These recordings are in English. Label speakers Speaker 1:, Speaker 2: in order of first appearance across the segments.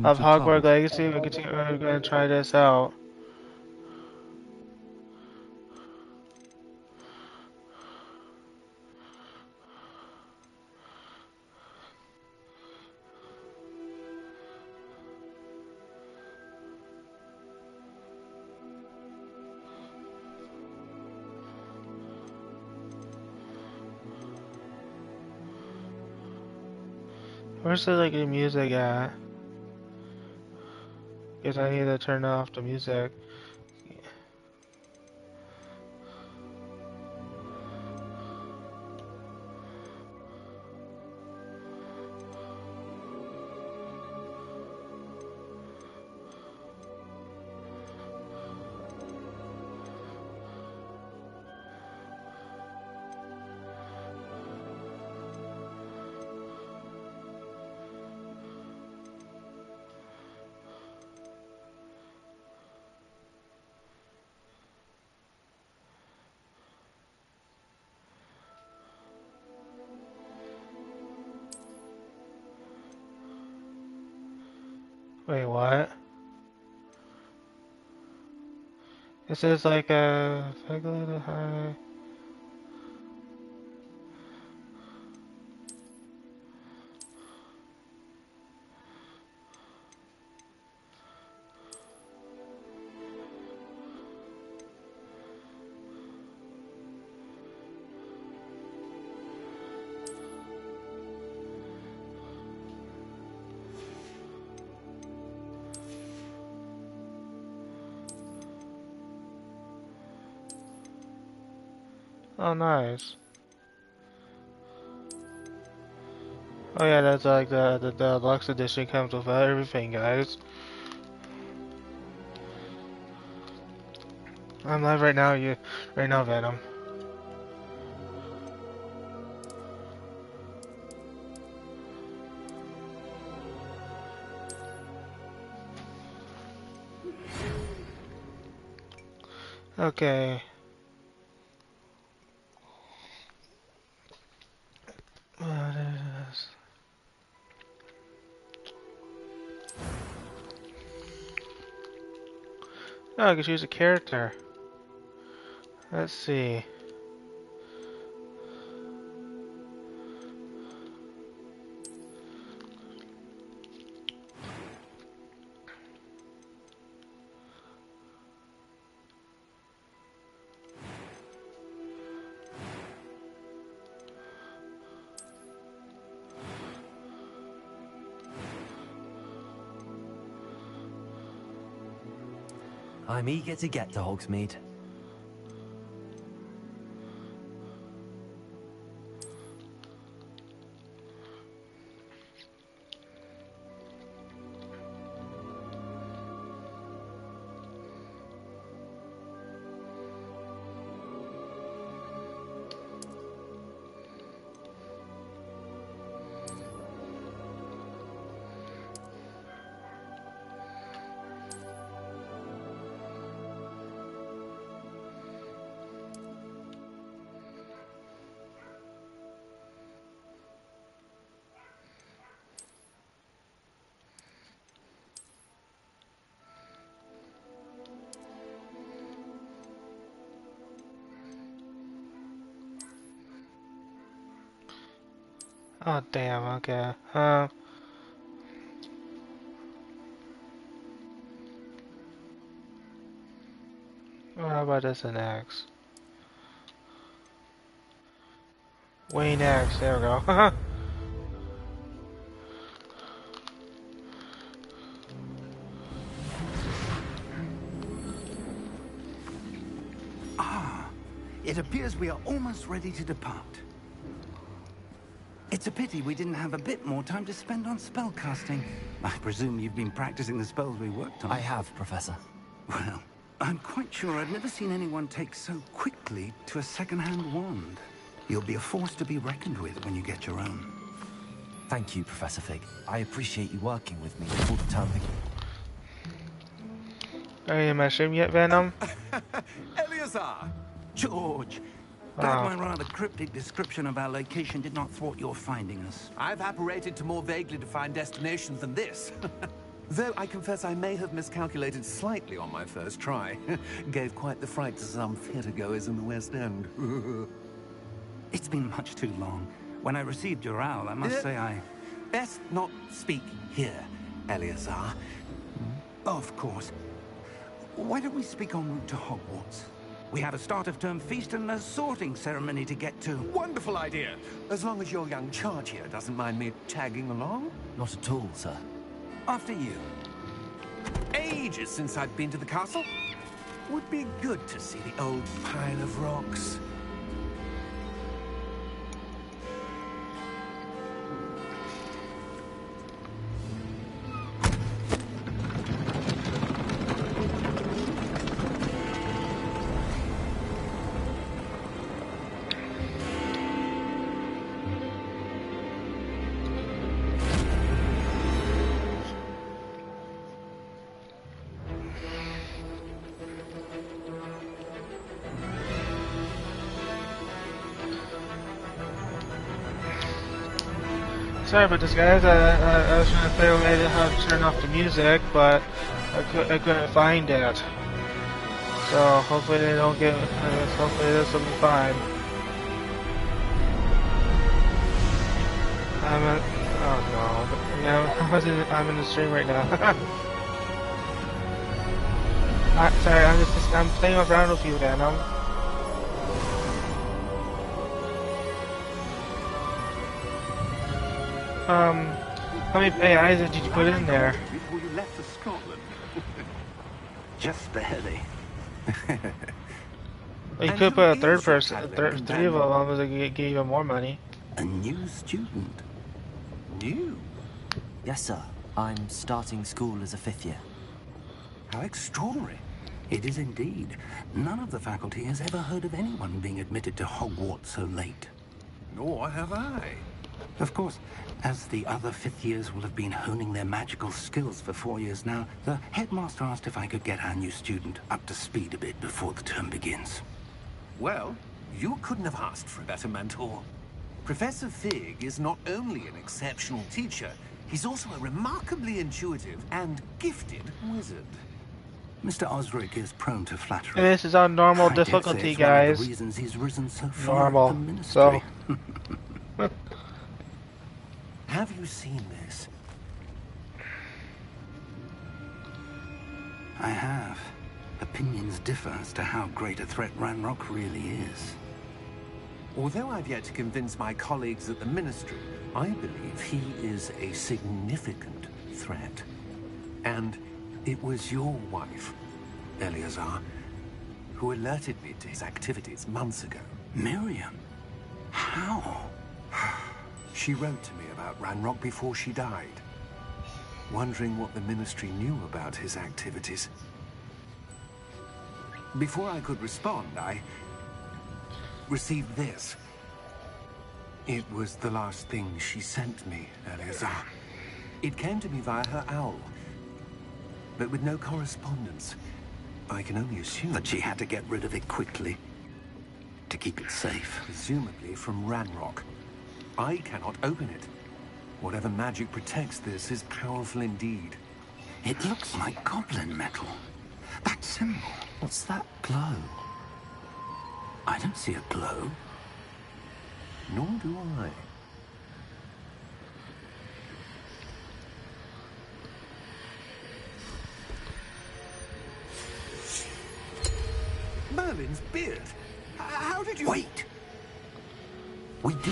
Speaker 1: of
Speaker 2: to
Speaker 1: Hogwarts
Speaker 2: trouble.
Speaker 1: Legacy. We're gonna try this out. Where's the like the music at? Guess I need to turn off the music. Wait, what? It says like a high. Oh, nice. Oh yeah, that's like the deluxe edition comes with everything, guys. I'm live right now. Right now, Venom. Okay. What is this? Oh, I can choose a character. Let's see.
Speaker 3: I'm eager to get to Hogsmeade.
Speaker 1: Oh damn. Okay. Well, how about this an X? Wayne X. There we go.
Speaker 4: It appears we are almost ready to depart. It's a pity we didn't have a bit more time to spend on spellcasting. I presume you've been practicing the spells we worked on.
Speaker 3: I have, Professor.
Speaker 4: Well, I'm quite sure I've never seen anyone take so quickly to a second-hand wand. You'll be a force to be reckoned with when you get your own.
Speaker 3: Thank you, Professor Fig. I appreciate you working with me all the time.
Speaker 1: Are you in my stream yet, Venom?
Speaker 5: Eleazar!
Speaker 4: George, glad my rather cryptic description of our location did not thwart your finding us.
Speaker 5: I've apparated to more vaguely defined destinations than this. Though I confess I may have miscalculated slightly on my first try. Gave quite the fright to some theatregoers in the West End.
Speaker 4: It's been much too long. When I received your owl, I must say I...
Speaker 5: Best not speak here, Eleazar.
Speaker 4: Of course. Why don't we speak en route to Hogwarts? We have a start-of-term feast and a sorting ceremony to get to.
Speaker 5: Wonderful idea. As long as your young charge here doesn't mind me tagging along.
Speaker 3: Not at all, sir.
Speaker 4: After you.
Speaker 5: Ages since I've been to the castle. Would be good to see the old pile of rocks.
Speaker 1: Sorry about this, guys. I was trying to figure out how to turn off the music, but I couldn't find it. So hopefully they don't get. Hopefully this will be fine. Oh no. Yeah, I'm in the stream right now. Sorry, I'm playing around with you, Dan. How many AIs did you put in there?
Speaker 4: Before you left for Scotland. Just barely.
Speaker 1: Well, you could put a third person, three of them, to get even more money.
Speaker 4: A new student.
Speaker 5: New?
Speaker 3: Yes, sir. I'm starting school as a 5th year.
Speaker 5: How extraordinary.
Speaker 4: It is indeed. None of the faculty has ever heard of anyone being admitted to Hogwarts so late.
Speaker 5: Nor have I.
Speaker 4: Of course, as the other 5th years will have been honing their magical skills for 4 years now, the headmaster asked if I could get our new student up to speed a bit before the term begins.
Speaker 5: Well, you couldn't have asked for a better mentor. Professor Fig is not only an exceptional teacher, he's also a remarkably intuitive and gifted wizard.
Speaker 4: Mr. Osric is prone to flattery.
Speaker 1: This is on normal
Speaker 4: I dare say
Speaker 1: difficulty,
Speaker 4: it's one of
Speaker 1: guys.
Speaker 4: the reasons he's risen so far
Speaker 1: Normal.
Speaker 4: up the ministry.
Speaker 1: So.
Speaker 5: Have you seen this?
Speaker 4: I have. Opinions differ as to how great a threat Ranrock really is.
Speaker 5: Although I've yet to convince my colleagues at the Ministry, I believe he is a significant threat. And it was your wife, Eleazar, who alerted me to his activities months ago.
Speaker 4: Miriam? How?
Speaker 5: She wrote to me about Ranrock before she died, wondering what the Ministry knew about his activities. Before I could respond, I received this. It was the last thing she sent me, Eleazar. It came to me via her owl, but with no correspondence. I can only assume
Speaker 4: That she had to get rid of it quickly to keep it safe.
Speaker 5: presumably from Ranrock. I cannot open it. Whatever magic protects this is powerful indeed.
Speaker 4: It looks like goblin metal. That symbol.
Speaker 3: What's that glow?
Speaker 4: I don't see a glow.
Speaker 5: Nor do I. Merlin's beard. How did you...
Speaker 4: Wait! We do.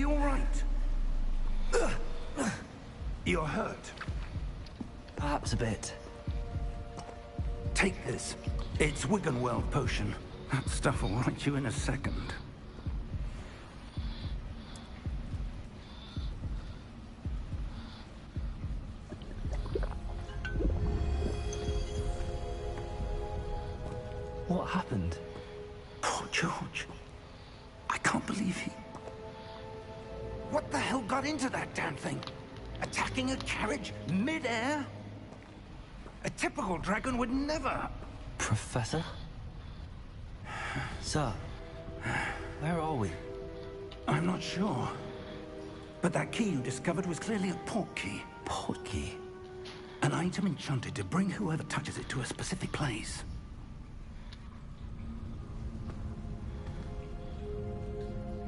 Speaker 4: you all right? You're hurt.
Speaker 3: Perhaps a bit.
Speaker 4: Take this. It's Wiggenweld potion. That stuff will right you in a second.
Speaker 3: What happened?
Speaker 4: Poor George. I can't believe he... What the hell got into that damn thing? Attacking a carriage mid-air? A typical dragon would never...
Speaker 3: Professor? Sir, where are we?
Speaker 4: I'm not sure. But that key you discovered was clearly a port key.
Speaker 3: Port key?
Speaker 4: An item enchanted to bring whoever touches it to a specific place.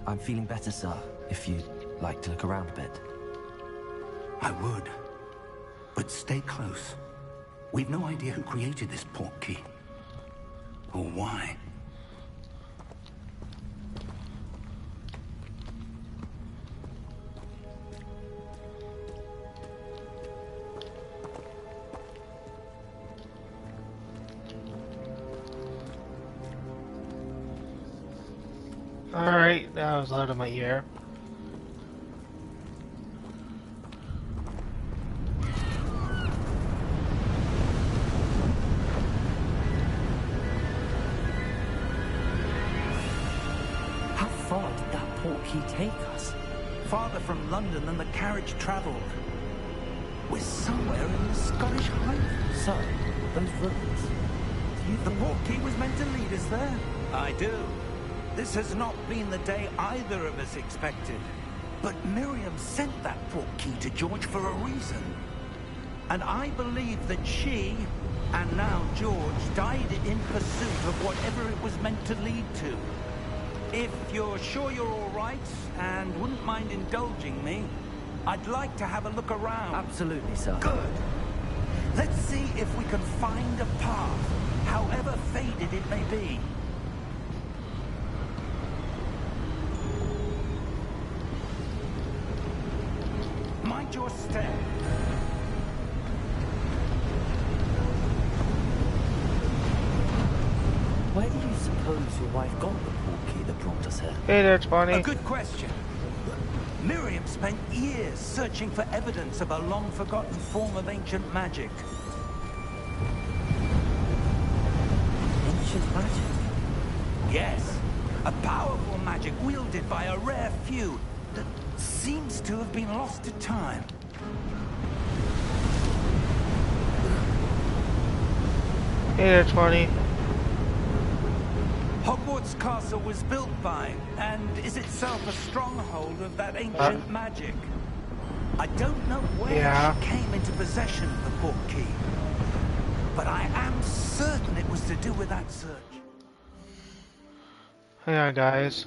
Speaker 3: I'm feeling better, sir, if you'd like to look around a bit.
Speaker 4: I would. But stay close. We've no idea who created this port key. Or why.
Speaker 1: Alright, that was out of my ear.
Speaker 3: How far did that port key take us?
Speaker 4: Farther from London than the carriage travelled. We're somewhere in the Scottish Highlands.
Speaker 3: Sir, those ruins. Do you
Speaker 4: The
Speaker 3: think...
Speaker 4: port key was meant to lead us there? I do. This has not been the day either of us expected. But Miriam sent that port key to George for a reason. And I believe that she, and now George, died in pursuit of whatever it was meant to lead to. If you're sure you're all right, and wouldn't mind indulging me, I'd like to have a look around.
Speaker 3: Absolutely, sir.
Speaker 4: Good. Let's see if we can find a path, however faded it may be. Mind your step.
Speaker 3: Where do you suppose your wife got the port key that brought us here?
Speaker 1: Hey there, Bonnie.
Speaker 4: A good question. Miriam spent years searching for evidence of a long-forgotten form of ancient magic.
Speaker 3: Ancient magic?
Speaker 4: Yes, a powerful magic wielded by a rare few that seems to have been lost to time.
Speaker 1: Hey there, 20.
Speaker 4: Hogwarts Castle was built by, and is itself a stronghold of that ancient magic. I don't know where she came into possession of the port key, but I am certain it was to do with that search.
Speaker 1: Hang on, guys.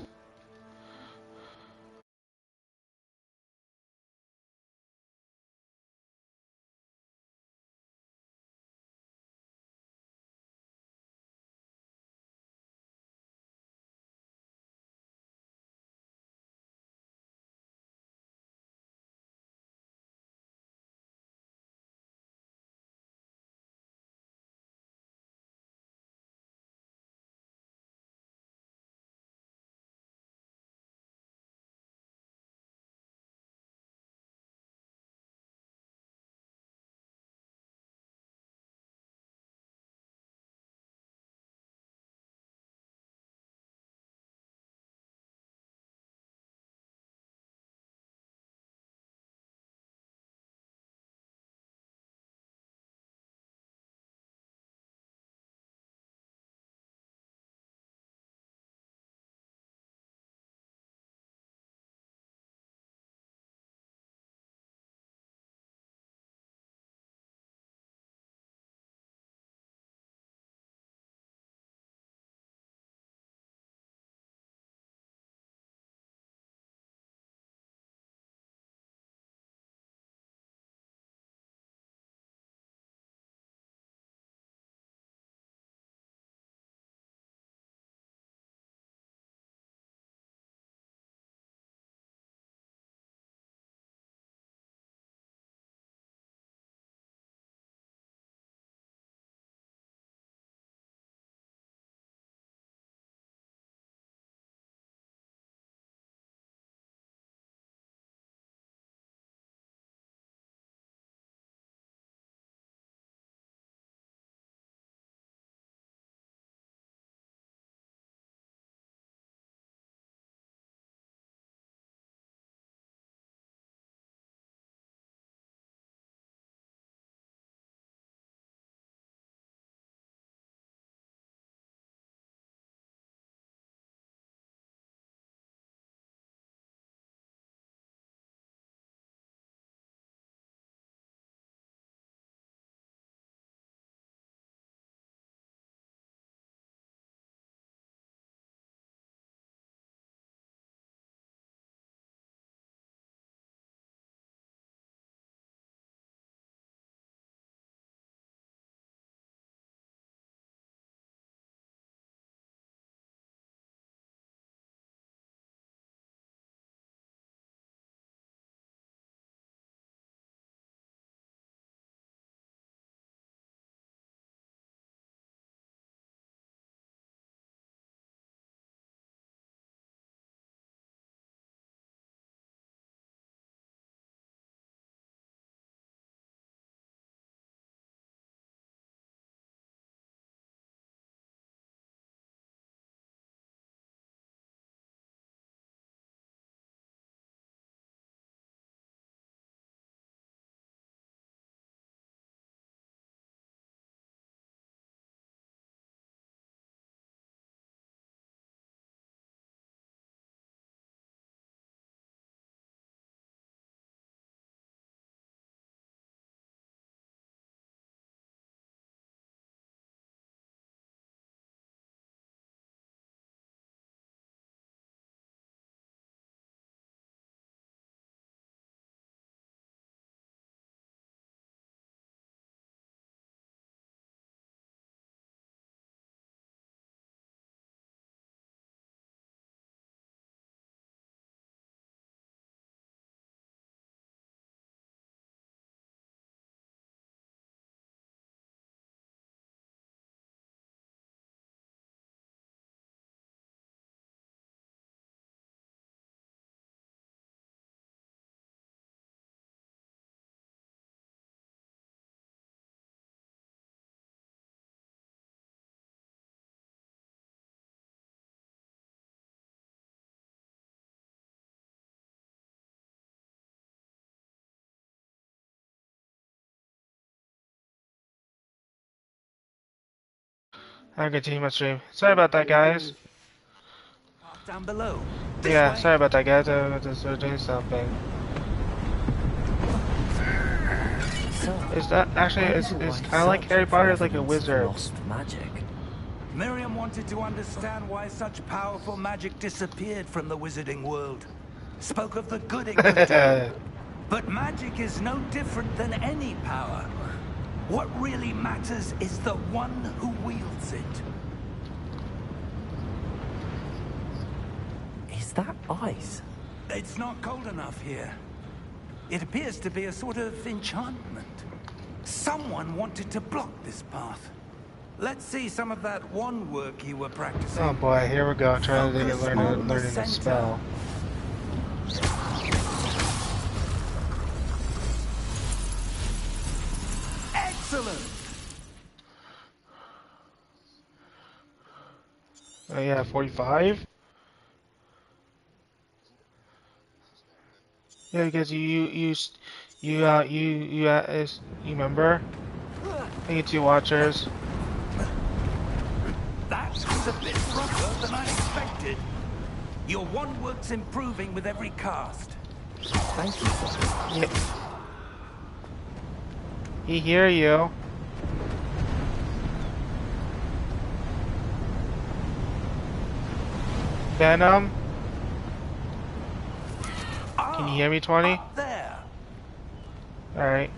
Speaker 1: I'll continue my stream. Sorry about that, guys.
Speaker 4: Down below. This
Speaker 1: Yeah,
Speaker 4: way.
Speaker 1: sorry about that, guys. I was just doing something.
Speaker 3: So,
Speaker 1: Is that actually? It's kind of like Harry Potter. It's like a wizard.
Speaker 3: Lost magic.
Speaker 4: Miriam wanted to understand why such powerful magic disappeared from the wizarding world. Spoke of the good it could do. But magic is no different than any power. What really matters is the one who wields it.
Speaker 3: Is that ice?
Speaker 4: It's not cold enough here. It appears to be a sort of enchantment. Someone wanted to block this path. Let's see some of that wand work you were practicing.
Speaker 1: Oh boy, here we go. Trying to
Speaker 4: Focus
Speaker 1: learn
Speaker 4: on the
Speaker 1: the
Speaker 4: center.
Speaker 1: spell.
Speaker 4: Excellent!
Speaker 1: Oh yeah, 45. Yeah, because you remember? I think it's you watchers.
Speaker 4: That was a bit rougher than I expected. Your wand work's improving with every cast.
Speaker 3: Thank you.
Speaker 1: Yeah. He hear you. Venom? Can you hear me, 20?
Speaker 4: Up there.
Speaker 1: Alright.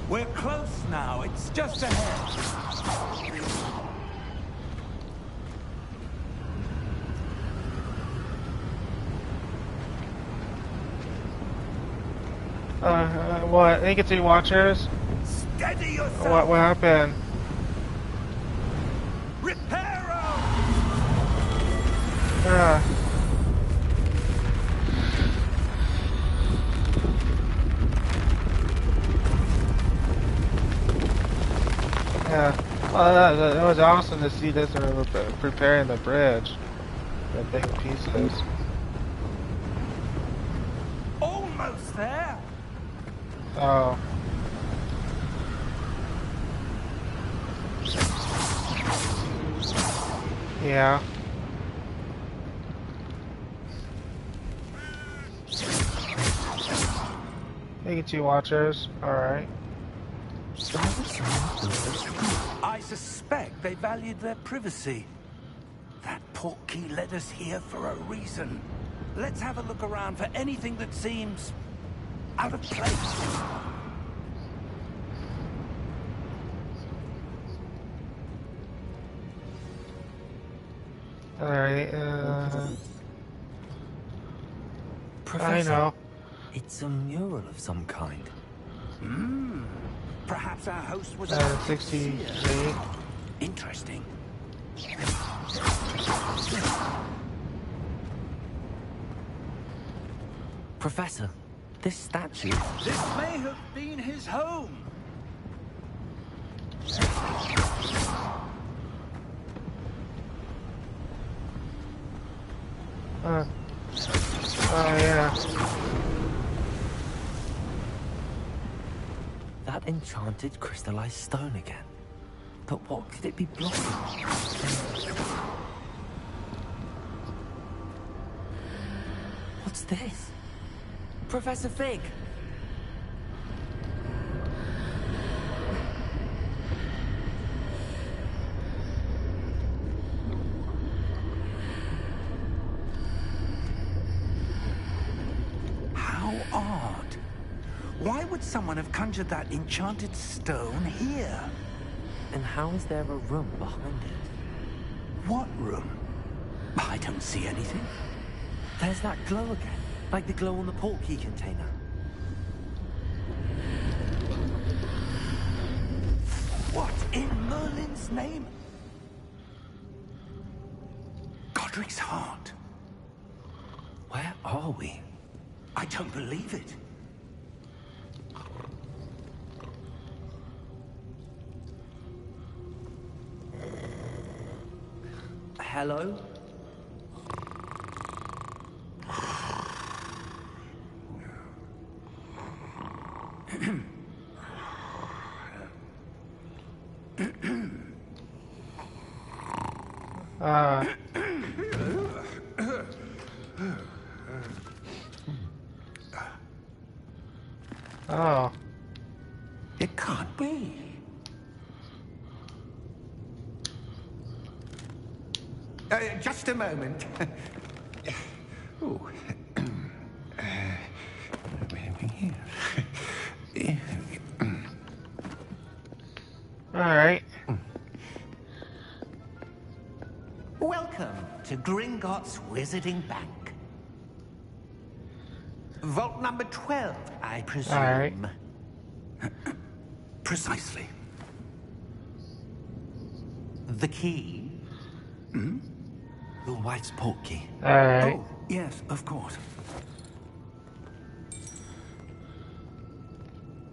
Speaker 4: We're close now. It's just ahead.
Speaker 1: What? I think it's you watchers?
Speaker 4: Steady yourself.
Speaker 1: What happened?
Speaker 4: Reparo!
Speaker 1: Yeah. Yeah. Well, that was awesome to see this preparing the bridge. The big pieces.
Speaker 4: Almost there.
Speaker 1: Oh. Yeah. Take it, two watchers. Alright.
Speaker 4: I suspect they valued their privacy. That portkey led us here for a reason. Let's have a look around for anything that seems out of place.
Speaker 1: Alright,
Speaker 3: Professor,
Speaker 1: I know.
Speaker 3: It's a mural of some kind.
Speaker 4: Perhaps our host was
Speaker 1: 63.
Speaker 4: interesting.
Speaker 3: Professor, this statue...
Speaker 4: This may have been his home.
Speaker 1: Oh yeah.
Speaker 3: That enchanted crystallized stone again. But what could it be blocking? What's this? Professor Fig!
Speaker 4: How odd. Why would someone have conjured that enchanted stone here?
Speaker 3: And how is there a room behind it?
Speaker 4: What room? I don't see anything.
Speaker 3: There's that glow again, like the glow on the portkey container.
Speaker 4: What in Merlin's name? Godric's heart.
Speaker 3: Where are we?
Speaker 4: I don't believe it. Hello?
Speaker 1: Oh.
Speaker 4: It can't be. Just a moment. Ooh.
Speaker 1: Alright.
Speaker 4: Welcome to Gringotts Wizarding Bank. Vault number 12, I presume.
Speaker 1: All right.
Speaker 4: Precisely. The key? Hmm?
Speaker 3: Your wife's portkey.
Speaker 1: Alright.
Speaker 4: Oh, yes, of course.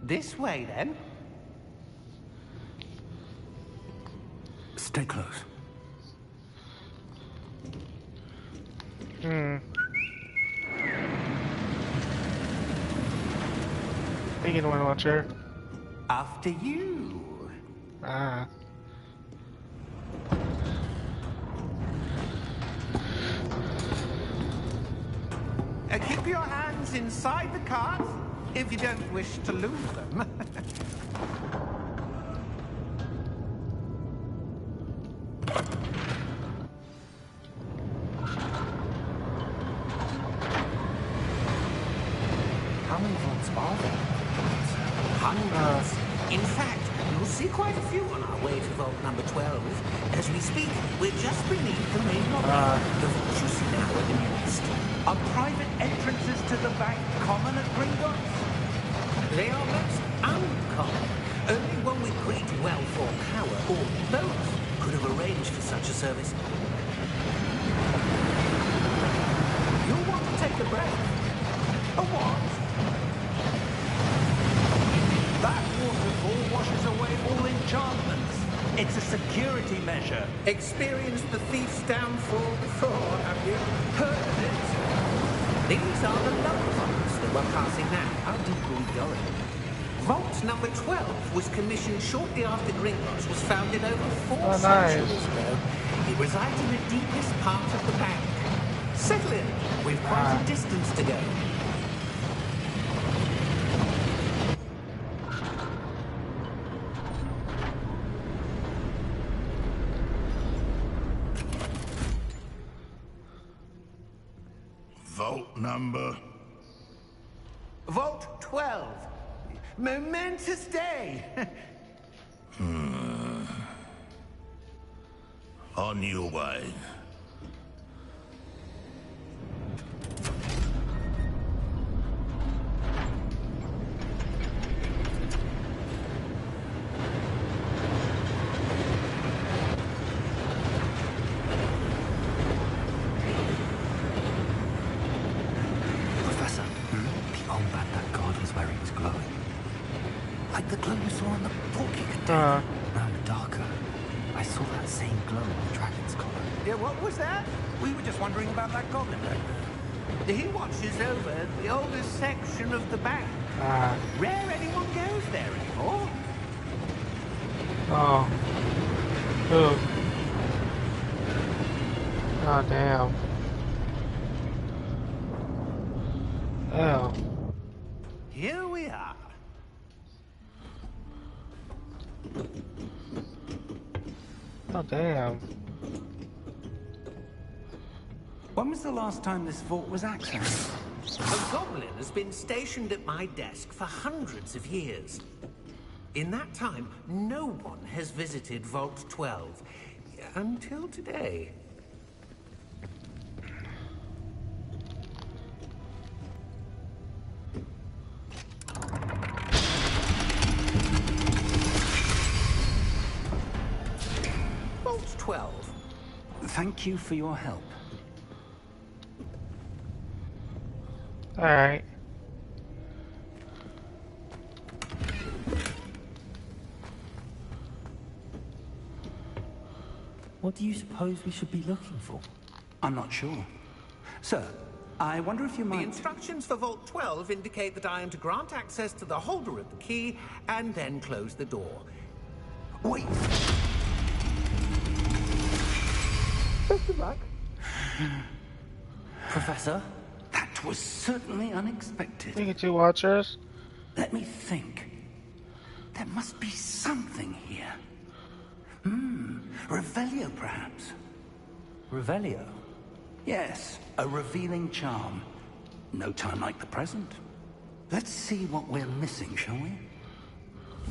Speaker 4: This way, then. Stay close.
Speaker 1: Thinking one watcher.
Speaker 4: After you.
Speaker 1: Ah.
Speaker 4: Keep your hands inside the cart if you don't wish to lose them.
Speaker 3: How many vaults are there?
Speaker 4: Hundreds. In fact, you'll see quite a few on our way to vault number 12. As we speak, we're just beneath the main lobby. The vaults you see now are the newest. Are private entrances to the bank common at Gringotts? They are most uncommon. Only one with great wealth or power, or both, could have arranged for such a service. You'll want to take a breath. A what? That waterfall washes away all enchantments. It's a security measure. Experienced the thief's downfall before, have you? Heard of it? These are the lockthoughts that we're passing now. How deep are we going? Vault number 12 was commissioned shortly after Gringotts was founded over 4 centuries ago. It resides in the deepest part of the bank. Settle in. We've quite a distance to go.
Speaker 2: Vault number?
Speaker 4: Vault 12. Momentous day.
Speaker 2: On your way.
Speaker 3: Professor, the armband that guard was wearing was glowing. Like the glow you saw on the portkey container. No, darker. I saw that same glow on the dragon's collar.
Speaker 4: Yeah, what was that? We were just wondering about that goblin. He watches over the oldest section of the bank. Rare anyone goes there anymore.
Speaker 1: Oh. Ooh. Oh, damn. Oh.
Speaker 4: Here we are.
Speaker 1: Oh, damn.
Speaker 6: When was the last time this vault was accessed?
Speaker 4: A goblin has been stationed at my desk for hundreds of years. In that time, no one has visited Vault 12. Until today. Vault 12.
Speaker 6: Thank you for your help.
Speaker 1: Alright.
Speaker 3: What do you suppose we should be looking for?
Speaker 6: I'm not sure. Sir, I wonder if you
Speaker 5: The
Speaker 6: might...
Speaker 5: instructions for Vault 12 indicate that I am to grant access to the holder of the key and then close the door.
Speaker 6: Wait!
Speaker 3: Best of luck. Professor?
Speaker 6: That was certainly unexpected.
Speaker 1: Look at you, watchers.
Speaker 6: Let me think. There must be something here. Revelio, perhaps.
Speaker 3: Revelio?
Speaker 6: Yes, a revealing charm. No time like the present. Let's see what we're missing, shall we?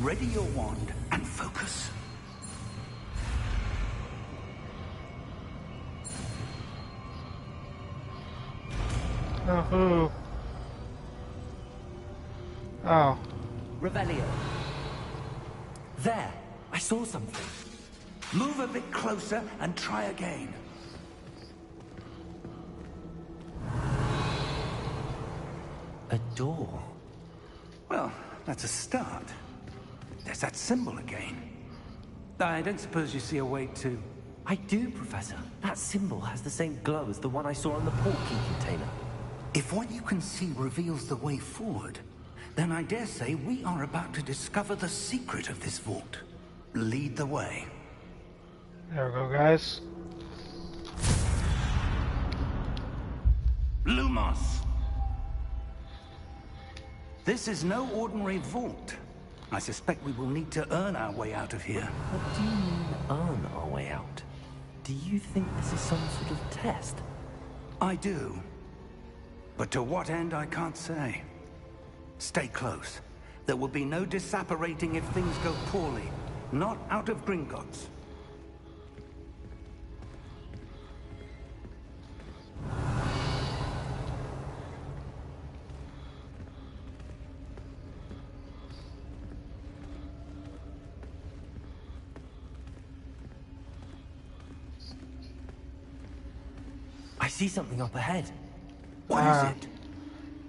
Speaker 6: Ready your wand and focus.
Speaker 1: Oh, who? Oh.
Speaker 3: Revelio. There! I saw something.
Speaker 6: Move a bit closer and try again.
Speaker 3: A door.
Speaker 6: Well, that's a start. There's that symbol again. I don't suppose you see a way to...
Speaker 3: I do, Professor. That symbol has the same glow as the one I saw on the portkey container.
Speaker 6: If what you can see reveals the way forward, then I dare say we are about to discover the secret of this vault. Lead the way.
Speaker 1: There we go, guys.
Speaker 6: Lumos! This is no ordinary vault. I suspect we will need to earn our way out of here.
Speaker 3: What do you mean, earn our way out? Do you think this is some sort of test?
Speaker 6: I do. But to what end, I can't say. Stay close. There will be no disapparating if things go poorly. Not out of Gringotts.
Speaker 3: I see something up ahead.
Speaker 6: What is it?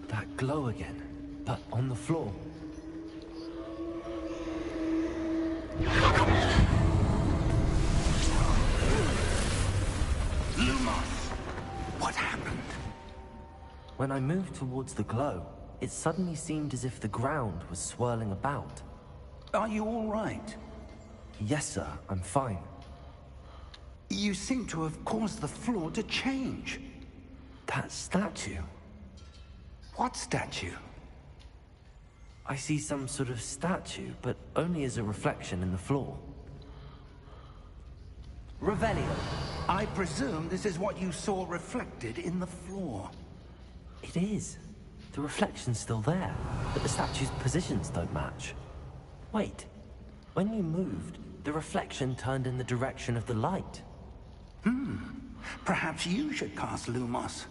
Speaker 3: That glow again, but on the floor.
Speaker 6: Lumos! What happened?
Speaker 3: When I moved towards the glow, it suddenly seemed as if the ground was swirling about.
Speaker 6: Are you all right?
Speaker 3: Yes, sir, I'm fine.
Speaker 6: You seem to have caused the floor to change.
Speaker 3: That statue.
Speaker 6: What statue?
Speaker 3: I see some sort of statue, but only as a reflection in the floor. Revelio.
Speaker 6: I presume this is what you saw reflected in the floor.
Speaker 3: It is. The reflection's still there, but the statue's positions don't match. Wait. When you moved, the reflection turned in the direction of the light.
Speaker 6: Perhaps you should cast Lumos.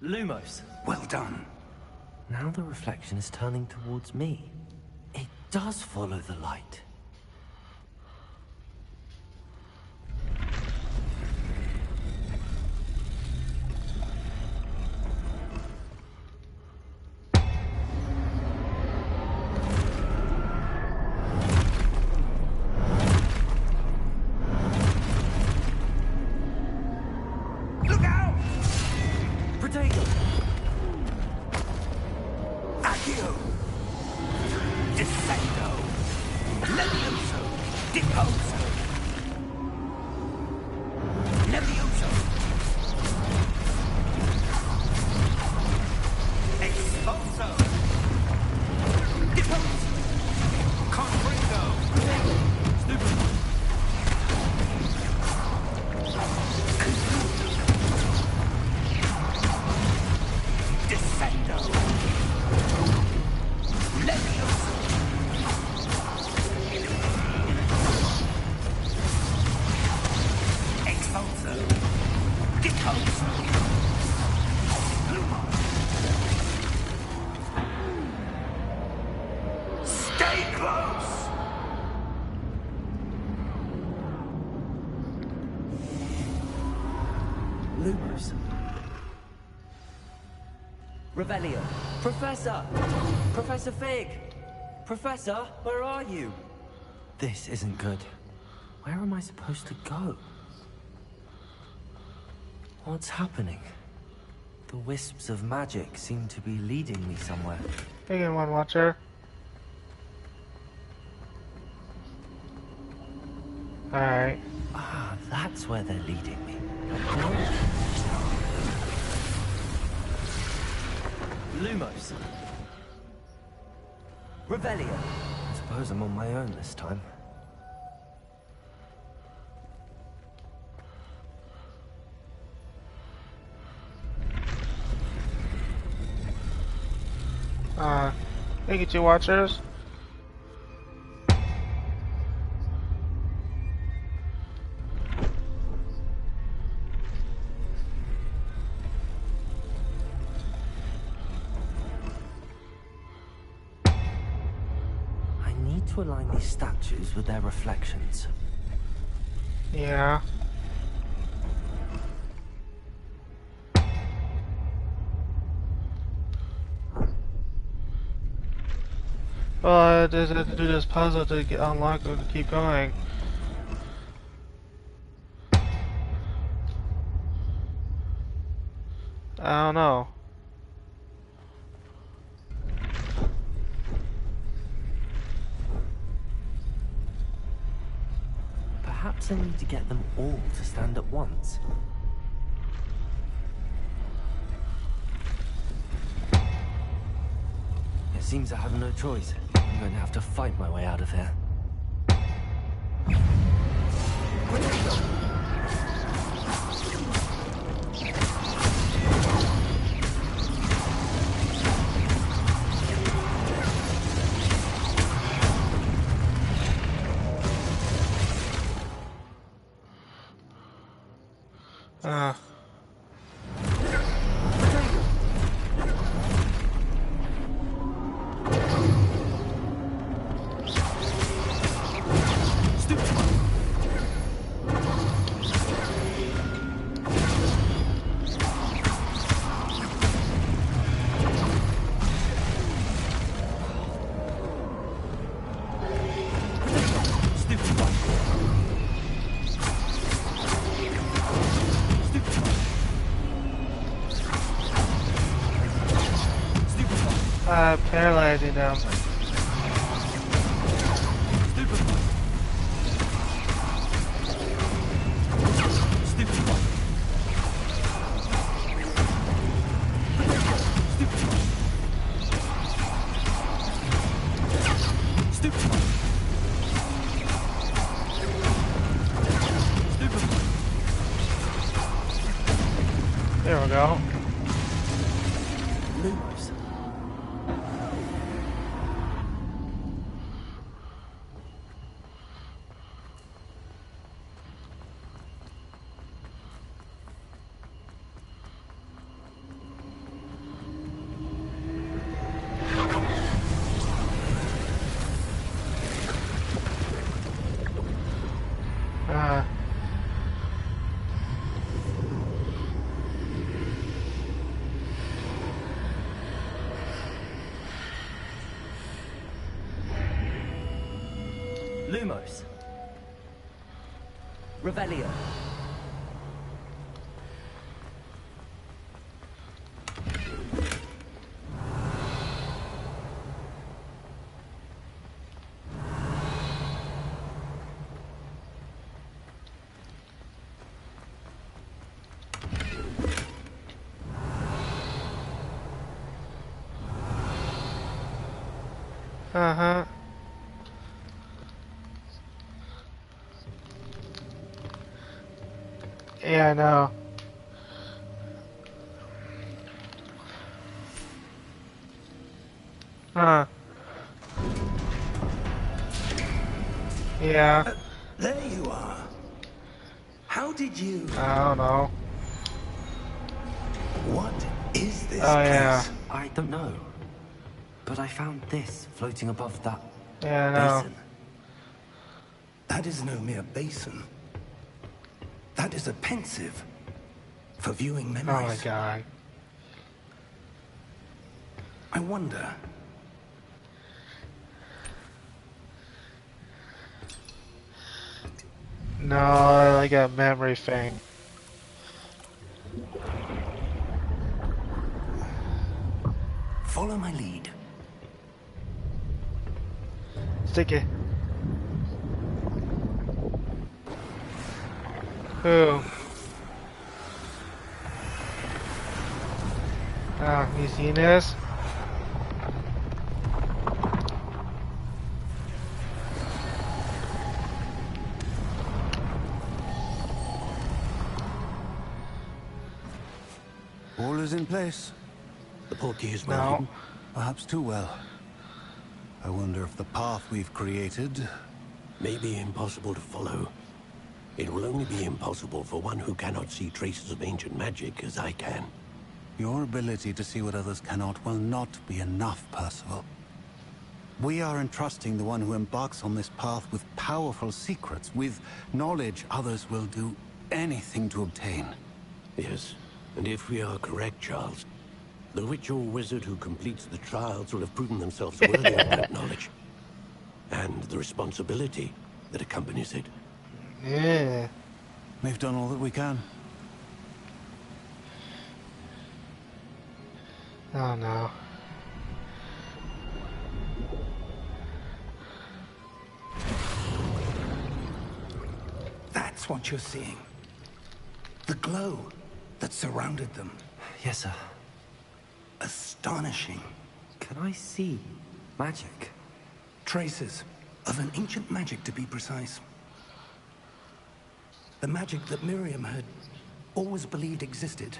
Speaker 3: Lumos.
Speaker 6: Well done.
Speaker 3: Now the reflection is turning towards me. It does follow the light.
Speaker 6: Look out!
Speaker 3: Protego!
Speaker 6: Accio! Descendo! Levioso! Deposo! Levioso! Expulso! Deposo! Confringo!
Speaker 3: Stupid!
Speaker 6: Descendo! Levioso! Expulso! Deposo! Lumos! Stay close!
Speaker 3: Revelio. Professor! Professor Fig! Professor, where are you? This isn't good. Where am I supposed to go? What's happening? The wisps of magic seem to be leading me somewhere.
Speaker 1: Taking one watcher. Alright.
Speaker 3: Ah, that's where they're leading me. Lumos. Revelio. I suppose I'm on my own this time.
Speaker 1: Thank you, two watchers.
Speaker 3: I need to align these statues with their reflections.
Speaker 1: Yeah. Well, I just have to do this puzzle to get unlocked and keep going. I don't know.
Speaker 3: Perhaps I need to get them all to stand at once. It seems I have no choice. I'm going to have to fight my way out of here.
Speaker 1: Paralyzing them. There we go.
Speaker 3: Lumos. Lumos. Revelio.
Speaker 1: Uh-huh. Yeah, I know. Huh. Yeah.
Speaker 6: There you are. How did you...
Speaker 1: I don't know.
Speaker 6: What is this
Speaker 1: Oh, yeah.
Speaker 6: place?
Speaker 3: I don't know. But I found this floating above that
Speaker 1: Yeah, I know.
Speaker 3: basin.
Speaker 6: That is no mere basin. That is a pensive for viewing
Speaker 1: Oh
Speaker 6: memories.
Speaker 1: my god.
Speaker 6: I wonder.
Speaker 1: No, I like a memory thing.
Speaker 6: Follow my lead.
Speaker 1: Sticky. Who? Ah, you seen this?
Speaker 6: All is in place.
Speaker 7: The portkey is
Speaker 1: No.
Speaker 7: well hidden.
Speaker 6: Perhaps too well. I wonder if the path we've created...
Speaker 7: May be impossible to follow. It will only be impossible for one who cannot see traces of ancient magic as I can.
Speaker 6: Your ability to see what others cannot will not be enough, Percival. We are entrusting the one who embarks on this path with powerful secrets, with knowledge others will do anything to obtain.
Speaker 7: Yes, and if we are correct, Charles, the witch or wizard who completes the trials will have proven themselves worthy of that knowledge. And the responsibility that accompanies it.
Speaker 1: Yeah.
Speaker 6: We've done all that we can.
Speaker 1: Oh no.
Speaker 6: That's what you're seeing. The glow that surrounded them.
Speaker 3: Yes, sir.
Speaker 6: Astonishing.
Speaker 3: Can I see magic?
Speaker 6: Traces of an ancient magic, to be precise. The magic that Miriam had always believed existed,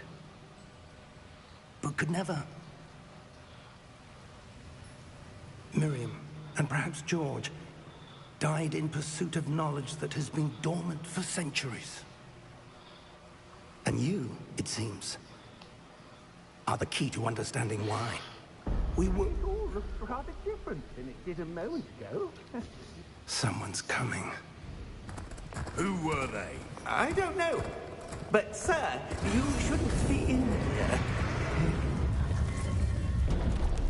Speaker 6: but could never. Miriam, and perhaps George, died in pursuit of knowledge that has been dormant for centuries. And you, it seems, are the key to understanding why.
Speaker 5: We were all looked rather different than it did a moment ago.
Speaker 6: Someone's coming.
Speaker 2: Who were they?
Speaker 5: I don't know. But, sir, you shouldn't be in here.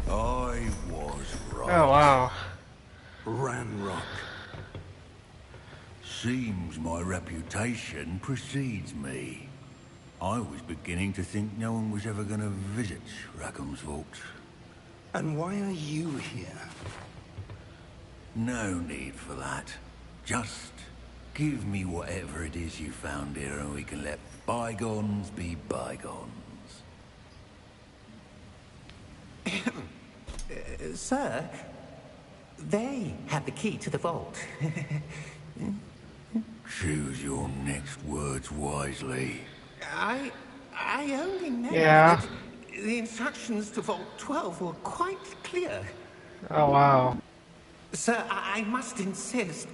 Speaker 2: I was right.
Speaker 1: Oh wow.
Speaker 6: Ranrock.
Speaker 2: Seems my reputation precedes me. I was beginning to think no one was ever going to visit Rackham's vault.
Speaker 6: And why are you here?
Speaker 2: No need for that. Just give me whatever it is you found here and we can let bygones be bygones.
Speaker 5: Sir, they have the key to the vault.
Speaker 2: Choose your next words wisely.
Speaker 5: I only know
Speaker 1: Yeah.
Speaker 5: that the instructions to Vault 12 were quite clear.
Speaker 1: Oh wow.
Speaker 5: Sir, I must insist.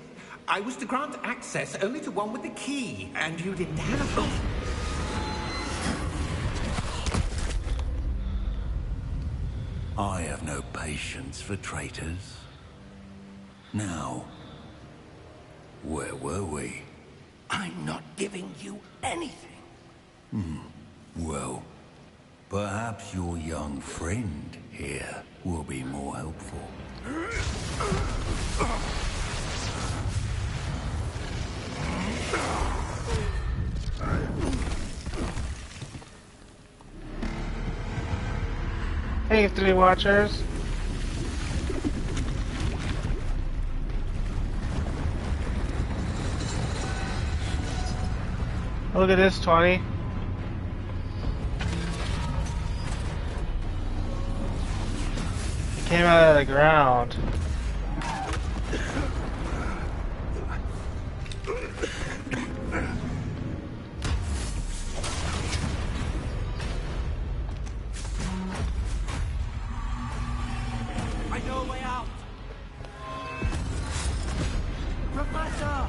Speaker 5: I was to grant access only to one with the key, and you didn't have them.
Speaker 2: I have no patience for traitors. Now, where were we?
Speaker 6: I'm not giving you anything.
Speaker 2: Well, perhaps your young friend here will be more helpful.
Speaker 1: Hey, three watchers. Look at this, 20. It came out of the ground.
Speaker 4: I know a way out. Professor!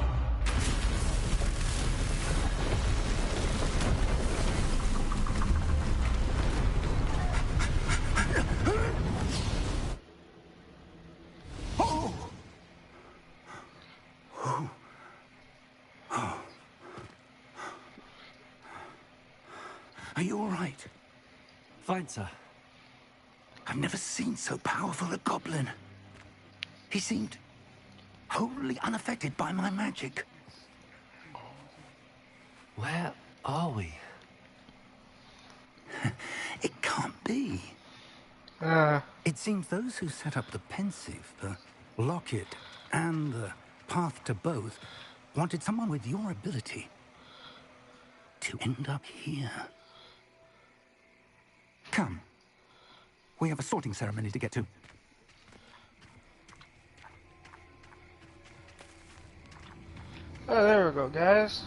Speaker 6: Are you all right?
Speaker 3: Fine, sir.
Speaker 6: I've never seen so powerful a goblin. He seemed wholly unaffected by my magic.
Speaker 3: Where are we?
Speaker 6: It can't be. It seems those who set up the pensive, the locket, and the path to both wanted someone with your ability to end up here. Come. We have a sorting ceremony to get to.
Speaker 1: Oh, there we go, guys.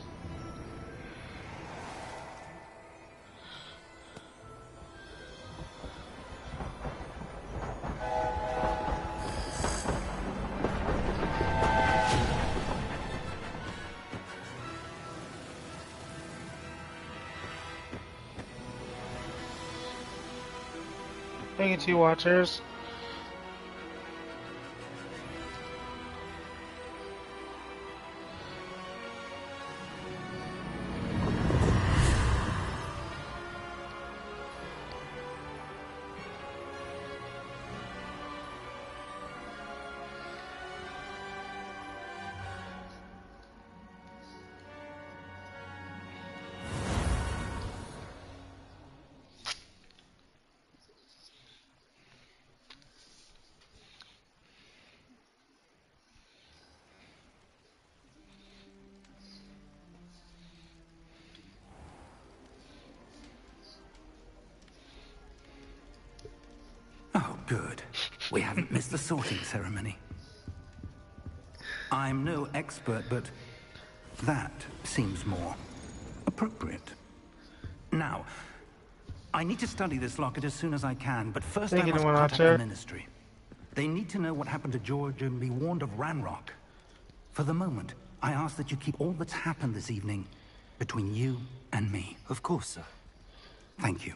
Speaker 1: Thank you, two watchers.
Speaker 6: Oh, good. We haven't missed the sorting ceremony. I'm no expert, but that seems more appropriate. Now, I need to study this locket as soon as I can, but first I must contact the Ministry. They need to know what happened to George and be warned of Ranrock. For the moment, I ask that you keep all that's happened this evening between you and me.
Speaker 3: Of course, sir.
Speaker 6: Thank you.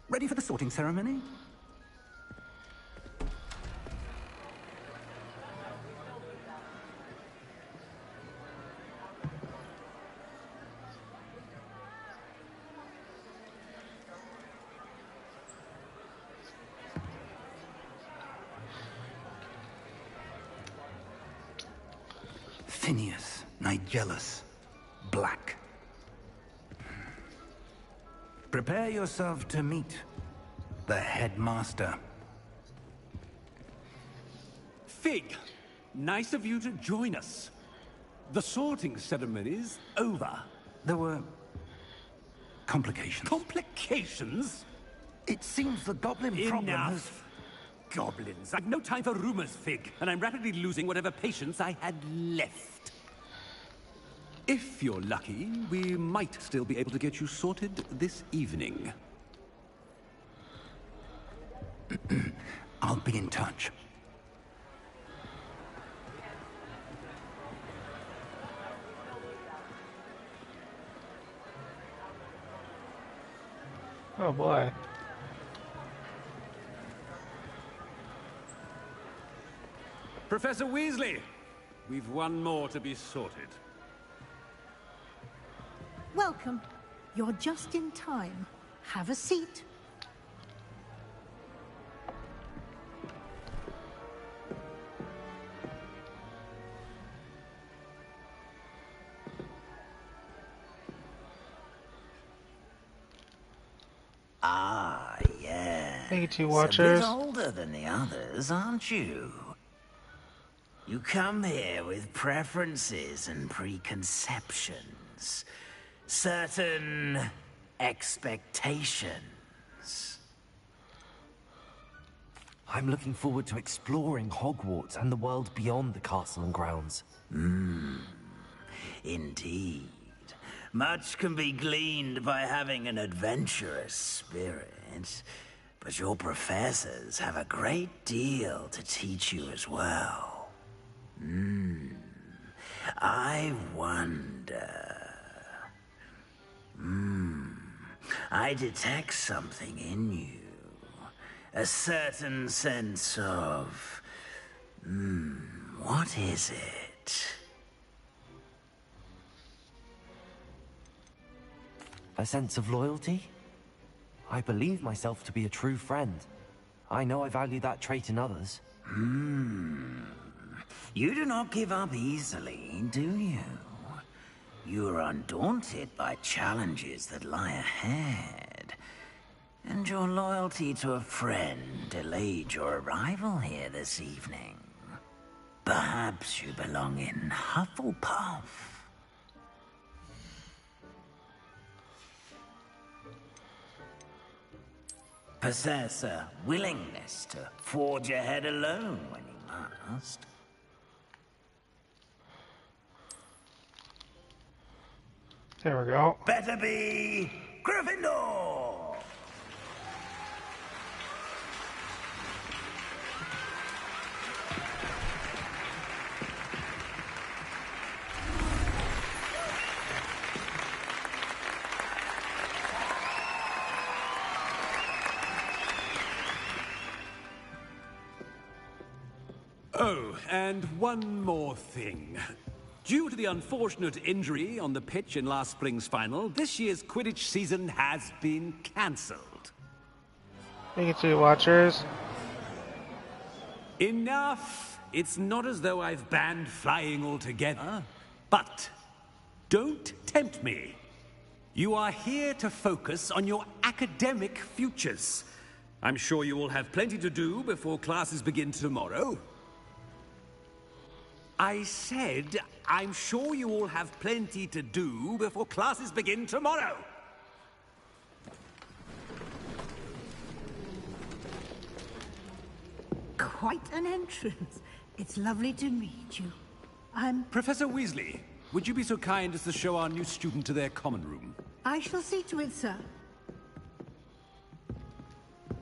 Speaker 6: Ready for the sorting ceremony? Phineas, Nigellus, Black. Prepare yourself to meet the headmaster.
Speaker 8: Fig, nice of you to join us. The sorting ceremony's over.
Speaker 6: There were complications.
Speaker 8: Complications?
Speaker 6: It seems the goblin problem has...
Speaker 8: Enough. Goblins. I've no time for rumors, Fig, and I'm rapidly losing whatever patience I had left. If you're lucky, we might still be able to get you sorted this evening.
Speaker 6: I'll be in touch.
Speaker 1: Oh boy.
Speaker 8: Professor Weasley, we've one more to be sorted.
Speaker 9: Welcome. You're just in time. Have a seat.
Speaker 10: Ah, yeah.
Speaker 1: Thank you, two
Speaker 10: A
Speaker 1: watchers.
Speaker 10: bit older than the others, aren't you? You come here with preferences and preconceptions. Certain expectations.
Speaker 3: I'm looking forward to exploring Hogwarts and the world beyond the castle and grounds.
Speaker 10: Indeed. Much can be gleaned by having an adventurous spirit, but your professors have a great deal to teach you as well. I wonder... I detect something in you. A certain sense of... what is it?
Speaker 3: A sense of loyalty? I believe myself to be a true friend. I know I value that trait in others.
Speaker 10: You do not give up easily, do you? You are undaunted by challenges that lie ahead. And your loyalty to a friend delayed your arrival here this evening. Perhaps you belong in Hufflepuff. Possess a willingness to forge ahead alone when you must.
Speaker 1: There we go.
Speaker 10: Better be Gryffindor!
Speaker 8: Oh, and one more thing. Due to the unfortunate injury on the pitch in last spring's final, this year's Quidditch season has been cancelled.
Speaker 1: Thank you to you, watchers.
Speaker 8: Enough! It's not as though I've banned flying altogether. But don't tempt me. You are here to focus on your academic futures. I'm sure you will have plenty to do before classes begin tomorrow. I said, I'm sure you all have plenty to do before classes begin tomorrow.
Speaker 9: Quite an entrance. It's lovely to meet you. I'm...
Speaker 8: Professor Weasley, would you be so kind as to show our new student to their common room?
Speaker 9: I shall see to it, sir.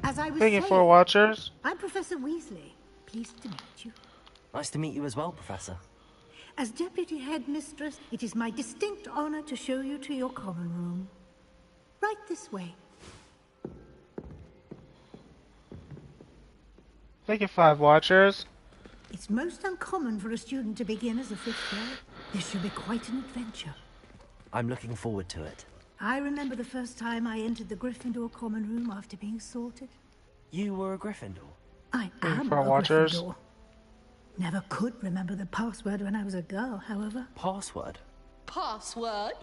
Speaker 9: As I was
Speaker 1: Thank you
Speaker 9: saying,
Speaker 1: for watchers.
Speaker 9: I'm Professor Weasley. Pleased to meet you.
Speaker 3: Nice to meet you as well, Professor.
Speaker 9: As Deputy Headmistress, it is my distinct honor to show you to your common room. Right this way.
Speaker 1: Thank you, 5 watchers.
Speaker 9: It's most uncommon for a student to begin as a 5th year. This should be quite an adventure.
Speaker 3: I'm looking forward to it.
Speaker 9: I remember the first time I entered the Gryffindor common room after being sorted.
Speaker 3: You were a Gryffindor?
Speaker 9: I am
Speaker 1: for
Speaker 9: a
Speaker 1: watchers.
Speaker 9: Gryffindor. Never could remember the password when I was a girl, however.
Speaker 3: Password?
Speaker 11: Password?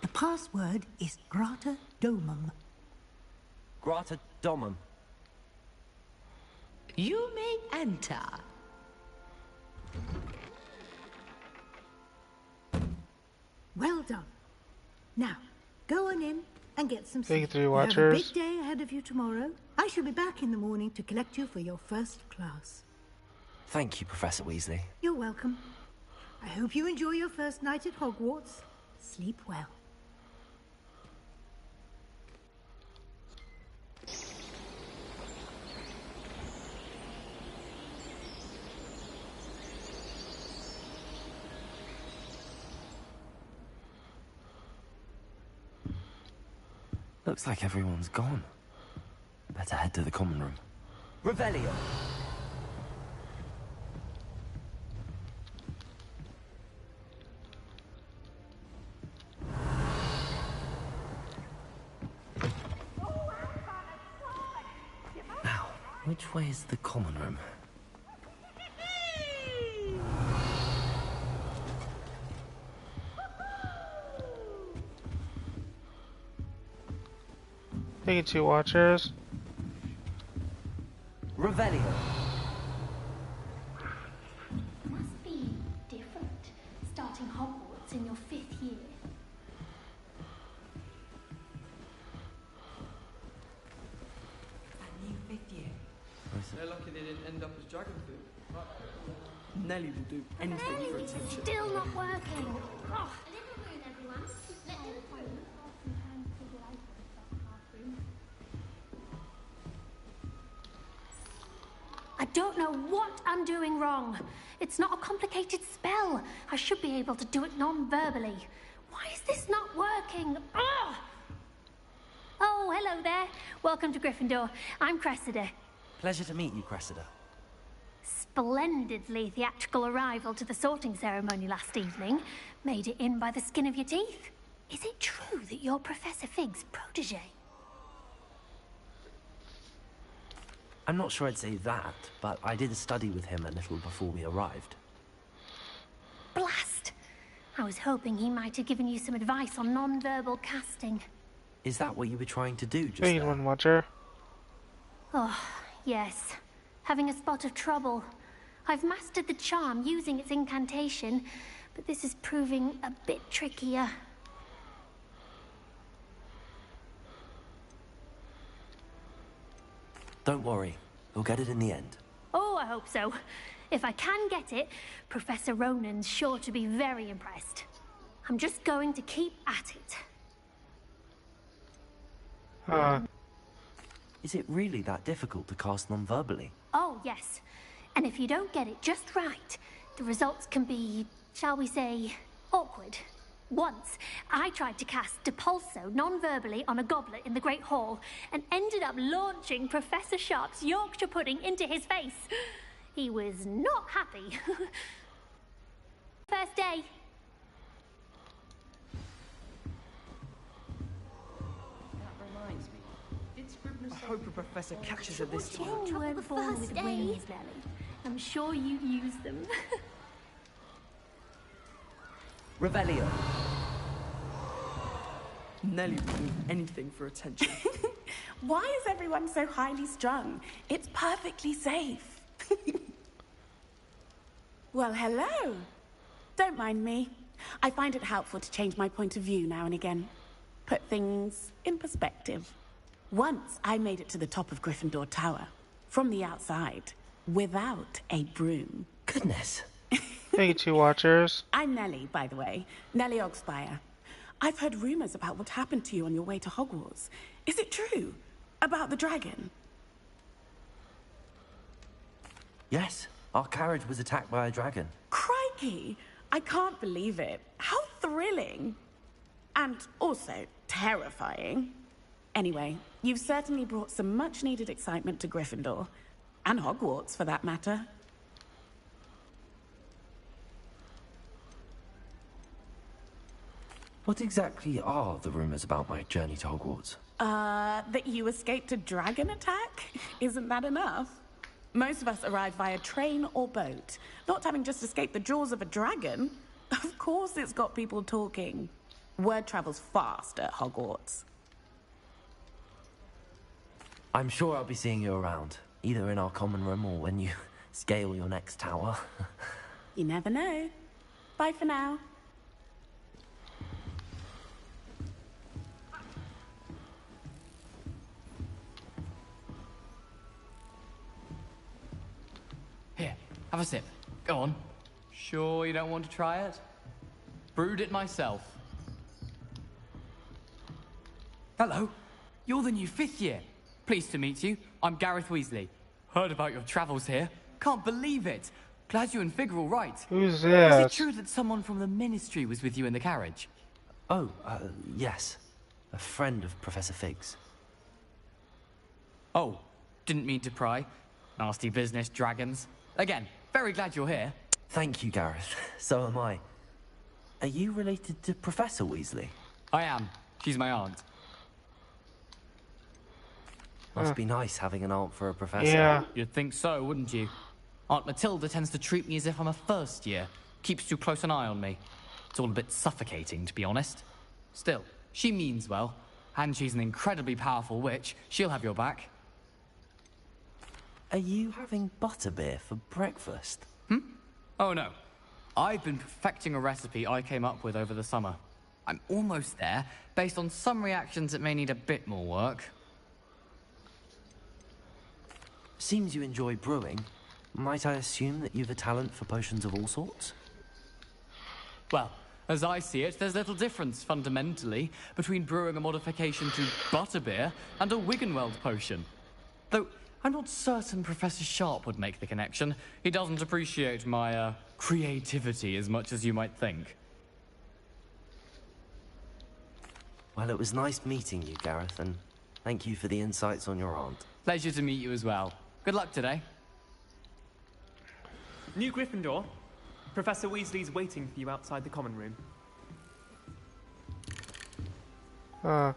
Speaker 9: The password is Grata Domum.
Speaker 3: Grata Domum.
Speaker 11: You may enter.
Speaker 9: Well done. Now, go on in and get some
Speaker 1: Thank you
Speaker 9: sleep.
Speaker 1: to you,
Speaker 9: You have a
Speaker 1: watchers.
Speaker 9: big day ahead of you tomorrow. I shall be back in the morning to collect you for your first class.
Speaker 3: Thank you, Professor Weasley.
Speaker 9: You're welcome. I hope you enjoy your first night at Hogwarts. Sleep well.
Speaker 3: Looks like everyone's gone. Better head to the common room. Revelio! Now, which way is the common room?
Speaker 1: Thank you to you, watchers.
Speaker 3: Revelio!
Speaker 12: Must be different, starting Hogwarts in your 5th year.
Speaker 11: A new 5th year.
Speaker 13: They're lucky they didn't end up as dragon food. Nelly will do anything for attention.
Speaker 12: Still not working. Oh. A little moon, everyone. Let them I don't know what I'm doing wrong. It's not a complicated spell. I should be able to do it non-verbally. Why is this not working? Ugh! Oh, hello there. Welcome to Gryffindor. I'm Cressida.
Speaker 3: Pleasure to meet you, Cressida.
Speaker 12: Splendidly theatrical arrival to the sorting ceremony last evening. Made it in by the skin of your teeth. Is it true that you're Professor Fig's protege?
Speaker 3: I'm not sure I'd say that, but I did study with him a little before we arrived.
Speaker 12: Blast! I was hoping he might have given you some advice on non-verbal casting.
Speaker 3: Is that what you were trying to do just
Speaker 1: Wait,
Speaker 3: now?
Speaker 1: one watcher.
Speaker 12: Oh, yes. Having a spot of trouble. I've mastered the charm using its incantation, but this is proving a bit trickier.
Speaker 3: Don't worry, we'll get it in the end.
Speaker 12: Oh, I hope so. If I can get it, Professor Ronan's sure to be very impressed. I'm just going to keep at it.
Speaker 3: Is it really that difficult to cast non-verbally?
Speaker 12: Oh, yes. And if you don't get it just right, the results can be, shall we say, awkward. Once, I tried to cast Depulso non-verbally on a goblet in the Great Hall and ended up launching Professor Sharp's Yorkshire pudding into his face. He was not happy. First day.
Speaker 13: I hope a professor catches her this time.
Speaker 12: You weren't born with wings, Nelly. I'm sure you'd use them.
Speaker 13: Revelio. Nelly would do anything for attention.
Speaker 14: Why is everyone so highly strung? It's perfectly safe. Well, hello. Don't mind me. I find it helpful to change my point of view now and again. Put things in perspective. Once I made it to the top of Gryffindor Tower, from the outside, without a broom.
Speaker 3: Goodness.
Speaker 1: Hey, two watchers.
Speaker 14: I'm Nellie, by the way. Nellie Ogspire. I've heard rumors about what happened to you on your way to Hogwarts. Is it true? About the dragon?
Speaker 3: Yes, our carriage was attacked by a dragon.
Speaker 14: Crikey! I can't believe it. How thrilling! And also terrifying. Anyway, you've certainly brought some much-needed excitement to Gryffindor. And Hogwarts, for that matter.
Speaker 3: What exactly are the rumors about my journey to Hogwarts?
Speaker 14: That you escaped a dragon attack? Isn't that enough? Most of us arrive via train or boat, not having just escaped the jaws of a dragon. Of course it's got people talking. Word travels fast at Hogwarts.
Speaker 3: I'm sure I'll be seeing you around, either in our common room or when you scale your next tower.
Speaker 14: You never know. Bye for now.
Speaker 15: Here, have a sip. Go on. Sure you don't want to try it? Brewed it myself. Hello. You're the new 5th year. Pleased to meet you. I'm Gareth Weasley. Heard about your travels here. Can't believe it. Glad you and Fig are all right.
Speaker 1: Who's that?
Speaker 15: Is it true that someone from the Ministry was with you in the carriage?
Speaker 3: Oh, yes. A friend of Professor Fig's.
Speaker 15: Oh, didn't mean to pry. Nasty business, dragons. Again, very glad you're here.
Speaker 3: Thank you, Gareth. So am I. Are you related to Professor Weasley?
Speaker 15: I am. She's my aunt.
Speaker 3: Must be nice having an aunt for a professor.
Speaker 1: Yeah.
Speaker 15: You'd think so, wouldn't you? Aunt Matilda tends to treat me as if I'm a first year. Keeps too close an eye on me. It's all a bit suffocating, to be honest. Still, she means well. And she's an incredibly powerful witch. She'll have your back.
Speaker 3: Are you having butterbeer for breakfast?
Speaker 15: Oh no. I've been perfecting a recipe I came up with over the summer. I'm almost there, based on some reactions that may need a bit more work.
Speaker 3: Seems you enjoy brewing. Might I assume that you've a talent for potions of all sorts?
Speaker 15: Well, as I see it, there's little difference, fundamentally, between brewing a modification to butterbeer and a Wiggenweld potion. Though, I'm not certain Professor Sharp would make the connection. He doesn't appreciate my, creativity as much as you might think.
Speaker 3: Well, it was nice meeting you, Gareth, and thank you for the insights on your aunt.
Speaker 15: Pleasure to meet you as well. Good luck today.
Speaker 16: New Gryffindor. Professor Weasley's waiting for you outside the common room.
Speaker 9: Good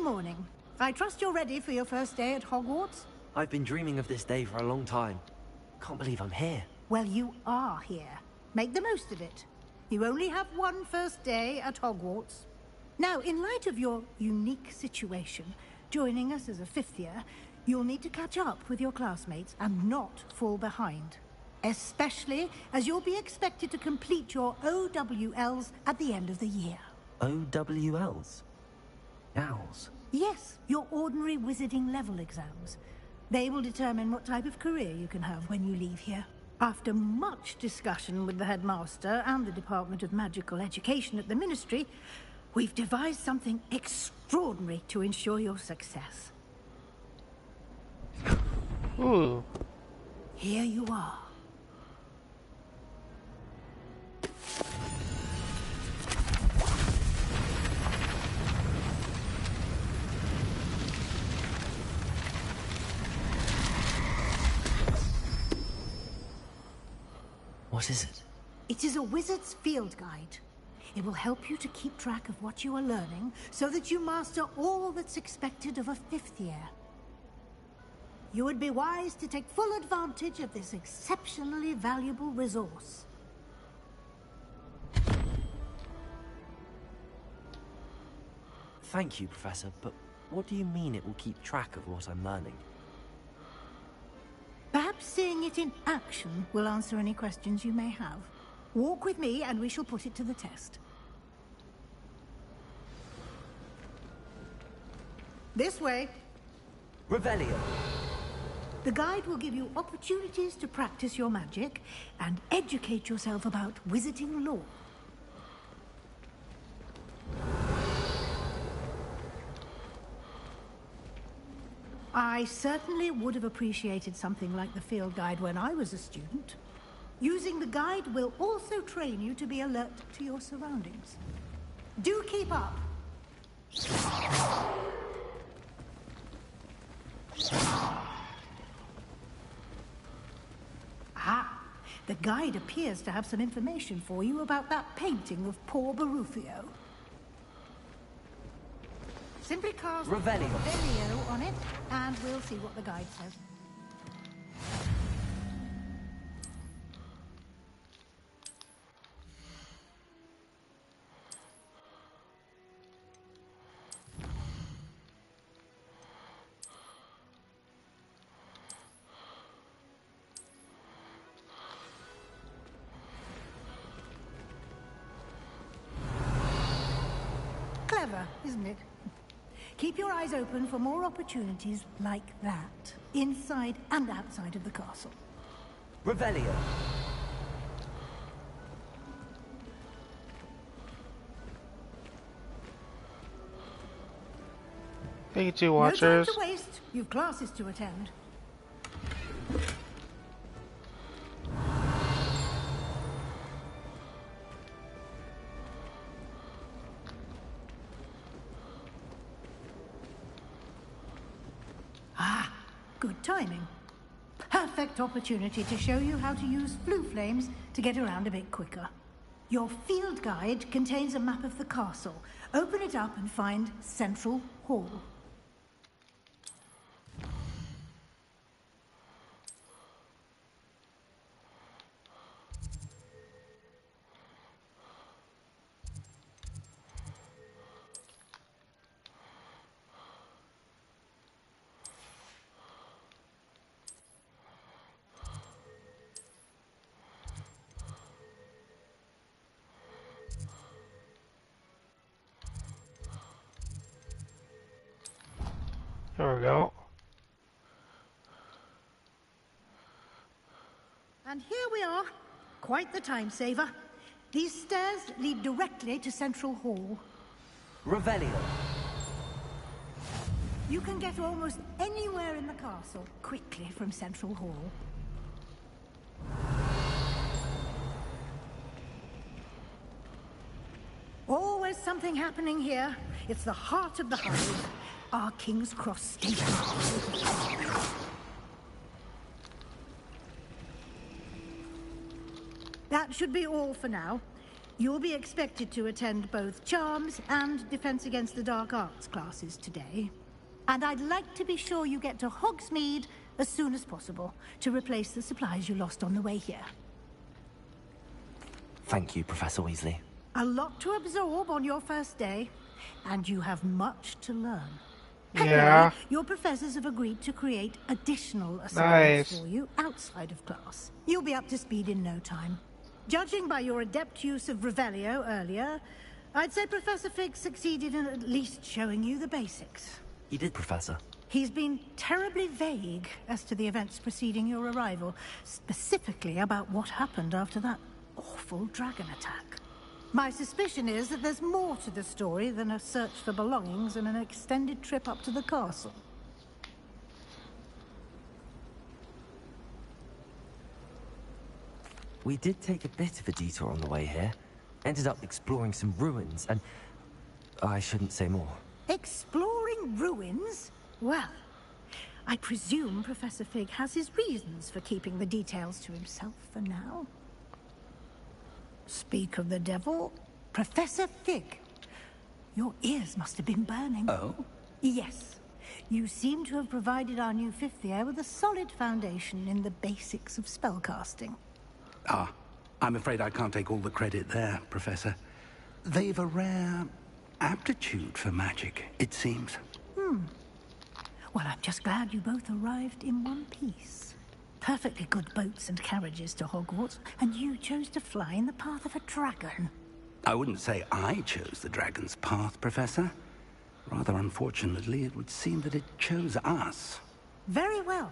Speaker 9: morning. I trust you're ready for your first day at Hogwarts?
Speaker 16: I've been dreaming of this day for a long time. Can't believe I'm here.
Speaker 9: Well, you are here. Make the most of it. You only have one first day at Hogwarts. Now, in light of your unique situation, joining us as a fifth year, you'll need to catch up with your classmates and not fall behind. Especially as you'll be expected to complete your OWLs at the end of the year.
Speaker 16: OWLs? Owls?
Speaker 9: Yes, your ordinary wizarding level exams. They will determine what type of career you can have when you leave here. After much discussion with the headmaster and the Department of Magical Education at the Ministry, we've devised something extraordinary to ensure your success.
Speaker 1: Ooh.
Speaker 9: Here you are.
Speaker 16: What is it?
Speaker 9: It is a wizard's field guide. It will help you to keep track of what you are learning so that you master all that's expected of a fifth year. You would be wise to take full advantage of this exceptionally valuable resource.
Speaker 16: Thank you, Professor, but what do you mean it will keep track of what I'm learning?
Speaker 9: Perhaps seeing it in action will answer any questions you may have. Walk with me and we shall put it to the test. This way.
Speaker 16: Revelio.
Speaker 9: The guide will give you opportunities to practice your magic and educate yourself about wizarding lore. I certainly would have appreciated something like the field guide when I was a student. Using the guide will also train you to be alert to your surroundings. Do keep up! Ah, the guide appears to have some information for you about that painting of poor Barufio. Simply cast
Speaker 16: Revelio
Speaker 9: on it, and we'll see what the guide says. Clever, isn't it? Keep your eyes open for more opportunities like that, inside and outside of the castle.
Speaker 16: Revelio.
Speaker 1: Thank you, two watchers.
Speaker 9: No time to waste. You've classes to attend. Ah, good timing. Perfect opportunity to show you how to use flue flames to get around a bit quicker. Your field guide contains a map of the castle. Open it up and find Central Hall.
Speaker 1: There we go.
Speaker 9: And here we are. Quite the time saver. These stairs lead directly to Central Hall.
Speaker 16: Revelio.
Speaker 9: You can get almost anywhere in the castle quickly from Central Hall. Always something happening here. It's the heart of the Hive, our King's Cross station. That should be all for now. You'll be expected to attend both Charms and Defense Against the Dark Arts classes today. And I'd like to be sure you get to Hogsmeade as soon as possible to replace the supplies you lost on the way here.
Speaker 16: Thank you, Professor Weasley.
Speaker 9: A lot to absorb on your first day, and you have much to learn.
Speaker 1: Yeah.
Speaker 9: Your professors have agreed to create additional assignments
Speaker 1: Nice.
Speaker 9: for you outside of class. You'll be up to speed in no time. Judging by your adept use of Revelio earlier, I'd say Professor Fig succeeded in at least showing you the basics.
Speaker 16: He did, Professor.
Speaker 9: He's been terribly vague as to the events preceding your arrival, specifically about what happened after that awful dragon attack. My suspicion is that there's more to the story than a search for belongings and an extended trip up to the castle.
Speaker 16: We did take a bit of a detour on the way here. Ended up exploring some ruins, and I shouldn't say more.
Speaker 9: Exploring ruins? Well, I presume Professor Fig has his reasons for keeping the details to himself for now. Speak of the devil, Professor Fig. Your ears must have been burning.
Speaker 4: Oh?
Speaker 9: Yes. You seem to have provided our new fifth year with a solid foundation in the basics of spellcasting.
Speaker 4: Ah, I'm afraid I can't take all the credit there, Professor. They've a rare aptitude for magic, it seems.
Speaker 9: Well, I'm just glad you both arrived in one piece. Perfectly good boats and carriages to Hogwarts, and you chose to fly in the path of a dragon.
Speaker 4: I wouldn't say I chose the dragon's path, Professor. Rather unfortunately, it would seem that it chose us.
Speaker 9: Very well.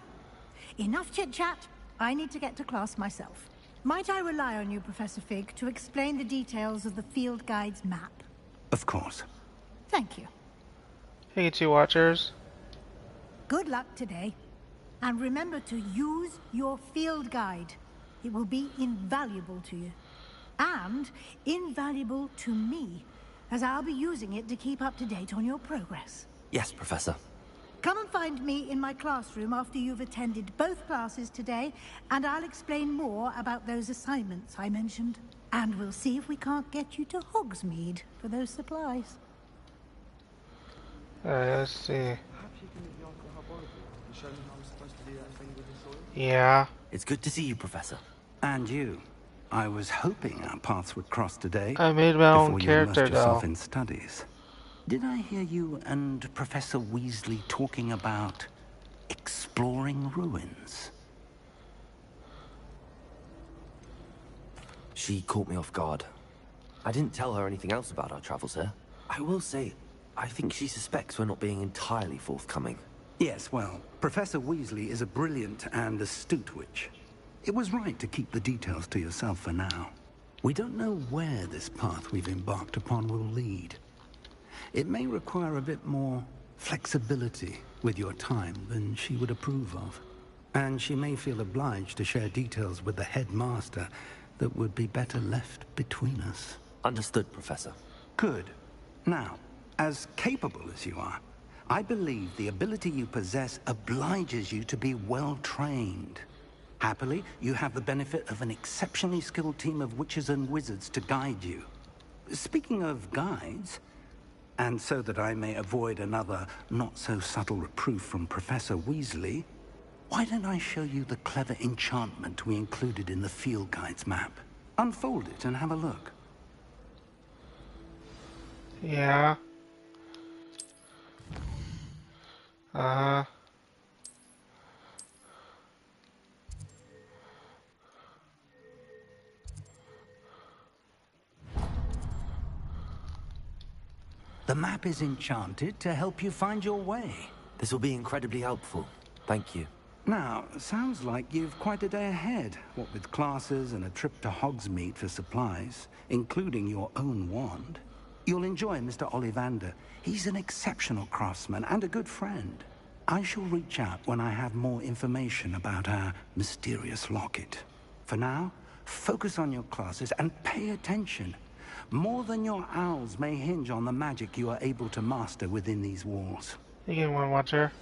Speaker 9: Enough chit-chat. I need to get to class myself. Might I rely on you, Professor Fig, to explain the details of the field guide's map?
Speaker 4: Of course.
Speaker 9: Thank you.
Speaker 1: Hey, you two watchers.
Speaker 9: Good luck today. And remember to use your field guide. It will be invaluable to you. And invaluable to me, as I'll be using it to keep up to date on your progress.
Speaker 16: Yes, Professor.
Speaker 9: Come and find me in my classroom after you've attended both classes today, and I'll explain more about those assignments I mentioned. And we'll see if we can't get you to Hogsmeade for those supplies.
Speaker 1: Let's see.
Speaker 13: Perhaps you can meet me after Herbology and show me how I'm supposed to do that thing with the soil.
Speaker 1: Yeah.
Speaker 16: It's good to see you, Professor.
Speaker 4: And you. I was hoping our paths would cross today.
Speaker 1: I made my own
Speaker 4: before you
Speaker 1: character,
Speaker 4: immersed yourself
Speaker 1: though.
Speaker 4: in studies. Did I hear you and Professor Weasley talking about exploring ruins?
Speaker 16: She caught me off guard. I didn't tell her anything else about our travels here. I will say, I think she suspects we're not being entirely forthcoming.
Speaker 4: Yes, well, Professor Weasley is a brilliant and astute witch. It was right to keep the details to yourself for now. We don't know where this path we've embarked upon will lead. It may require a bit more flexibility with your time than she would approve of. And she may feel obliged to share details with the headmaster that would be better left between us.
Speaker 16: Understood, Professor.
Speaker 4: Good. Now, as capable as you are, I believe the ability you possess obliges you to be well-trained. Happily, you have the benefit of an exceptionally skilled team of witches and wizards to guide you. Speaking of guides, and so that I may avoid another not-so-subtle reproof from Professor Weasley, why don't I show you the clever enchantment we included in the field guide's map? Unfold it and have a look.
Speaker 1: Yeah.
Speaker 4: The map is enchanted to help you find your way.
Speaker 16: This will be incredibly helpful. Thank you.
Speaker 4: Now, sounds like you've quite a day ahead, what with classes and a trip to Hogsmeade for supplies, including your own wand. You'll enjoy Mr. Ollivander. He's an exceptional craftsman and a good friend. I shall reach out when I have more information about our mysterious locket. For now, focus on your classes and pay attention. More than your owls may hinge on the magic you are able to master within these walls.
Speaker 1: You get one watcher.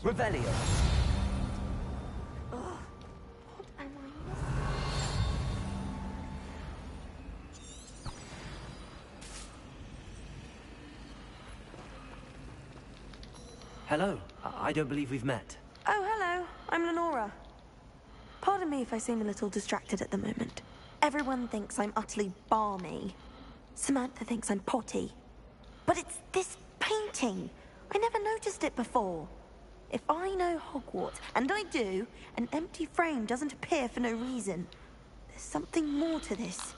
Speaker 16: Revelio. Hello. I don't believe we've met.
Speaker 17: Oh, hello. I'm Lenora. Pardon me if I seem a little distracted at the moment. Everyone thinks I'm utterly balmy. Samantha thinks I'm potty. But it's this painting. I never noticed it before. If I know Hogwarts, and I do, an empty frame doesn't appear for no reason. There's something more to this.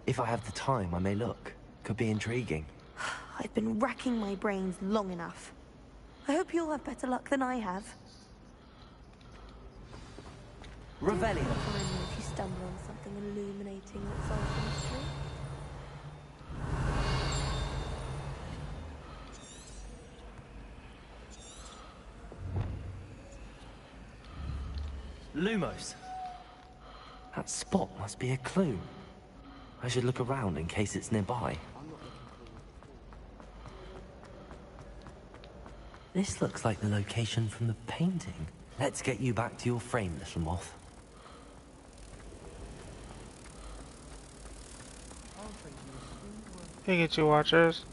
Speaker 16: If I have the time, I may look. Could be intriguing.
Speaker 17: I've been racking my brains long enough. I hope you'll have better luck than I have.
Speaker 16: Revelio.
Speaker 17: If you stumble on something illuminating that solves the mystery.
Speaker 16: Lumos. That spot must be a clue. I should look around in case it's nearby. This looks like the location from the painting. Let's get you back to your frame, little moth.
Speaker 1: Pikachu watchers.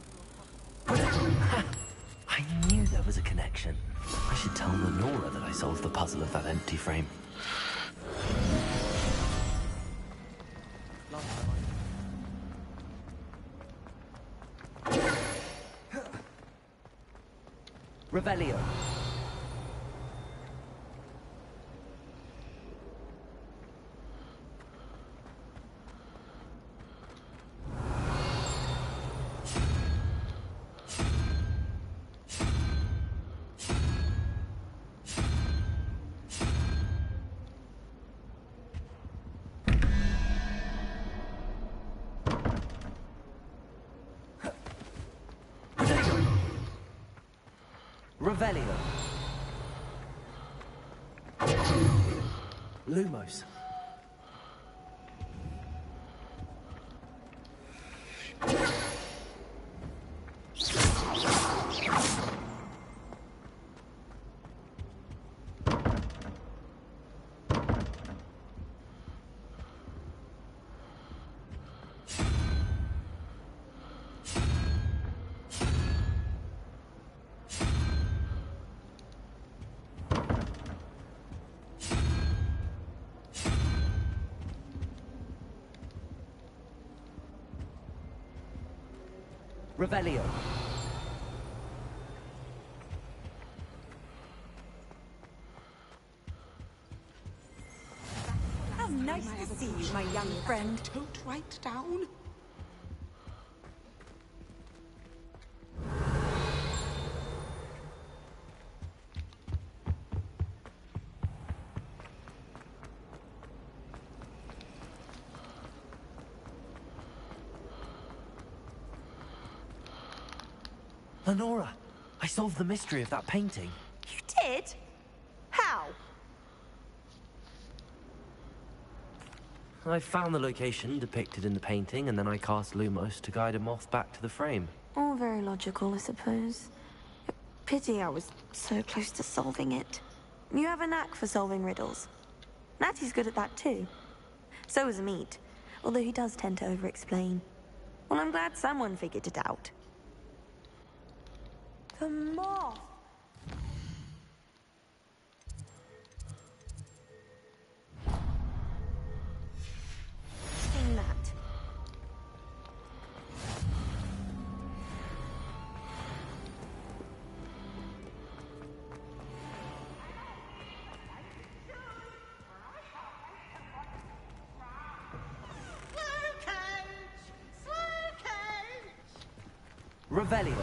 Speaker 16: I knew there was a connection. I should tell Lenora that I solved the puzzle of that empty frame. Revelio. Revelio. Lumos. Revelio.
Speaker 18: How nice to see you, my young friend. Tote right down.
Speaker 16: Lenora, I solved the mystery of that painting.
Speaker 17: You did? How?
Speaker 16: I found the location depicted in the painting, and then I cast Lumos to guide a moth back to the frame.
Speaker 17: All very logical, I suppose. Pity I was so close to solving it. You have a knack for solving riddles. Natty's good at that too. So is Meat, although he does tend to over-explain. Well, I'm glad someone figured it out. The moth! Sing that.
Speaker 16: Revelio.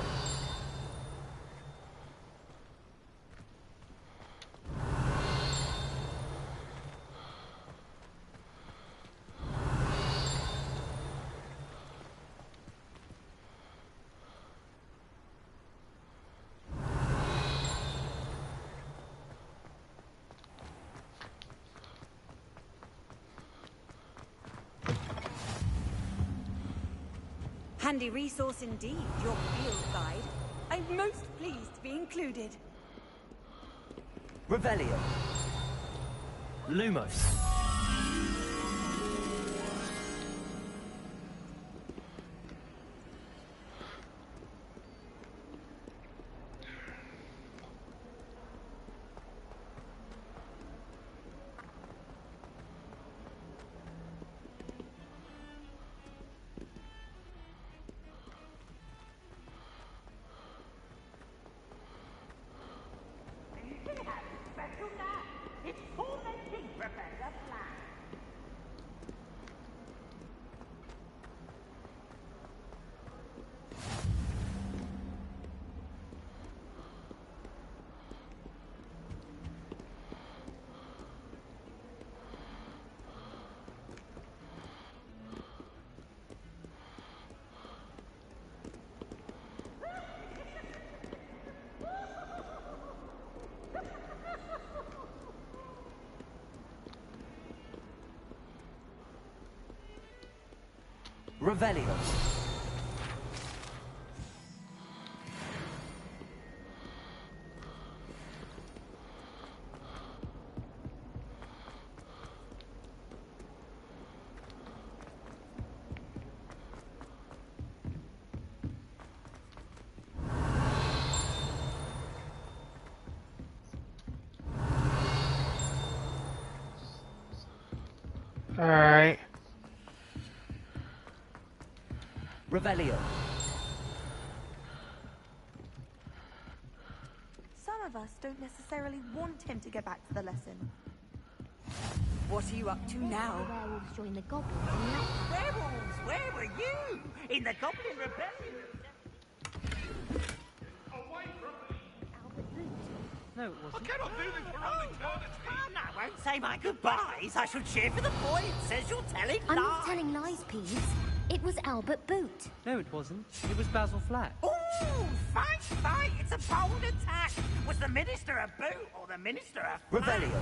Speaker 18: Handy resource indeed, your field guide. I'm most pleased to be included.
Speaker 16: Revelio. Lumos.
Speaker 10: It's for the king, Professor Flack.
Speaker 3: Revelio.
Speaker 1: All right.
Speaker 3: Revelio.
Speaker 17: Some of us don't necessarily want him to get back to the lesson.
Speaker 18: What are you up to now?
Speaker 12: Werewolves join the goblins.
Speaker 10: Werewolves, where were you? In the Goblin Rebellion?
Speaker 19: No, it wasn't.
Speaker 10: I cannot do this for all eternity. I won't say my goodbyes. I shall cheer for the boy. It says you're telling
Speaker 12: I'm
Speaker 10: lies.
Speaker 12: not telling lies, Peeves. It was Albert Boot.
Speaker 19: No, it wasn't. It was Basil Flack.
Speaker 10: Ooh, fight, fight. It's a bold attack. Was the minister a boot or the minister a
Speaker 3: Revelio.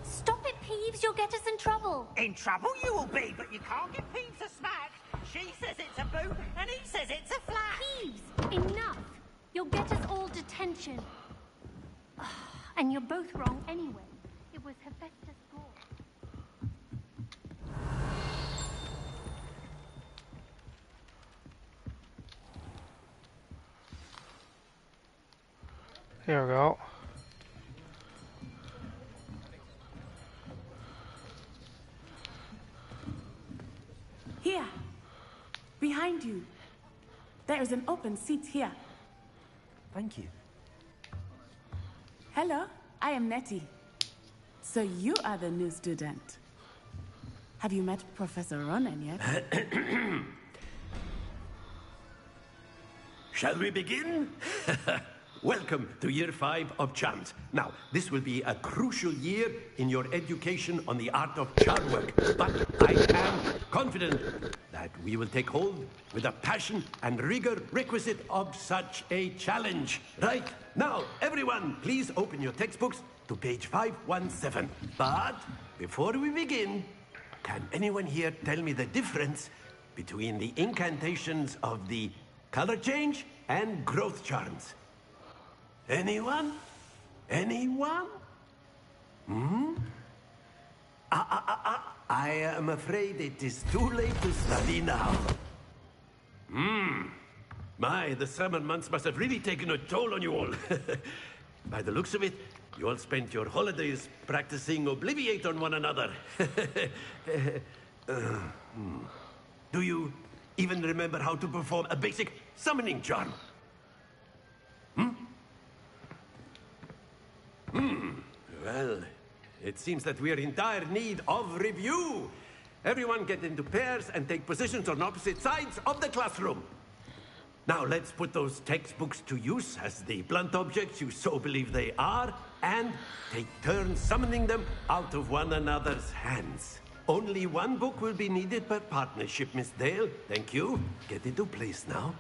Speaker 12: Stop it, Peeves. You'll get us in trouble.
Speaker 10: In trouble you will be, but you can't give Peeves a smack. She says it's a boot, and he says it's a flat.
Speaker 12: Peeves, enough. You'll get us all detention. And you're both wrong anyway. It was Hephaestus Gore.
Speaker 1: Here we go.
Speaker 14: Here. Behind you. There is an open seat here.
Speaker 16: Thank you.
Speaker 14: Hello, I am Nettie. So you are the new student. Have you met Professor Ronan yet?
Speaker 7: Shall we begin? Welcome to Year 5 of Charms. Now, this will be a crucial year in your education on the art of charm work, but I am confident that we will take hold with the passion and rigor requisite of such a challenge. Right, now, everyone, please open your textbooks to page 517. But before we begin, can anyone here tell me the difference between the incantations of the color change and growth charms? Anyone? Anyone? Hmm? I am afraid it is too late to study now. My, the summer months must have really taken a toll on you all. By the looks of it, you all spent your holidays practicing Obliviate on one another. Do you even remember how to perform a basic summoning charm? Well, it seems that we are in dire need of review. Everyone get into pairs and take positions on opposite sides of the classroom. Now let's put those textbooks to use as the blunt objects you so believe they are, and take turns summoning them out of one another's hands. Only one book will be needed per partnership, Miss Dale. Thank you. Get into place now.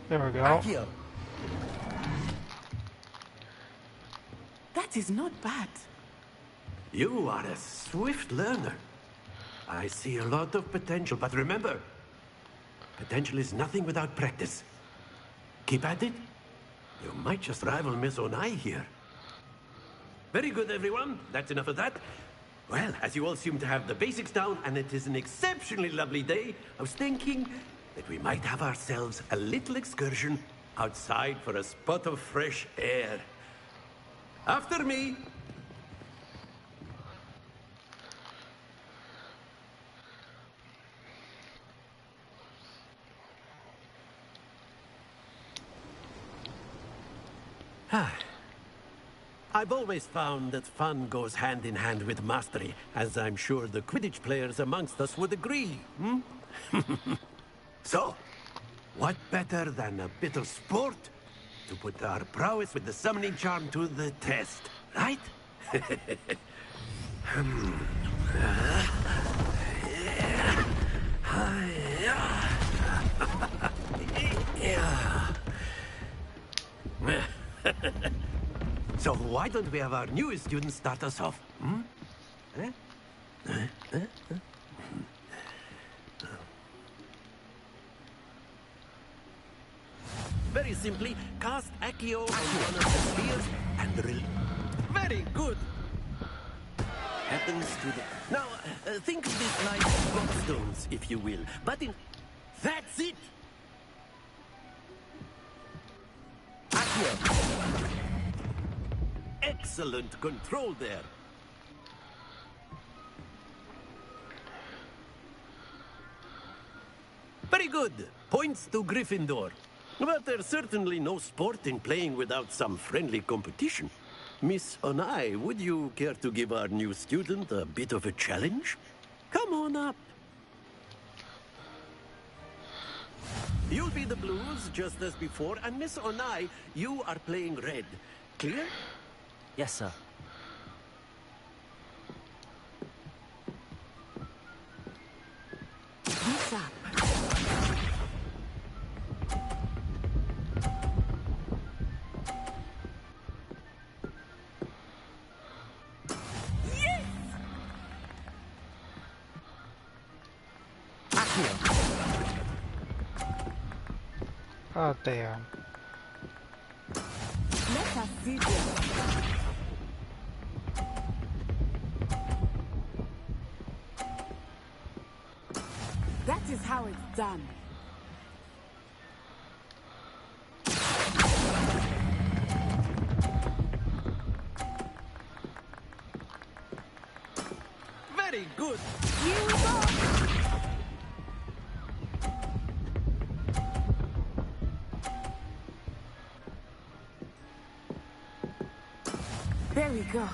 Speaker 1: There we go.
Speaker 3: Accio.
Speaker 14: That is not bad.
Speaker 7: You are a swift learner. I see a lot of potential, but remember, potential is nothing without practice. Keep at it. You might just rival Miss Onai here. Very good, everyone. That's enough of that. Well, as you all seem to have the basics down, and it is an exceptionally lovely day, I was thinking that we might have ourselves a little excursion outside for a spot of fresh air. After me. I've always found that fun goes hand in hand with mastery, as I'm sure the Quidditch players amongst us would agree. So, what better than a bit of sport to put our prowess with the summoning charm to the test, right? So why don't we have our newest student start us off? Very simply, cast Accio on one of the spheres and release. Very good. Happens to the... Now, think of this like blockstones, if you will. But in... That's it! Accio. Excellent control there. Very good. Points to Gryffindor. But there's certainly no sport in playing without some friendly competition. Miss Onai, would you care to give our new student a bit of a challenge? Come on up. You'll be the blues, just as before, and Miss Onai, you are playing red. Clear?
Speaker 16: Yes, sir.
Speaker 14: This up.
Speaker 1: Oh, damn.
Speaker 14: Let us see this. That is how it's done.
Speaker 7: Very good.
Speaker 14: Here we go. There we go.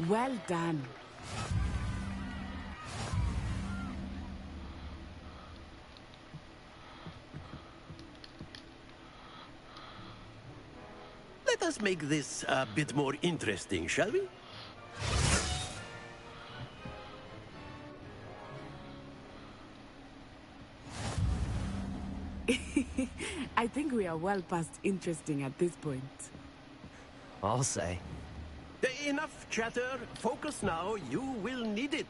Speaker 14: Well done.
Speaker 7: Let us make this a bit more interesting, shall we?
Speaker 14: I think we are well past interesting at this point.
Speaker 16: I'll say.
Speaker 7: Enough chatter. Focus now. You will need it.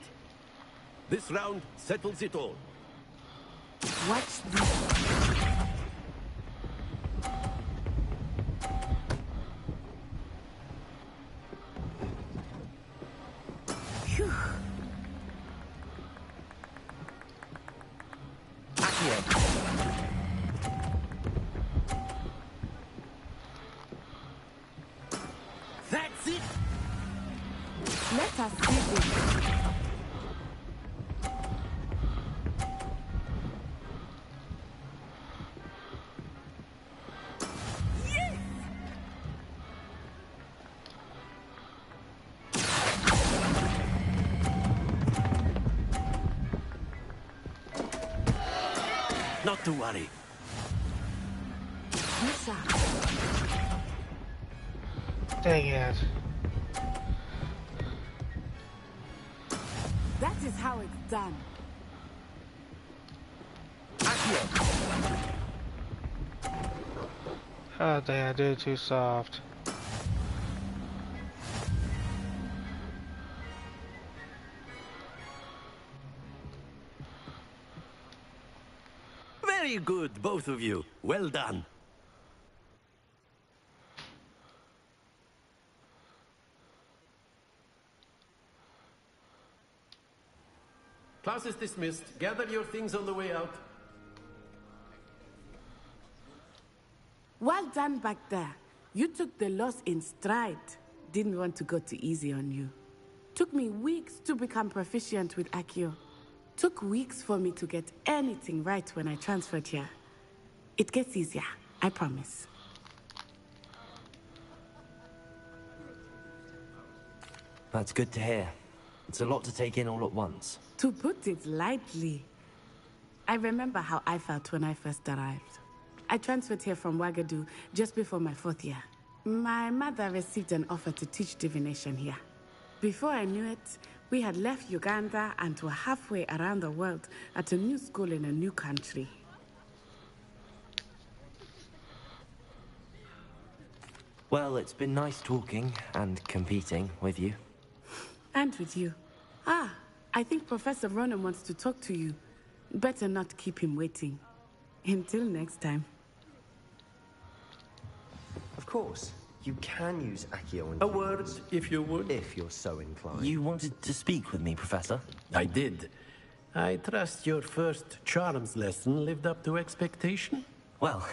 Speaker 7: This round settles it all.
Speaker 14: Watch this. Phew.
Speaker 7: That's it.
Speaker 14: Let us see this.
Speaker 7: Not to worry.
Speaker 14: Yes, sir.
Speaker 1: Dang it.
Speaker 14: That is how it's done.
Speaker 1: Oh, dang, I did it too soft.
Speaker 7: Very good, both of you. Well done. Class is dismissed. Gather your things on the way out.
Speaker 14: Well done back there. You took the loss in stride. Didn't want to go too easy on you. Took me weeks to become proficient with Accio. Took weeks for me to get anything right when I transferred here. It gets easier, I promise.
Speaker 16: That's good to hear. It's a lot to take in all at once.
Speaker 14: To put it lightly, I remember how I felt when I first arrived. I transferred here from Wagadu just before my 4th year. My mother received an offer to teach divination here. Before I knew it, we had left Uganda and were halfway around the world at a new school in a new country.
Speaker 16: Well, it's been nice talking and competing with you.
Speaker 14: And with you. Ah, I think Professor Ronan wants to talk to you. Better not keep him waiting. Until next time.
Speaker 20: Of course, you can use Accio and...
Speaker 7: A word, if you would.
Speaker 20: If you're so inclined.
Speaker 16: You wanted to speak with me, Professor?
Speaker 7: I did. I trust your first charms lesson lived up to expectation?
Speaker 16: Well,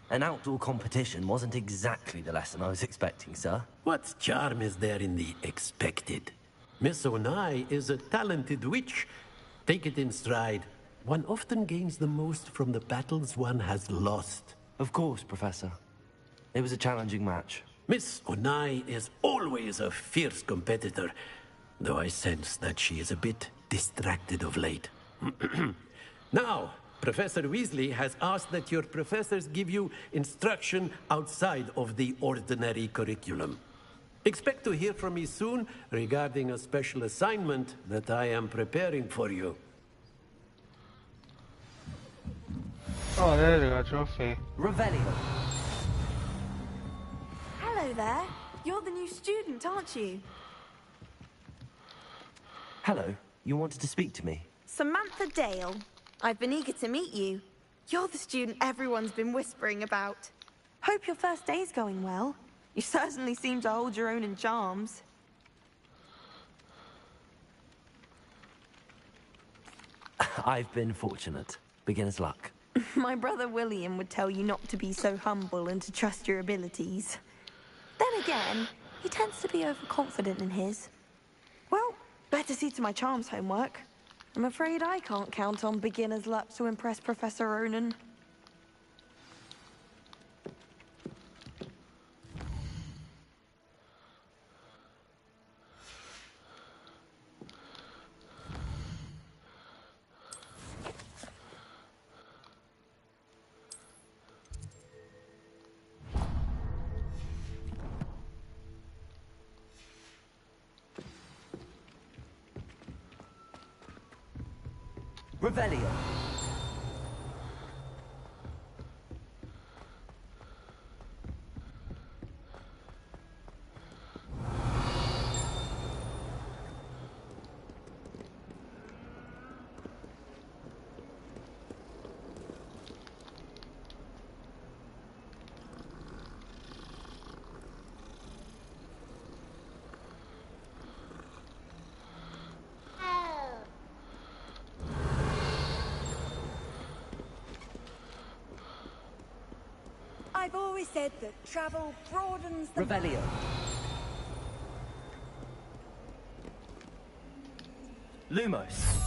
Speaker 16: an outdoor competition wasn't exactly the lesson I was expecting, sir.
Speaker 7: What charm is there in the expected? Miss Onai is a talented witch. Take it in stride. One often gains the most from the battles one has lost.
Speaker 16: Of course, Professor. It was a challenging match.
Speaker 7: Miss Onai is always a fierce competitor, though I sense that she is a bit distracted of late. Now, Professor Weasley has asked that your professors give you instruction outside of the ordinary curriculum. Expect to hear from me soon regarding a special assignment that I am preparing for you.
Speaker 1: Oh, there's a trophy.
Speaker 16: Revelio.
Speaker 17: Hello there. You're the new student, aren't you?
Speaker 16: Hello. You wanted to speak to me?
Speaker 17: Samantha Dale. I've been eager to meet you. You're the student everyone's been whispering about. Hope your first day's going well. You certainly seem to hold your own in charms.
Speaker 16: I've been fortunate. Beginner's luck.
Speaker 17: My brother William would tell you not to be so humble and to trust your abilities. Then again, he tends to be overconfident in his. Well, better see to my charms homework. I'm afraid I can't count on beginner's luck to impress Professor Ronan.
Speaker 16: Revelio.
Speaker 18: I've always said that travel broadens the...
Speaker 16: Revelio. Lumos.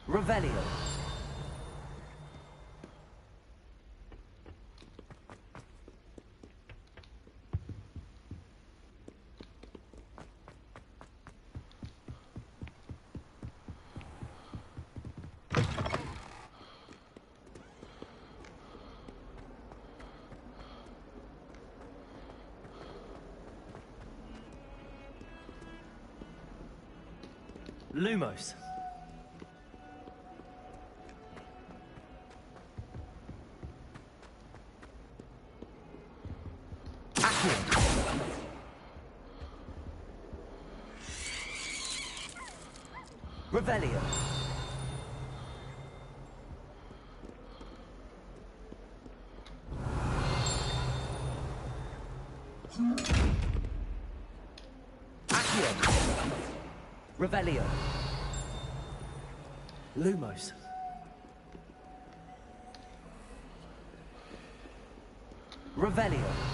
Speaker 16: Revelio.
Speaker 20: Lumos. Revelio. Accio. Revelio. Lumos. Revelio.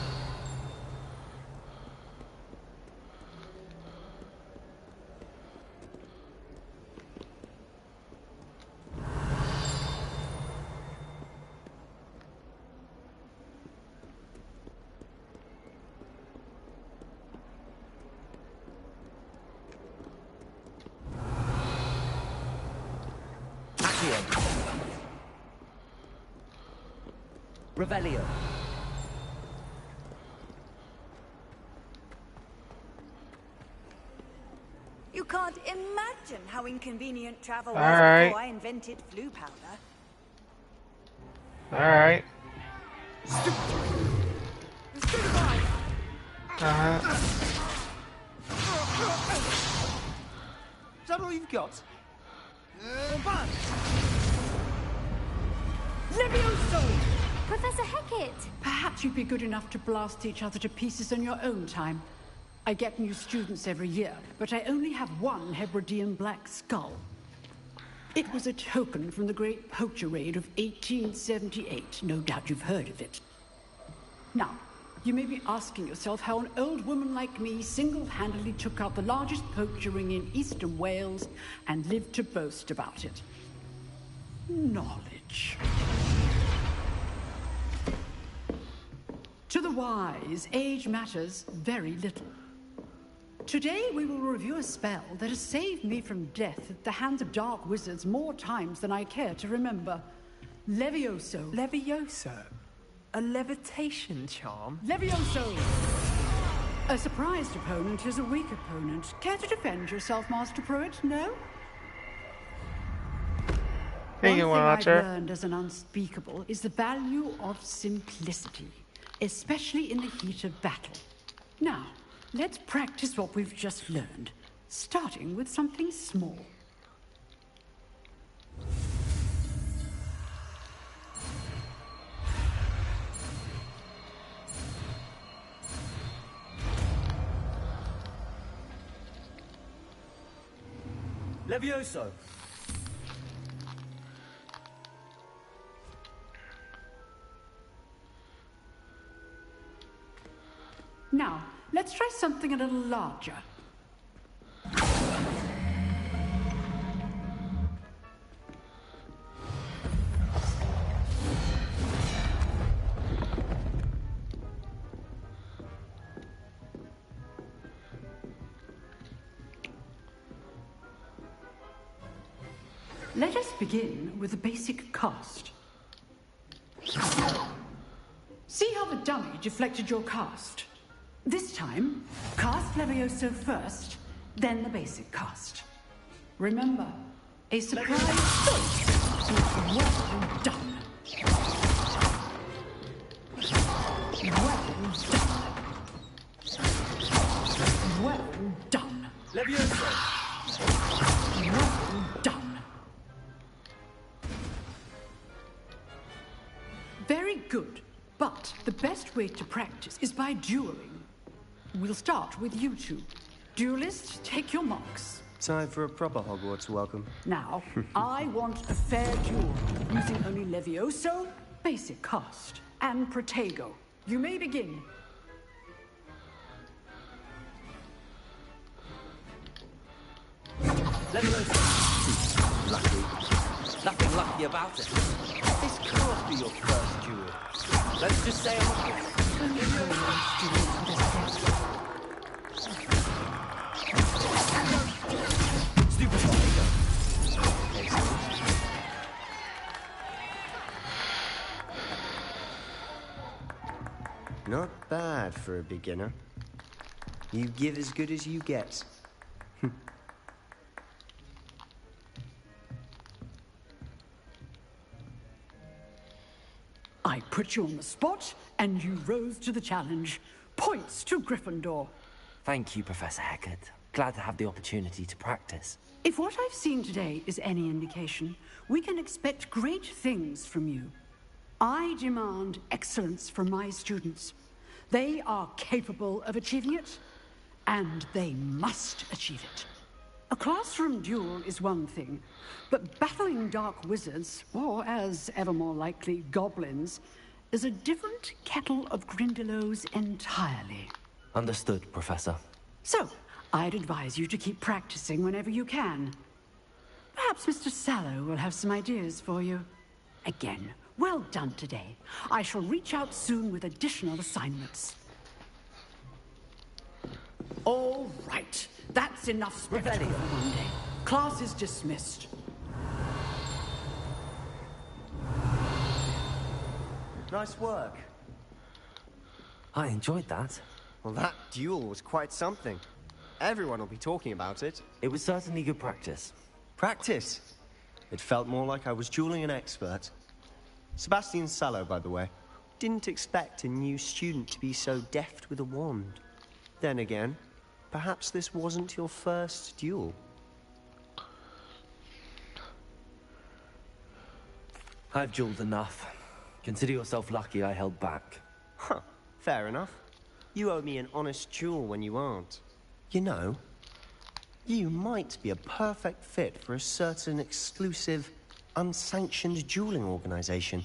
Speaker 20: Revelio.
Speaker 18: You can't imagine how inconvenient travel was
Speaker 1: Alright.
Speaker 18: before I invented flu powder.
Speaker 1: Alright.
Speaker 20: Is that all you've got?
Speaker 21: Levioso!
Speaker 12: Professor Hecat!
Speaker 21: Perhaps you'd be good enough to blast each other to pieces in your own time. I get new students every year, but I only have one Hebridean black skull. It was a token from the Great Poacher Raid of 1878. No doubt you've heard of it. Now, you may be asking yourself how an old woman like me single-handedly took out the largest poacher ring in eastern Wales and lived to boast about it. Knowledge. To the wise, age matters very little. Today we will review a spell that has saved me from death at the hands of dark wizards more times than I care to remember. Levioso.
Speaker 5: Levioso? A levitation charm?
Speaker 21: Levioso! A surprised opponent is a weak opponent. Care to defend yourself, Master Pruitt? No?
Speaker 1: Hey, you
Speaker 21: One thing I've
Speaker 1: Watcher.
Speaker 21: learned as an unspeakable is the value of simplicity, especially in the heat of battle. Now, let's practice what we've just learned, starting with something small.
Speaker 20: Levioso.
Speaker 21: Now, let's try something a little larger. Let us begin with the basic cast. See how the dummy deflected your cast? This time, cast Levioso first, then the basic cast. Remember, a surprise first is well done. Well done. Well done.
Speaker 20: Levioso.
Speaker 21: Well done. Very good, but the best way to practice is by dueling. We'll start with you two. Duelists, take your marks.
Speaker 20: Time for a proper Hogwarts welcome.
Speaker 21: Now, I want a fair duel, using only Levioso, basic cast, and Protego. You may begin.
Speaker 20: Levioso. Lucky. Nothing lucky about it. This can't be your first duel. Let's just say
Speaker 22: Not bad for a beginner. You give as good as you get.
Speaker 21: I put you on the spot, and you rose to the challenge. Points to Gryffindor.
Speaker 16: Thank you, Professor Hecat. Glad to have the opportunity to practice.
Speaker 21: If what I've seen today is any indication, we can expect great things from you. I demand excellence from my students. They are capable of achieving it, and they must achieve it. A classroom duel is one thing, but battling dark wizards, or as ever more likely, goblins, is a different kettle of Grindylows entirely.
Speaker 16: Understood, Professor.
Speaker 21: So, I'd advise you to keep practicing whenever you can. Perhaps Mr. Sallow will have some ideas for you. Again, well done today. I shall reach out soon with additional assignments. All right. That's enough spectacle for one day. Class is dismissed.
Speaker 22: Nice work.
Speaker 16: I enjoyed that.
Speaker 22: Well, that duel was quite something. Everyone will be talking about it.
Speaker 16: It was certainly good practice.
Speaker 22: Practice? It felt more like I was dueling an expert. Sebastian Sallow, by the way. Didn't expect a new student to be so deft with a wand. Then again, perhaps this wasn't your first duel.
Speaker 16: I've dueled enough. Consider yourself lucky I held back.
Speaker 22: Huh, fair enough. You owe me an honest duel when you aren't. You know, you might be a perfect fit for a certain exclusive, unsanctioned dueling organization.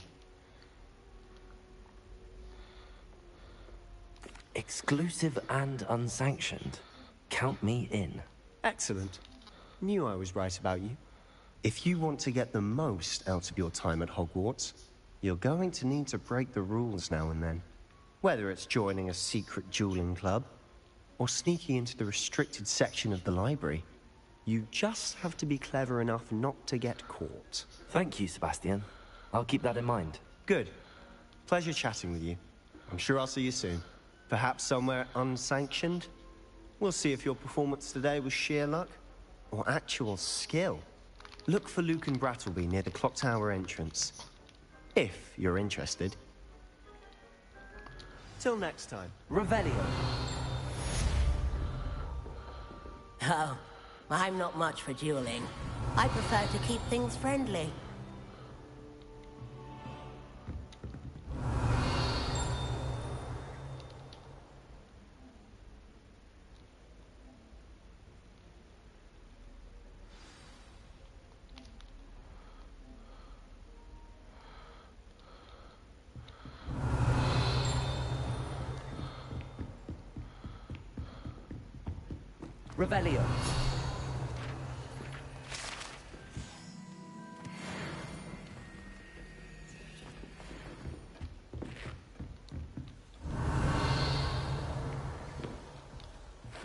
Speaker 16: Exclusive and unsanctioned. Count me in.
Speaker 22: Excellent. Knew I was right about you. If you want to get the most out of your time at Hogwarts, you're going to need to break the rules now and then. Whether it's joining a secret dueling club, or sneaking into the restricted section of the library, you just have to be clever enough not to get caught.
Speaker 16: Thank you, Sebastian. I'll keep that in mind.
Speaker 22: Good. Pleasure chatting with you. I'm sure I'll see you soon. Perhaps somewhere unsanctioned? We'll see if your performance today was sheer luck, or actual skill. Look for Luke and Brattleby near the clock tower entrance. If you're interested. Till next time.
Speaker 2: Revelio. Oh, I'm not much for dueling. I prefer to keep things friendly.
Speaker 20: Revelio.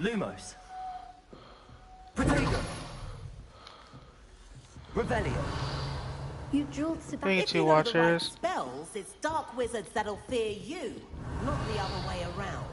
Speaker 20: Lumos. Protego. Revelio.
Speaker 12: You dueled Sebastian.
Speaker 2: If you know the right spells, it's dark wizards that'll fear you, not the other way around.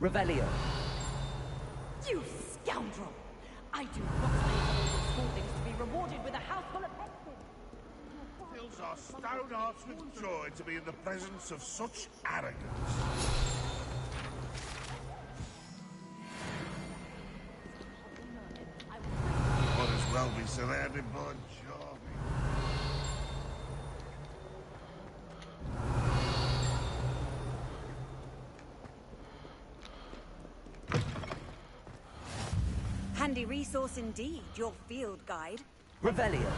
Speaker 20: Revelio.
Speaker 18: You scoundrel! I do not believe all school things to be rewarded with a house full of exes.
Speaker 6: Fills our stout hearts with joy to be in the presence of such arrogance. Might as well be surrounded by charming.
Speaker 18: Handy resource indeed, your field guide.
Speaker 20: Revelio.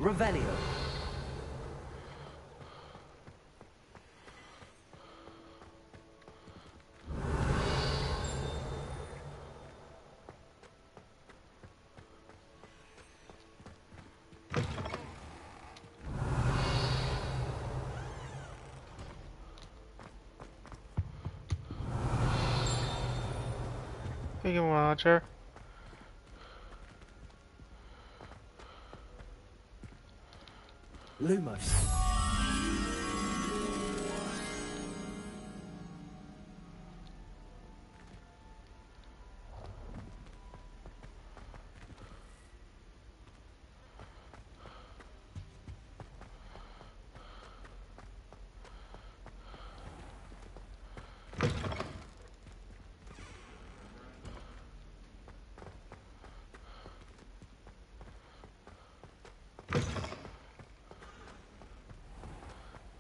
Speaker 20: Revelio.
Speaker 1: Beacon launcher.
Speaker 20: Lumos.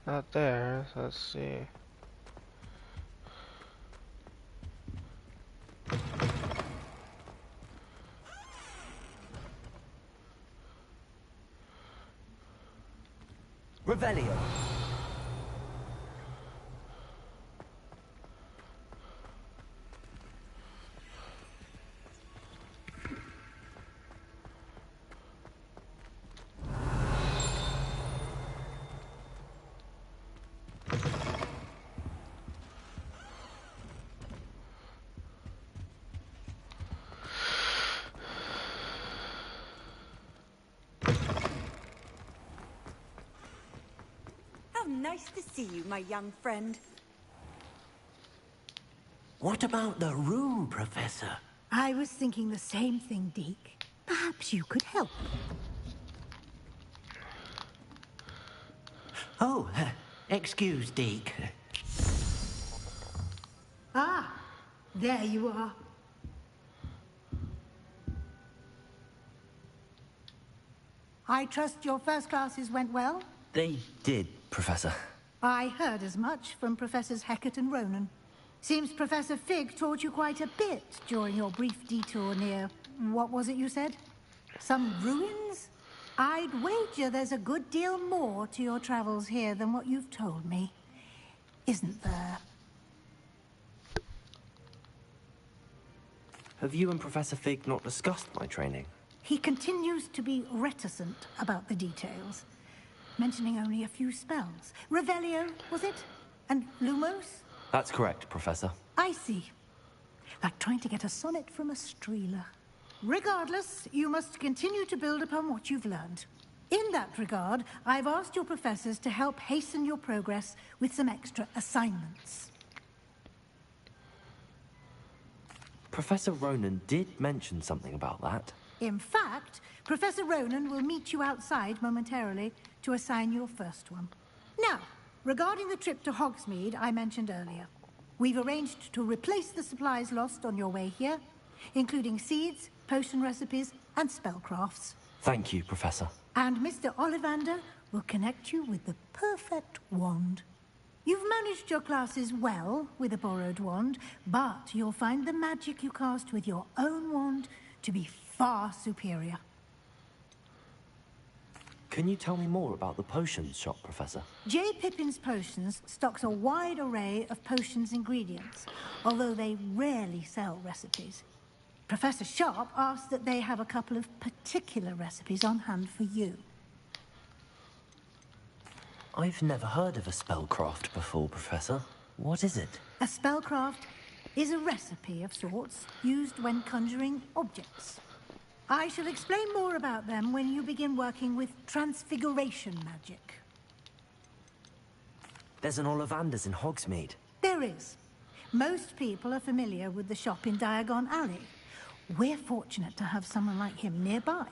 Speaker 1: Not there. So let's see.
Speaker 20: Revelio.
Speaker 18: Nice to see you, my young friend.
Speaker 7: What about the room, Professor?
Speaker 9: I was thinking the same thing, Deke. Perhaps you could help.
Speaker 7: Oh, excuse, Deke.
Speaker 9: Ah, there you are. I trust your first classes went well?
Speaker 16: They did, Professor.
Speaker 9: I heard as much from Professors Hecat and Ronan. Seems Professor Fig taught you quite a bit during your brief detour near... what was it you said? Some ruins? I'd wager there's a good deal more to your travels here than what you've told me. Isn't there?
Speaker 16: Have you and Professor Fig not discussed my training?
Speaker 9: He continues to be reticent about the details, mentioning only a few spells. Revelio, was it? And Lumos?
Speaker 16: That's correct, Professor.
Speaker 9: I see. Like trying to get a sonnet from a streeler. Regardless, you must continue to build upon what you've learned. In that regard, I've asked your professors to help hasten your progress with some extra assignments.
Speaker 16: Professor Ronan did mention something about that.
Speaker 9: In fact, Professor Ronan will meet you outside momentarily to assign your first one. Now, regarding the trip to Hogsmeade I mentioned earlier, we've arranged to replace the supplies lost on your way here, including seeds, potion recipes, and spellcrafts.
Speaker 16: Thank you, Professor.
Speaker 9: And Mr. Ollivander will connect you with the perfect wand. You've managed your classes well with a borrowed wand, but you'll find the magic you cast with your own wand to be far superior.
Speaker 16: Can you tell me more about the potions shop, Professor?
Speaker 9: J. Pippin's Potions stocks a wide array of potions ingredients, although they rarely sell recipes. Professor Sharp asked that they have a couple of particular recipes on hand for you.
Speaker 16: I've never heard of a spellcraft before, Professor. What is it?
Speaker 9: A spellcraft is a recipe of sorts used when conjuring objects. I shall explain more about them when you begin working with transfiguration magic.
Speaker 16: There's an Ollivander's in Hogsmeade.
Speaker 9: There is. Most people are familiar with the shop in Diagon Alley. We're fortunate to have someone like him nearby.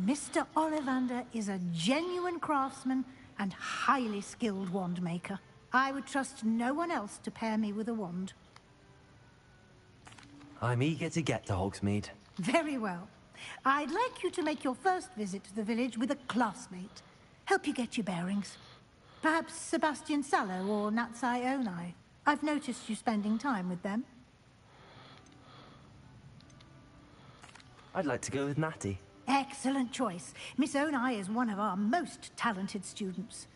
Speaker 9: Mr. Ollivander is a genuine craftsman and highly skilled wand maker. I would trust no one else to pair me with a wand.
Speaker 16: I'm eager to get to Hogsmeade.
Speaker 9: Very well. I'd like you to make your first visit to the village with a classmate. Help you get your bearings. Perhaps Sebastian Sallow or Natsai Onai. I've noticed you spending time with them.
Speaker 16: I'd like to go with Natty.
Speaker 9: Excellent choice. Miss Onai is one of our most talented students.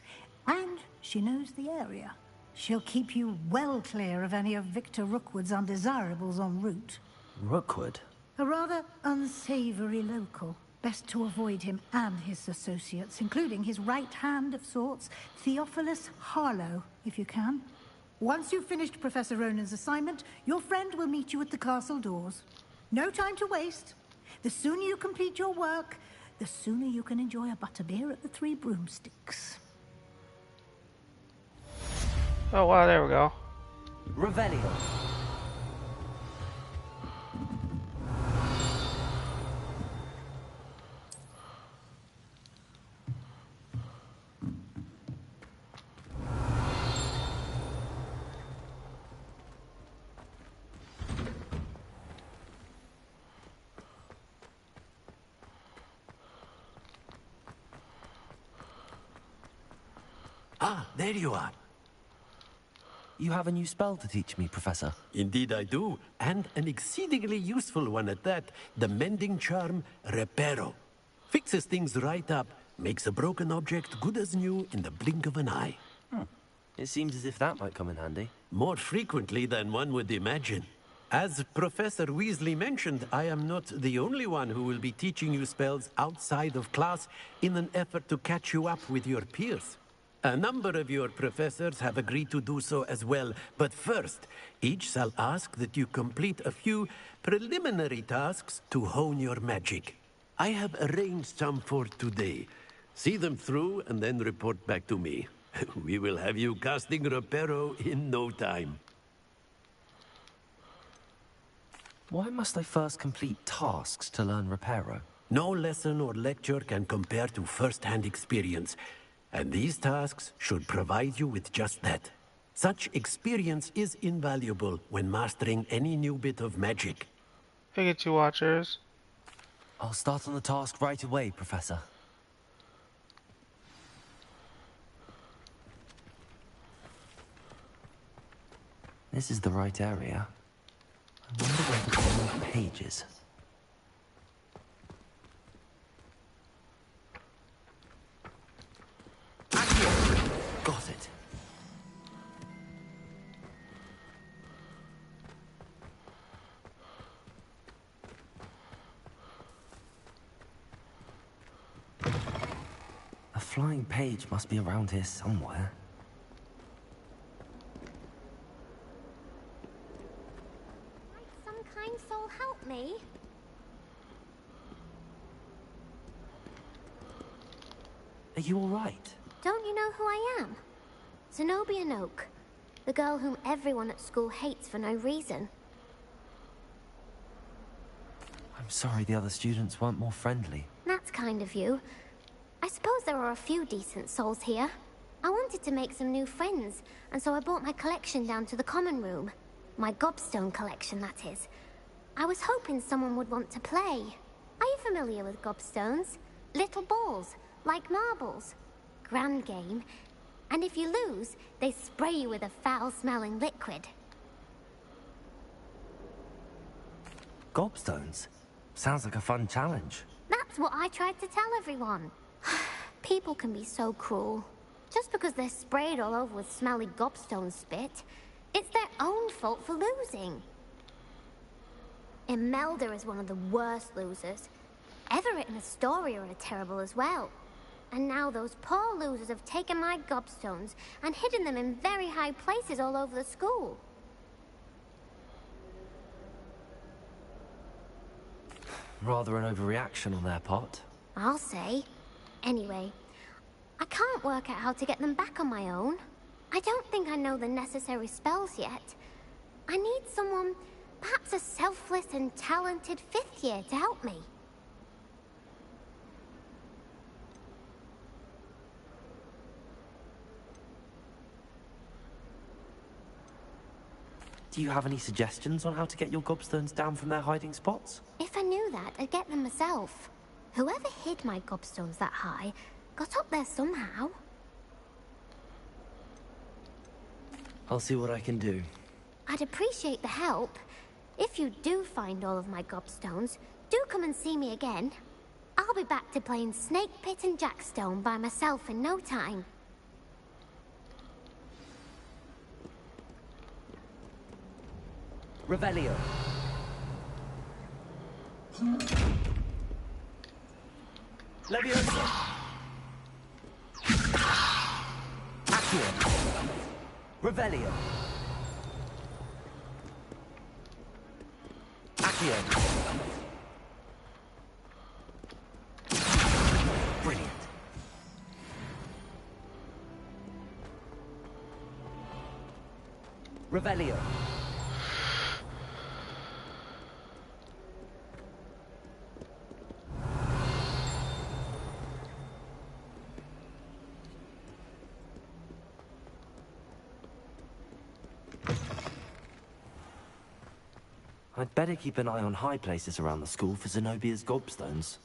Speaker 9: And she knows the area. She'll keep you well clear of any of Victor Rookwood's undesirables en route.
Speaker 16: Rookwood?
Speaker 9: A rather unsavory local. Best to avoid him and his associates, including his right hand of sorts, Theophilus Harlow, if you can. Once you've finished Professor Ronan's assignment, your friend will meet you at the castle doors. No time to waste. The sooner you complete your work, the sooner you can enjoy a butterbeer at the Three Broomsticks.
Speaker 1: Oh wow, there we go.
Speaker 16: Revelio.
Speaker 7: Ah, there you are.
Speaker 16: You have a new spell to teach me, Professor.
Speaker 7: Indeed I do, and an exceedingly useful one at that. The mending charm, Reparo. Fixes things right up, makes a broken object good as new in the blink of an eye.
Speaker 16: It seems as if that might come in handy.
Speaker 7: More frequently than one would imagine. As Professor Weasley mentioned, I am not the only one who will be teaching you spells outside of class in an effort to catch you up with your peers. A number of your professors have agreed to do so as well, but first, each shall ask that you complete a few preliminary tasks to hone your magic. I have arranged some for today. See them through and then report back to me. We will have you casting Reparo in no time.
Speaker 16: Why must I first complete tasks to learn Reparo?
Speaker 7: No lesson or lecture can compare to first-hand experience. And these tasks should provide you with just that. Such experience is invaluable when mastering any new bit of magic.
Speaker 1: Hey, get you watchers.
Speaker 16: I'll start on the task right away, Professor. This is the right area. I wonder where the common page is. Got it. A flying page must be around here somewhere.
Speaker 8: Might some kind soul help me?
Speaker 16: Are you all right?
Speaker 8: Don't you know who I am? Zenobia Noak, the girl whom everyone at school hates for no reason.
Speaker 16: I'm sorry the other students weren't more friendly.
Speaker 8: That's kind of you. I suppose there are a few decent souls here. I wanted to make some new friends, and so I brought my collection down to the common room. My gobstone collection, that is. I was hoping someone would want to play. Are you familiar with gobstones? Little balls, like marbles. Grand game. And if you lose, they spray you with a foul-smelling liquid.
Speaker 16: Gobstones? Sounds like a fun challenge.
Speaker 8: That's what I tried to tell everyone. People can be so cruel. Just because they're sprayed all over with smelly gobstone spit, it's their own fault for losing. Imelda is one of the worst losers. Everett and Astoria are terrible as well. And now those poor losers have taken my gobstones and hidden them in very high places all over the school.
Speaker 16: Rather an overreaction on their part.
Speaker 8: I'll say. Anyway, I can't work out how to get them back on my own. I don't think I know the necessary spells yet. I need someone, perhaps a selfless and talented fifth year to help me.
Speaker 16: Do you have any suggestions on how to get your gobstones down from their hiding spots?
Speaker 8: If I knew that, I'd get them myself. Whoever hid my gobstones that high got up there somehow.
Speaker 16: I'll see what I can do.
Speaker 8: I'd appreciate the help. If you do find all of my gobstones, do come and see me again. I'll I'll be back to playing Snake Pit and Jackstone by myself in no time.
Speaker 20: Revelio. Leviosa. Accio. Revelio. Accio. Brilliant. Revelio.
Speaker 16: I'd better keep an eye on high places around the school for Zenobia's gobstones.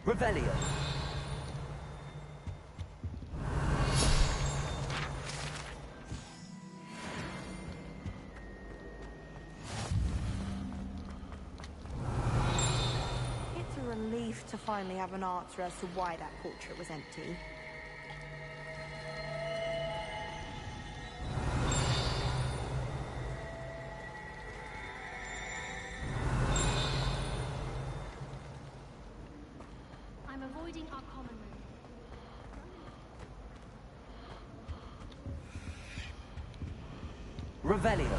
Speaker 20: Revelio.
Speaker 17: It's a relief to finally have an answer as to why that portrait was empty.
Speaker 12: I'm avoiding our common room.
Speaker 20: Revelio.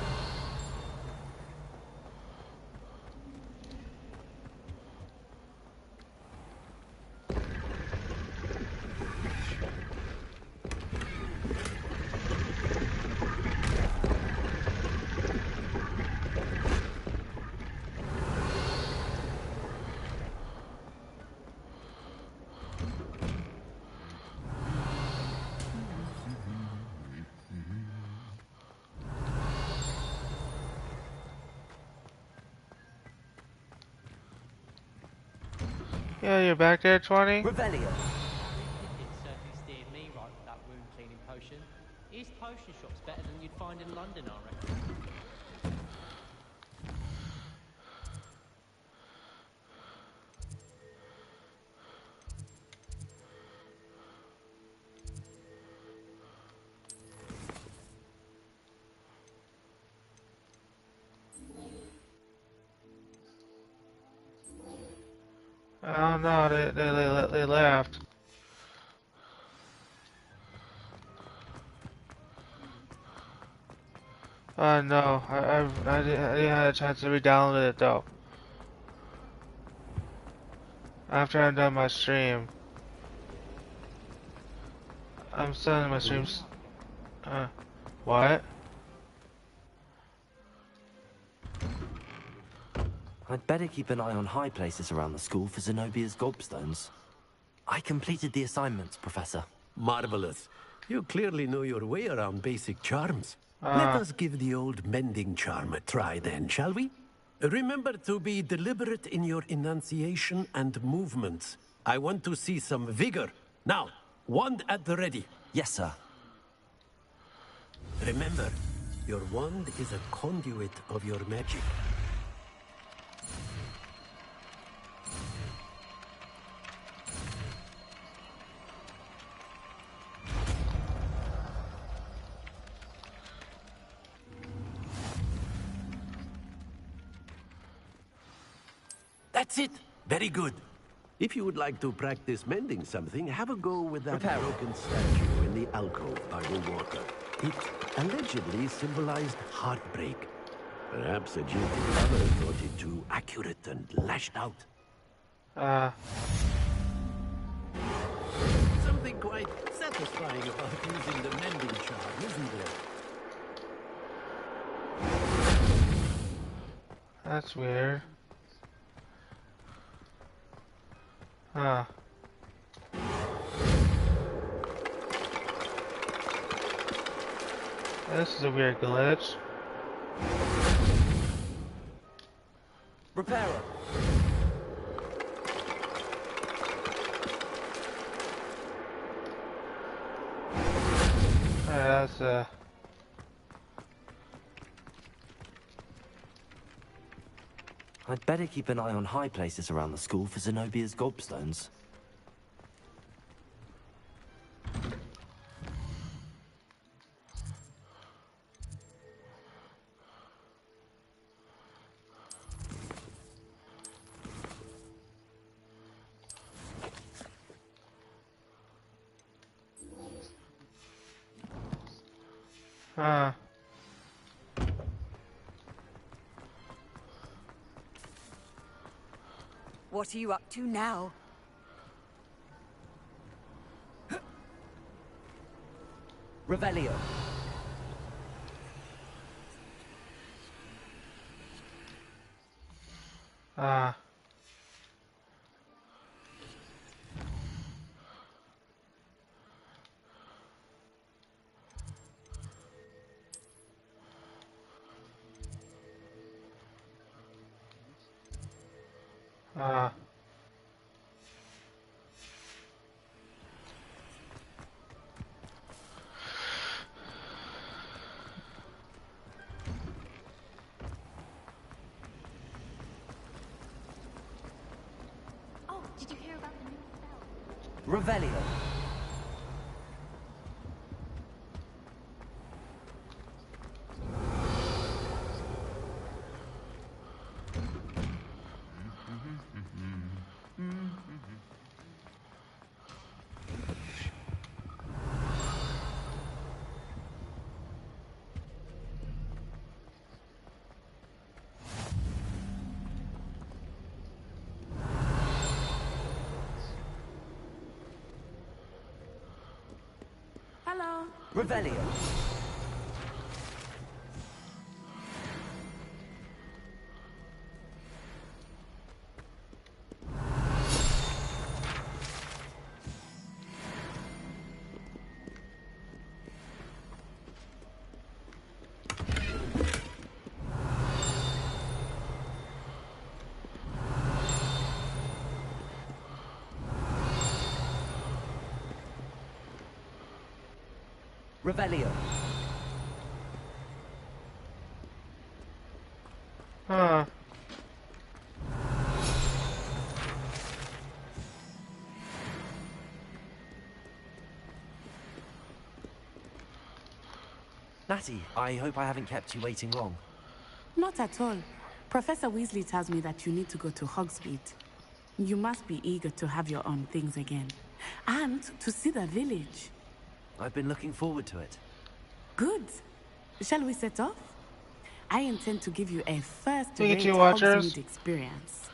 Speaker 1: Yeah, you're back there, 20?
Speaker 20: Revelio.
Speaker 19: It certainly steered me right with that wound cleaning potion. His potion shop's better than you'd find in London, I reckon.
Speaker 1: Oh no, they left. Oh no, I didn't have a chance to re-download it though. After I'm done my stream. I'm still in my streams. What?
Speaker 16: I'd better keep an eye on high places around the school for Zenobia's gobstones. I completed the assignments, Professor.
Speaker 7: Marvelous. You clearly know your way around basic charms. Let us give the old mending charm a try then, shall we? Remember to be deliberate in your enunciation and movements. I want to see some vigor. Now, wand at the ready.
Speaker 16: Yes, sir.
Speaker 7: Remember, your wand is a conduit of your magic. That's it. Very good. If you would like to practice mending something, have a go with that broken statue in the alcove by the water. It allegedly symbolized heartbreak. Perhaps a guilty lover thought it too accurate and lashed out. Something quite satisfying about using the mending charm, isn't there?
Speaker 1: That's weird. Huh. This is a weird glitch.
Speaker 20: Repairer.
Speaker 1: That's
Speaker 16: I'd better keep an eye on high places around the school for Zenobia's gobstones.
Speaker 1: Huh.
Speaker 18: What are you up to now?
Speaker 20: Revelio.
Speaker 1: Ah. Ah.
Speaker 12: Oh, did you hear about the new spell?
Speaker 20: Revelio.
Speaker 14: Hello.
Speaker 20: Revelio. Revelio.
Speaker 1: Huh.
Speaker 16: Natty, I hope I haven't kept you waiting long.
Speaker 14: Not at all. Professor Weasley tells me that you need to go to Hogsmeade. You must be eager to have your own things again. And to see the village.
Speaker 16: I've been looking forward to it.
Speaker 14: Good. Shall we set off? I intend to give you a first-rate
Speaker 1: Pikachu watchers.
Speaker 14: Hogsmeade experience.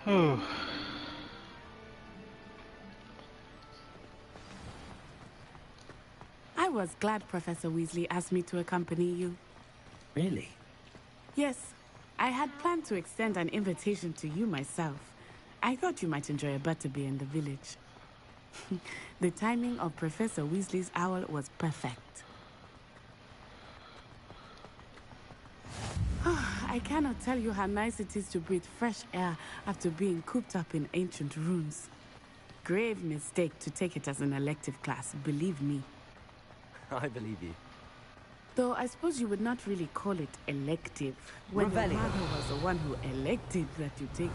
Speaker 1: Whew.
Speaker 14: I was glad Professor Weasley asked me to accompany you.
Speaker 16: Really?
Speaker 14: Yes, I had planned to extend an invitation to you myself. I thought you might enjoy a butterbeer in the village. The timing of Professor Weasley's owl was perfect. I cannot tell you how nice it is to breathe fresh air after being cooped up in ancient ruins. Grave mistake to take it as an elective class, believe me.
Speaker 16: I believe you.
Speaker 14: Though I suppose you would not really call it elective, when your
Speaker 20: Revelio.
Speaker 14: mother was the one who elected that you take it.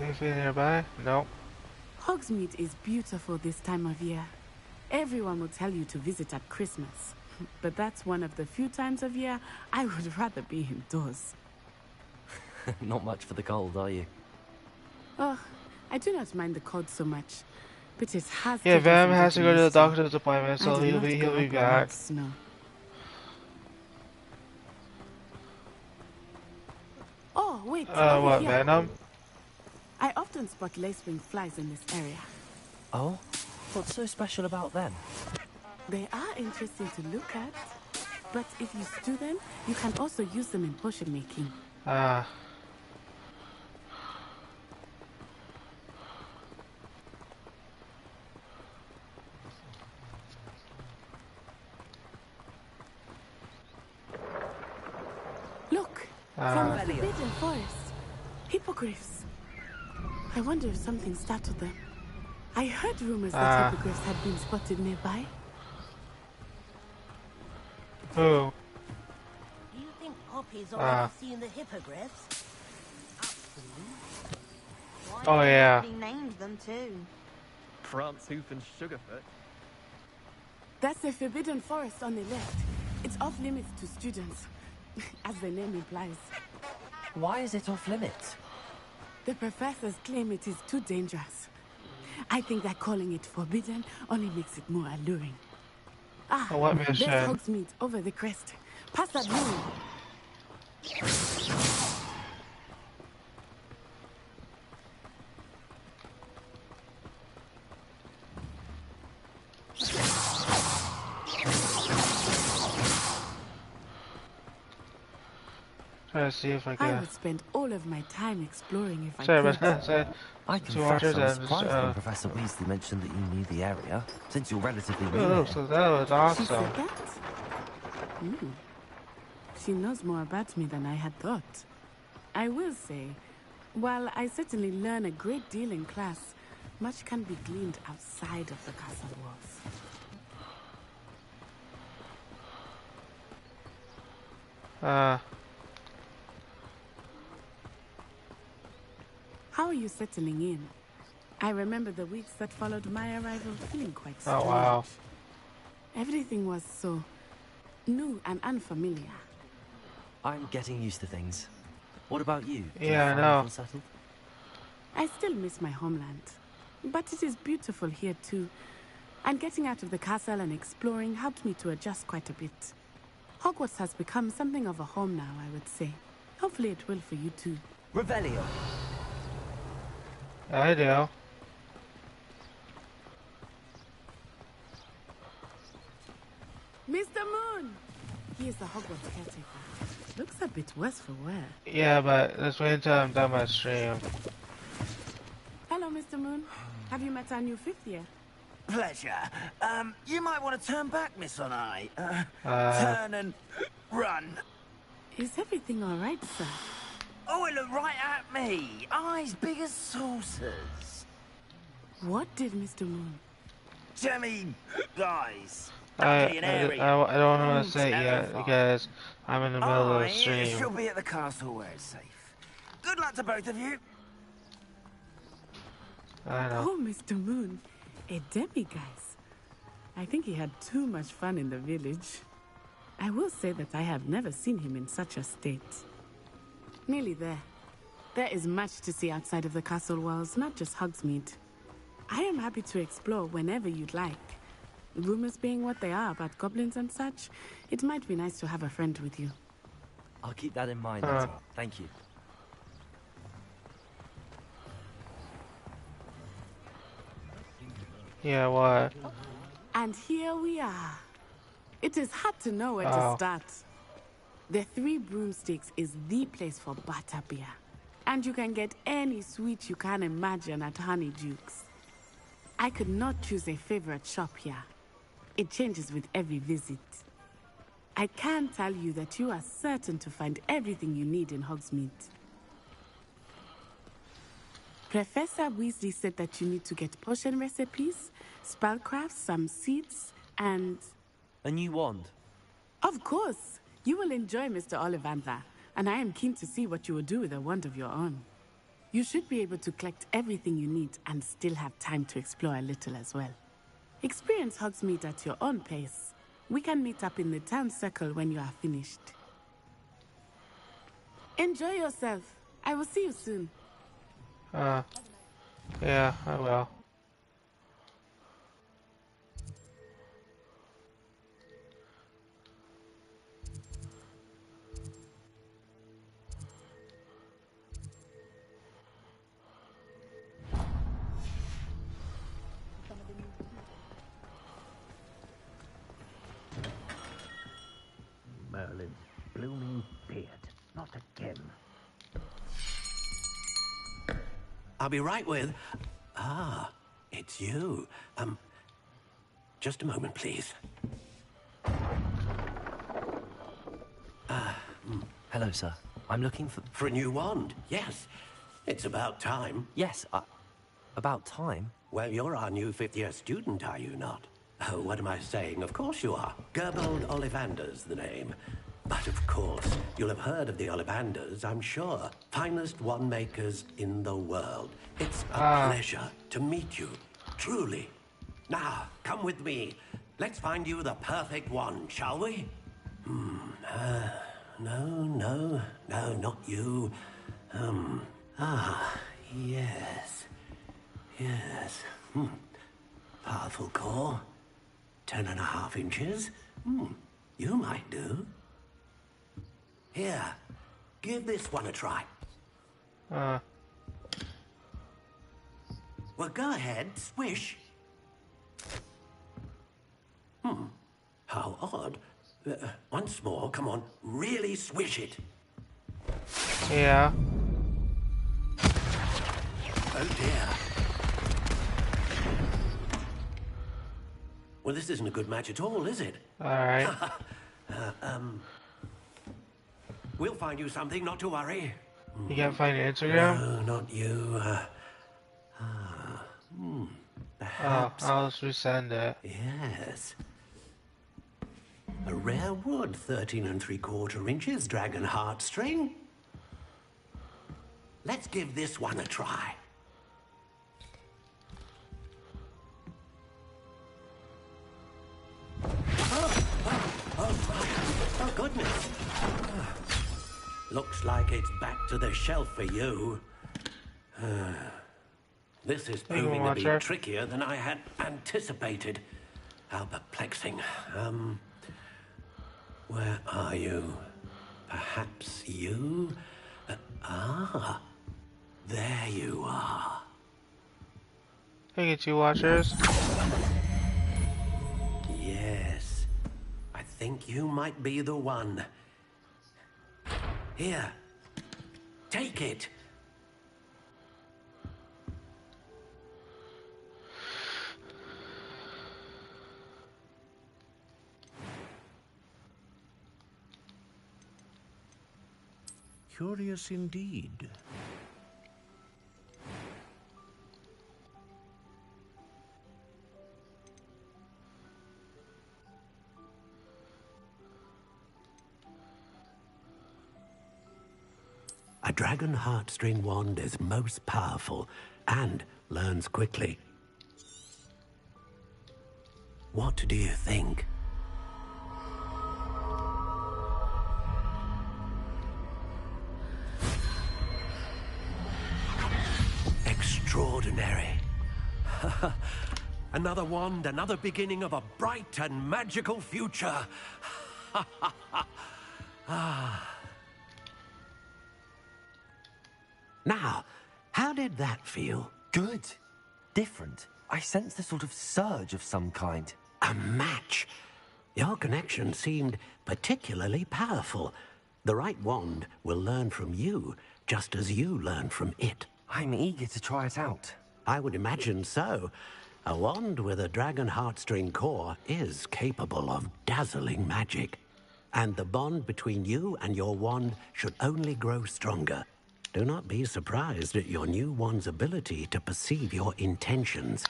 Speaker 1: Anything nearby? Nope.
Speaker 14: Hogsmeade is beautiful this time of year. Everyone will tell you to visit at Christmas. But that's one of the few times of year I would rather be indoors.
Speaker 16: Not much for the cold, are you?
Speaker 14: Oh, I do not mind the cold so much. but it has
Speaker 1: Yeah,
Speaker 14: taken
Speaker 1: Venom
Speaker 14: some
Speaker 1: has to go
Speaker 14: getting
Speaker 1: to the
Speaker 14: used to.
Speaker 1: doctor's appointment,
Speaker 14: I
Speaker 1: so
Speaker 14: did
Speaker 1: he'll
Speaker 14: not
Speaker 1: be
Speaker 14: grow up
Speaker 1: back.
Speaker 14: around snow. Oh, wait, over
Speaker 1: What,
Speaker 14: here.
Speaker 1: Venom?
Speaker 14: I often spot lacewing flies in this area.
Speaker 16: Oh? What's so special about them?
Speaker 14: They are interesting to look at, but if you stew them, you can also use them in potion making.
Speaker 1: Ah.
Speaker 14: Look, from the Forbidden Forest. Hippogriffs. I wonder if something startled them. I heard rumors that hippogriffs had been spotted nearby.
Speaker 1: Oh.
Speaker 2: Do you think Poppy's already seen the hippogriffs?
Speaker 1: Oh, yeah.
Speaker 17: He named them too.
Speaker 11: France, Hoof and Sugarfoot.
Speaker 14: That's the Forbidden Forest on the left. It's off limits to students, as the name implies.
Speaker 16: Why is it off limits?
Speaker 14: The professors claim it is too dangerous. I think that calling it forbidden only makes it more alluring. Ah,
Speaker 1: what
Speaker 14: there's
Speaker 1: mission?
Speaker 14: Hogsmeade over the crest. Past that building.
Speaker 1: Try to see if I
Speaker 14: I
Speaker 1: can.
Speaker 14: would spend all of my time exploring if
Speaker 1: Sorry
Speaker 14: I
Speaker 1: about
Speaker 14: could.
Speaker 1: that.
Speaker 16: I confess I was surprised when Professor Weasley mentioned that you knew the area, since you're relatively new
Speaker 1: Oh,
Speaker 16: here.
Speaker 1: so that was
Speaker 14: She
Speaker 1: awesome.
Speaker 14: said that? She knows more about me than I had thought. I will say, while I certainly learn a great deal in class, much can be gleaned outside of the castle walls. How are you settling in? I remember the weeks that followed my arrival feeling quite strange.
Speaker 1: Oh, wow.
Speaker 14: Everything was so new and unfamiliar.
Speaker 16: I'm getting used to things. What about you? Do
Speaker 1: Yeah,
Speaker 16: you
Speaker 1: I
Speaker 16: finally
Speaker 1: know.
Speaker 16: feel settled?
Speaker 14: I still miss my homeland, but it is beautiful here too. And getting out of the castle and exploring helped me to adjust quite a bit. Hogwarts has become something of a home now, I would say. Hopefully it will for you too.
Speaker 16: Revelio.
Speaker 1: I do.
Speaker 14: Mr. Moon! He is the Hogwarts caretaker. Looks a bit worse for wear.
Speaker 1: Yeah, but let's wait until I'm done my stream.
Speaker 14: Hello, Mr. Moon. Have you met our new fifth year?
Speaker 10: Pleasure. You might want to turn back, Miss Onai. Turn and run.
Speaker 14: Is everything all right, sir?
Speaker 10: Oh, it looked right at me. Eyes big as saucers.
Speaker 14: What did Mr. Moon?
Speaker 10: Jemmy, guys.
Speaker 1: I don't want to say it yet
Speaker 10: terrified.
Speaker 1: because I'm in the middle of the
Speaker 10: I
Speaker 1: stream.
Speaker 10: shall be at the castle where it's safe. Good luck to both of you.
Speaker 1: I know.
Speaker 14: Oh, Mr. Moon. A demiguise. I think he had too much fun in the village. I will say that I have never seen him in such a state. Nearly there. There is much to see outside of the castle walls, not just Hogsmeade. I am happy to explore whenever you'd like. Rumors being what they are about goblins and such, it might be nice to have a friend with you.
Speaker 16: I'll keep that in mind, Auntie. Thank you.
Speaker 1: Yeah, what?
Speaker 14: And here we are. It is hard to know where to
Speaker 1: Oh.
Speaker 14: start. The Three Broomsticks is the place for butterbeer. And you can get any sweet you can imagine at Honeydukes. I could not choose a favorite shop here. It changes with every visit. I can tell you that you are certain to find everything you need in Hogsmeade. Professor Weasley said that you need to get potion recipes, spellcrafts, some seeds, and...
Speaker 16: A new wand.
Speaker 14: Of course! You will enjoy Mr. Ollivander, and I am keen to see what you will do with a wand of your own. You should be able to collect everything you need and still have time to explore a little as well. Experience Hogsmeade at your own pace. We can meet up in the town circle when you are finished. Enjoy yourself. I will see you soon.
Speaker 1: Yeah, I will.
Speaker 4: Merlin's blooming beard. Not again.
Speaker 7: I'll be right with... Ah, it's you. Just a moment, please.
Speaker 16: Hello, sir. I'm looking for...
Speaker 7: For a new wand, yes. It's about time.
Speaker 16: Yes, about time?
Speaker 7: Well, you're our new fifth-year student, are you not? Oh, what am I saying? Of course you are. Gerbold Ollivander's the name. But of course, you'll have heard of the Ollivanders, I'm sure. Finest wand makers in the world. It's a pleasure to meet you, truly. Now, come with me. Let's find you the perfect wand, shall we? No, not you. Yes. Yes. Powerful core. 10.5 inches. You might do. Here, give this one a try. Well, go ahead, swish. How odd. Once more, come on, really swish it.
Speaker 1: Yeah.
Speaker 7: Oh dear. Well, this isn't a good match at all, is it?
Speaker 1: Alright.
Speaker 7: We'll find you something, not to worry.
Speaker 1: You can't find your Instagram?
Speaker 7: No, not you. Perhaps.
Speaker 1: I'll just resend it.
Speaker 7: Yes. A rare wood, 13 3/4 inches, dragon heartstring. Let's give this one a try. Oh, goodness. Looks like it's back to the shelf for you. This is proving to be trickier than I had anticipated. How perplexing. Where are you? Perhaps you? There you are.
Speaker 1: Hey, you watchers.
Speaker 7: Yes. I think you might be the one. Here. Take it.
Speaker 4: Curious indeed.
Speaker 7: A dragon heartstring wand is most powerful and learns quickly. What do you think? Extraordinary. Another wand, another beginning of a bright and magical future. Now, how did that feel?
Speaker 16: Good. Different. I sensed a sort of surge of some kind.
Speaker 7: A match. Your connection seemed particularly powerful. The right wand will learn from you, just as you learn from it.
Speaker 16: I'm eager to try it out.
Speaker 7: I would imagine so. A wand with a dragon heartstring core is capable of dazzling magic. And the bond between you and your wand should only grow stronger. Do not be surprised at your new wand's ability to perceive your intentions,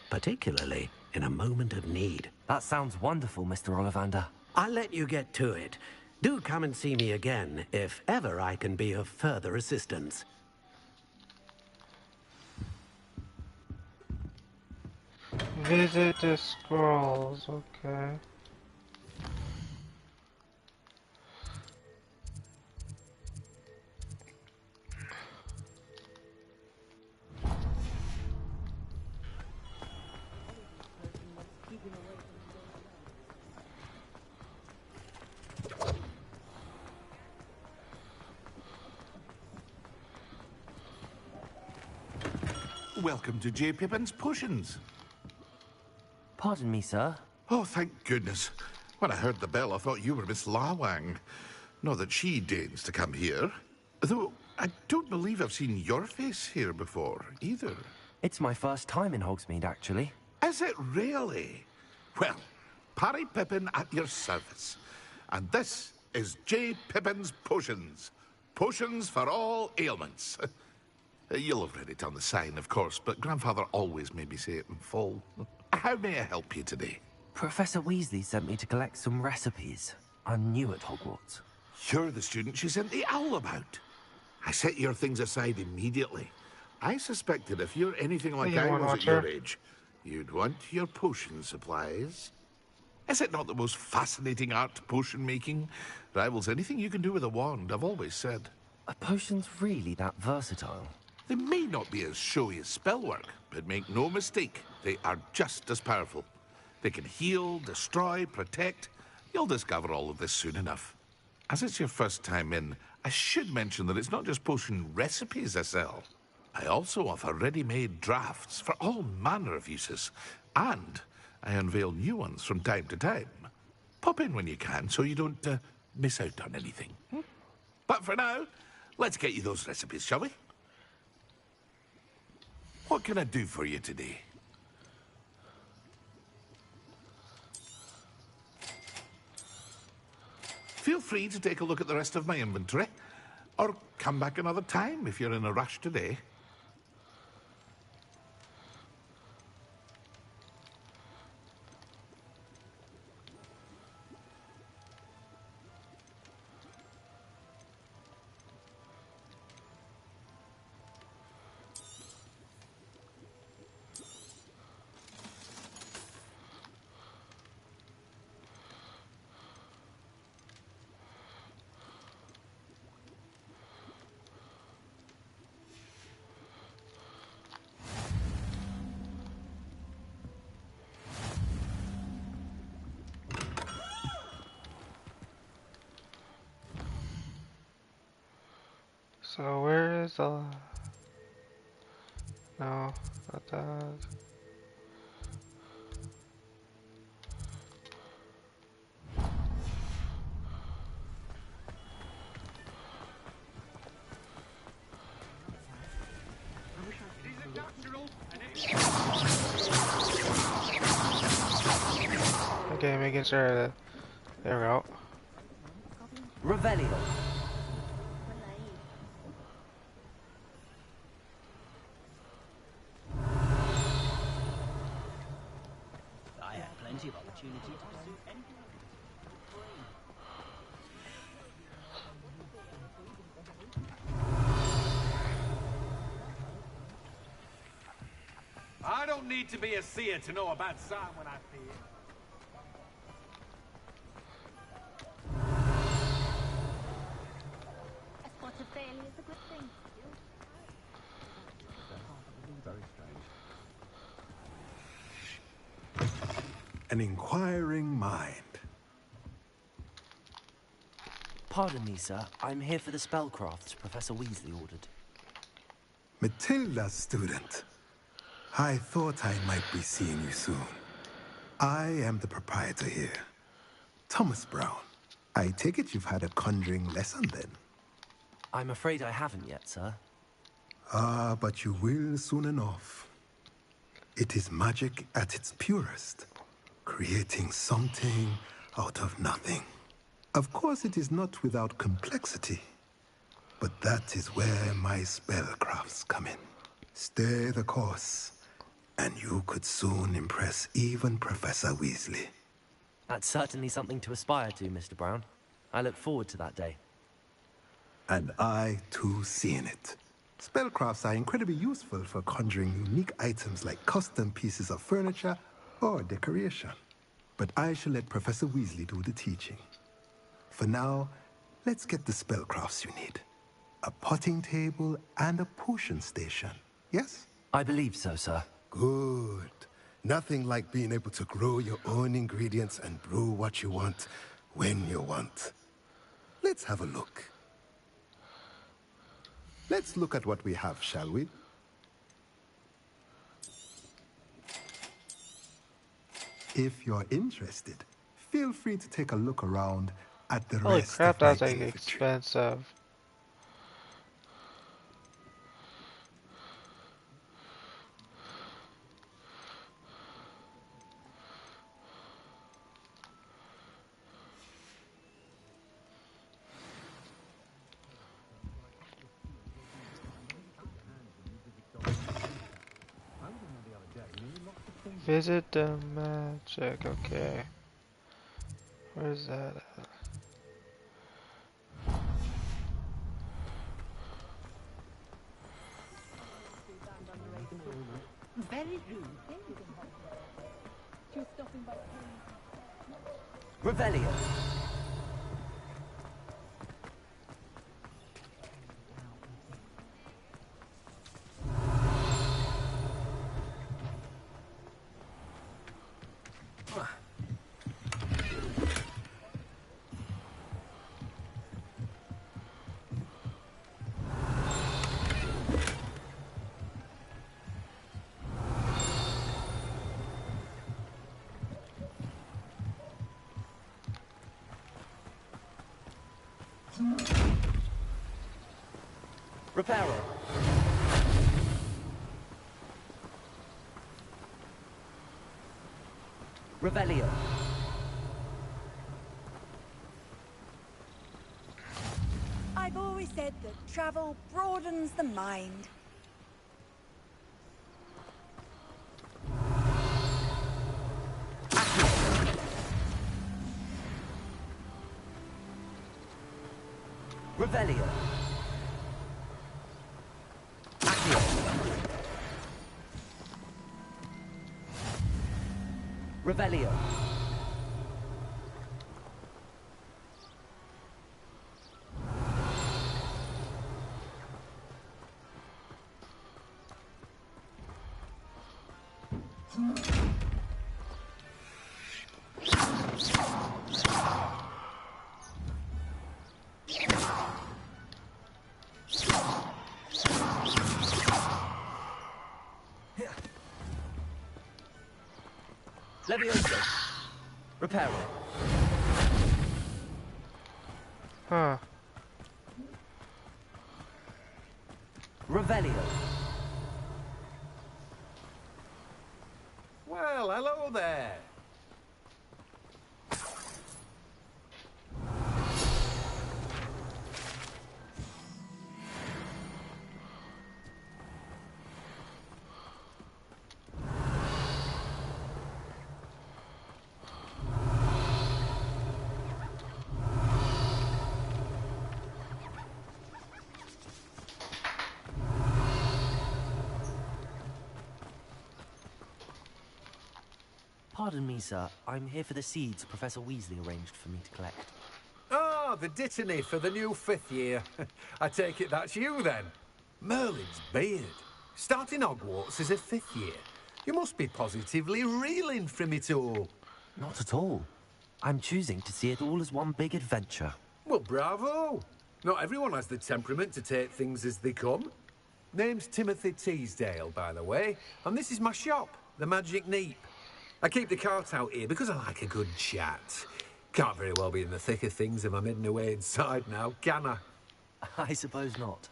Speaker 7: particularly in a moment of need.
Speaker 16: That sounds wonderful, Mr. Ollivander.
Speaker 7: I'll let you get to it. Do come and see me again, if ever I can be of further assistance.
Speaker 1: Visit the scrolls, okay.
Speaker 6: Welcome to J. Pippin's Potions.
Speaker 16: Pardon me, sir.
Speaker 6: Oh, thank goodness. When I heard the bell, I thought you were Miss Lawang. Not that she deigns to come here. Though, I don't believe I've seen your face here before, either.
Speaker 16: It's my first time in Hogsmeade, actually.
Speaker 6: Is it really? Well, Parry Pippin at your service. And this is J. Pippin's Potions. Potions for all ailments. You'll have read it on the sign, of course, but Grandfather always made me say it in full. How may I help you today?
Speaker 16: Professor Weasley sent me to collect some recipes. I'm new at Hogwarts.
Speaker 6: You're the student she sent the owl about. I set your things aside immediately. I suspected if you're anything like I was at your age, you'd want your potion supplies. Is it not the most fascinating art, potion making? Rivals anything you can do with a wand, I've always said.
Speaker 16: Are potions really that versatile?
Speaker 6: They may not be as showy as spellwork, but make no mistake, they are just as powerful. They can heal, destroy, protect. You'll discover all of this soon enough. As it's your first time in, I should mention that it's not just potion recipes I sell. I also offer ready-made drafts for all manner of uses, and I unveil new ones from time to time. Pop in when you can so you don't miss out on anything. But for now, let's get you those recipes, shall we? What can I do for you today? Feel free to take a look at the rest of my inventory, or come back another time if you're in a rush today.
Speaker 1: So where is the... No, not that. Okay, making sure that they're out.
Speaker 16: Revelio.
Speaker 10: I had plenty of opportunity to pursue anything.
Speaker 5: I don't need to be a seer to know about Sam when I see it.
Speaker 13: A spot of failure is a good thing.
Speaker 5: Very strange. An inquiring mind.
Speaker 16: Pardon me, sir. I'm here for the spellcrafts Professor Weasley ordered.
Speaker 15: Matilda's student. I thought I might be seeing you soon. I am the proprietor here, Thomas Brown. I take it you've had a conjuring lesson then?
Speaker 16: I'm afraid I haven't yet, sir.
Speaker 15: Ah, but you will soon enough. It is magic at its purest, creating something out of nothing. Of course, it is not without complexity, but that is where my spellcrafts come in. Stay the course, and you could soon impress even Professor Weasley.
Speaker 16: That's certainly something to aspire to, Mr. Brown. I look forward to that day.
Speaker 15: And I, too, see in it. Spellcrafts are incredibly useful for conjuring unique items like custom pieces of furniture or decoration. But I shall let Professor Weasley do the teaching. For now, let's get the spellcrafts you need. A potting table and a potion station, yes?
Speaker 16: I believe so, sir.
Speaker 15: Good. Nothing like being able to grow your own ingredients and brew what you want, when you want. Let's have a look. Let's look at what we have, shall we? If you're interested, feel free to take a look around at the
Speaker 1: Holy
Speaker 15: rest
Speaker 1: crap,
Speaker 15: of my
Speaker 1: that's like
Speaker 15: infantry.
Speaker 1: expensive. Visit the magic, okay. Where's that at?
Speaker 18: Very rude. You're stopping by.
Speaker 20: Revelio. Reparo. Revelio.
Speaker 3: I've always said that travel broadens the mind.
Speaker 20: Revelio. Revelio. Levioso. Reparo.
Speaker 1: Huh.
Speaker 20: Revelio.
Speaker 5: Well, hello there.
Speaker 16: Pardon me, sir. I'm here for the seeds Professor Weasley arranged for me to collect.
Speaker 5: Ah, the dittany for the new 5th year. I take it that's you, then. Merlin's beard. Starting Hogwarts as a 5th year. You must be positively reeling from it all.
Speaker 16: Not at all. I'm choosing to see it all as one big adventure.
Speaker 5: Well, bravo. Not everyone has the temperament to take things as they come. Name's Timothy Teasdale, by the way, and this is my shop, the Magic Neep. I keep the cart out here because I like a good chat. Can't very well be in the thick of things if I'm hidden away inside now, can I?
Speaker 16: I suppose not.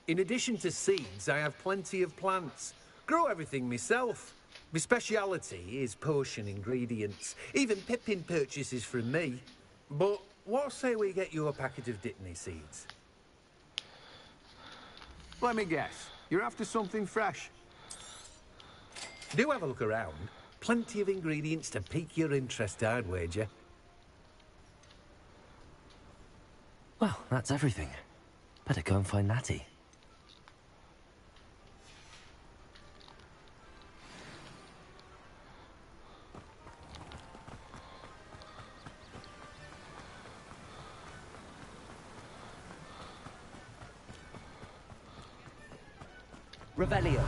Speaker 5: In addition to seeds, I have plenty of plants. Grow everything myself. My speciality is potion ingredients. Even Pippin purchases from me. But what say we get you a packet of Dittany seeds?
Speaker 21: Let me guess. You're after something fresh.
Speaker 5: Do have a look around. Plenty of ingredients to pique your interest, I'd wager.
Speaker 16: Well, that's everything. Better go and find Natty.
Speaker 20: Revelio.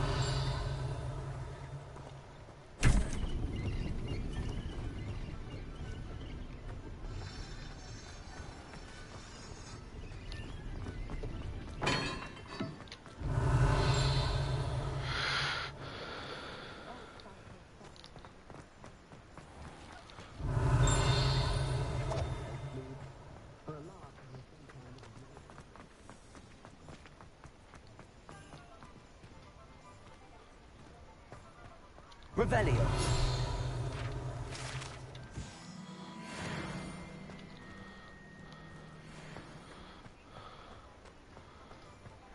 Speaker 20: Revelio.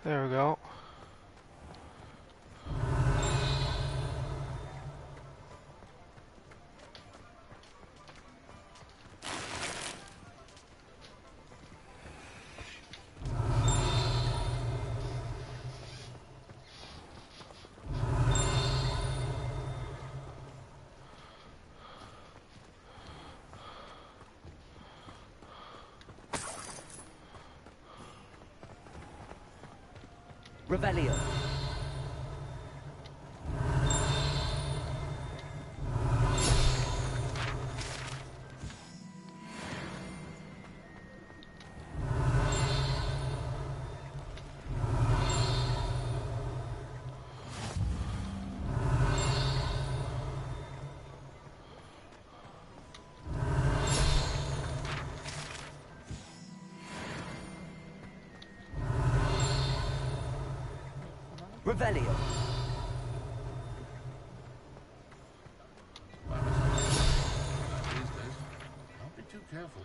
Speaker 1: There we go.
Speaker 20: Revelio. Revelio.
Speaker 5: Don't be too careful.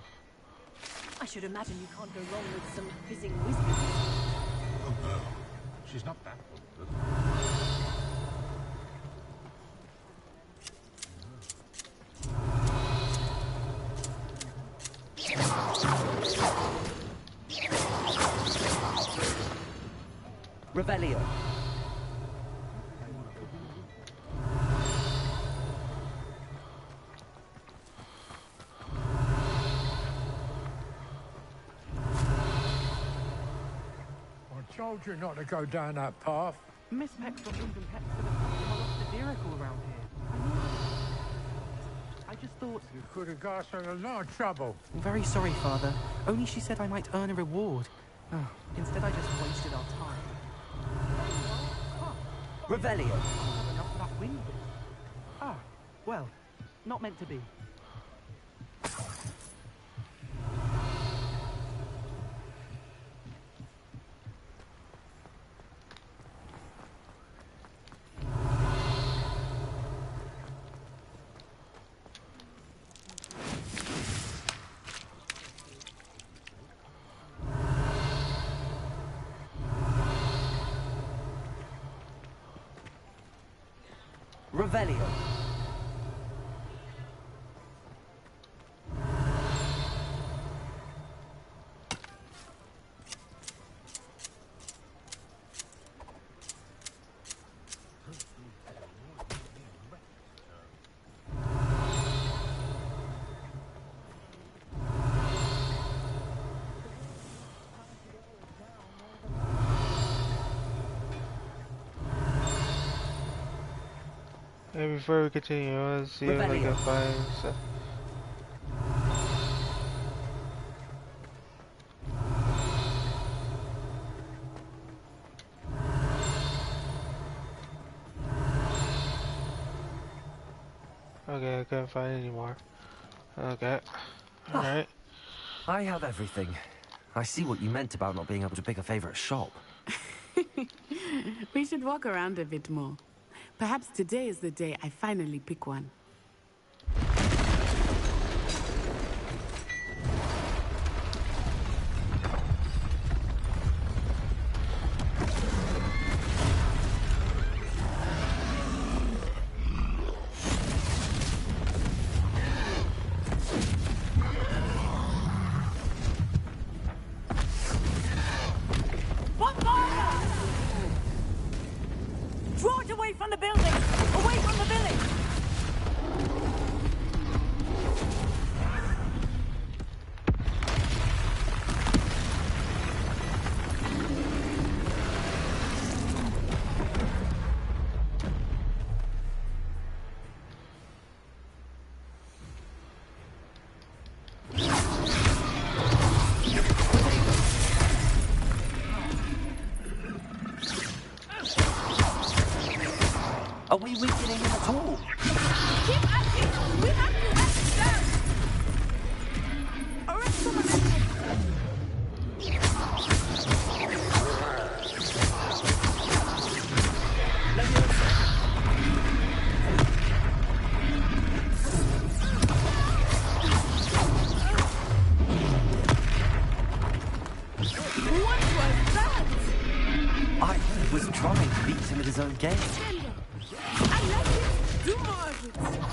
Speaker 18: I should imagine you can't go wrong with some fizzing whiskey.
Speaker 5: Oh no, she's not that one.
Speaker 20: Revelio.
Speaker 9: I told you not to go down that path.
Speaker 11: Miss Peck's from London Pets for the customer lost a vehicle around here. I just thought...
Speaker 9: You could have got us in a lot of trouble.
Speaker 11: I'm very sorry, Father. Only she said I might earn a reward. Oh, instead I just wasted our time.
Speaker 20: Revelio.
Speaker 11: I don't have enough for that wind. Ah, well, not meant to be.
Speaker 20: Revelio.
Speaker 1: And before we continue, let's see if I can find stuff. Okay, I couldn't find any more. Okay. Alright.
Speaker 16: I have everything. I see what you meant about not being able to pick a favorite shop.
Speaker 14: We should walk around a bit more. Perhaps today is the day I finally pick one.
Speaker 18: Draw it away from the building! Away from the village!
Speaker 16: Are we weakening him at all?
Speaker 18: Keep at it! We have to let it down! Arrest someone else!
Speaker 8: What was that?
Speaker 16: I was trying to beat him at his own game.
Speaker 8: I like it. Do more of it.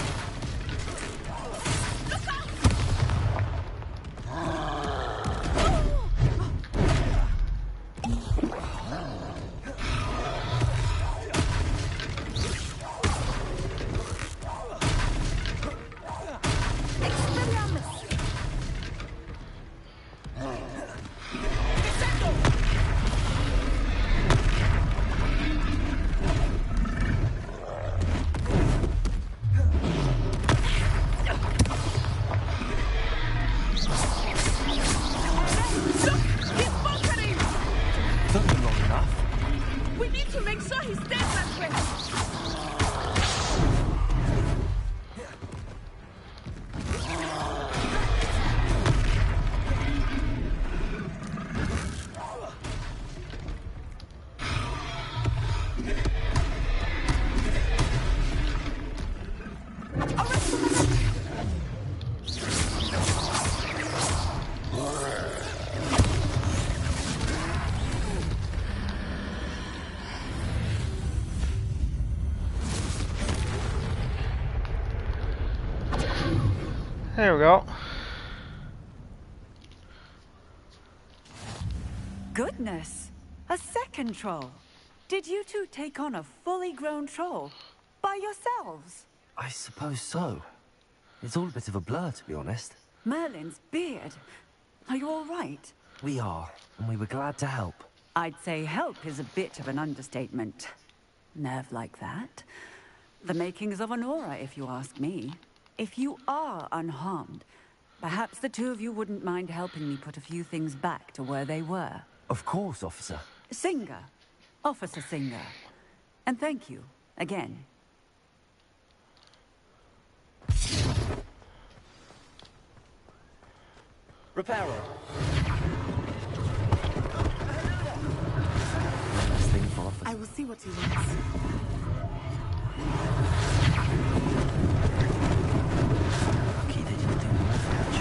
Speaker 1: There we go.
Speaker 22: Goodness! A second troll. Did you two take on a fully grown troll? By yourselves?
Speaker 16: I suppose so. It's all a bit of a blur, to be honest.
Speaker 22: Merlin's beard. Are you all right?
Speaker 16: We are, and we were glad to help.
Speaker 22: I'd say help is a bit of an understatement. Nerve like that. The makings of an aura, if you ask me. If you are unharmed, perhaps the two of you wouldn't mind helping me put a few things back to where they were.
Speaker 16: Of course, officer.
Speaker 22: Singer. Officer Singer. And thank you, again.
Speaker 20: Repairer.
Speaker 16: Last thing for officer.
Speaker 14: I will see what he wants.
Speaker 16: Lucky they didn't do more damage.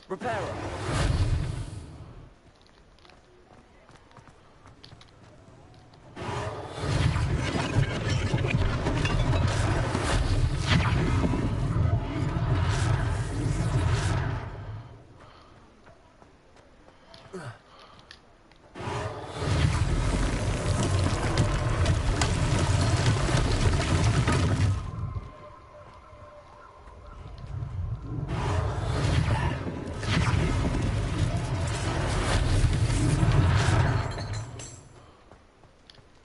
Speaker 20: Repairer.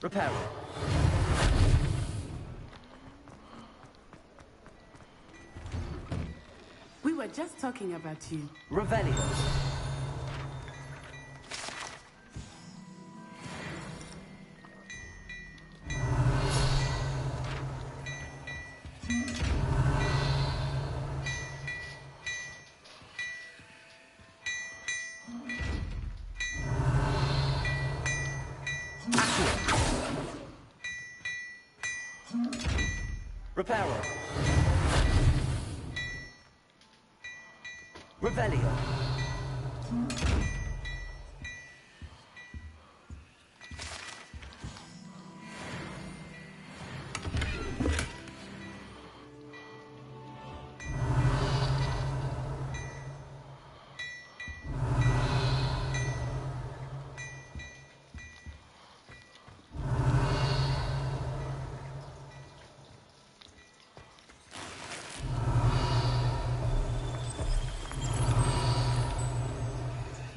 Speaker 20: Repairer.
Speaker 14: We were just talking about you.
Speaker 20: Revelio. Repairer. Revelio.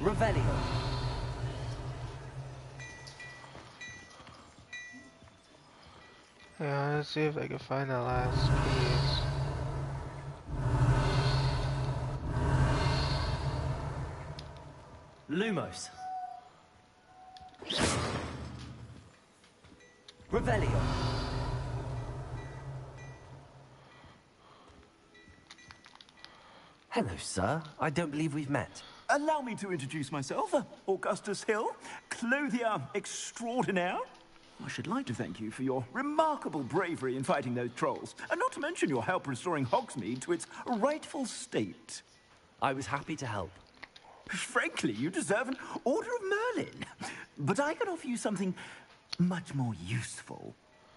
Speaker 20: Revelio.
Speaker 1: Yeah, let's see if I can find that last piece.
Speaker 20: Lumos. Revelio.
Speaker 16: Hello, sir. I don't believe we've met.
Speaker 12: Allow me to introduce myself, Augustus Hill, clothier extraordinaire. I should like to thank you for your remarkable bravery in fighting those trolls, and not to mention your help restoring Hogsmeade to its rightful state.
Speaker 16: I was happy to help.
Speaker 12: Frankly, you deserve an Order of Merlin. But I can offer you something much more useful.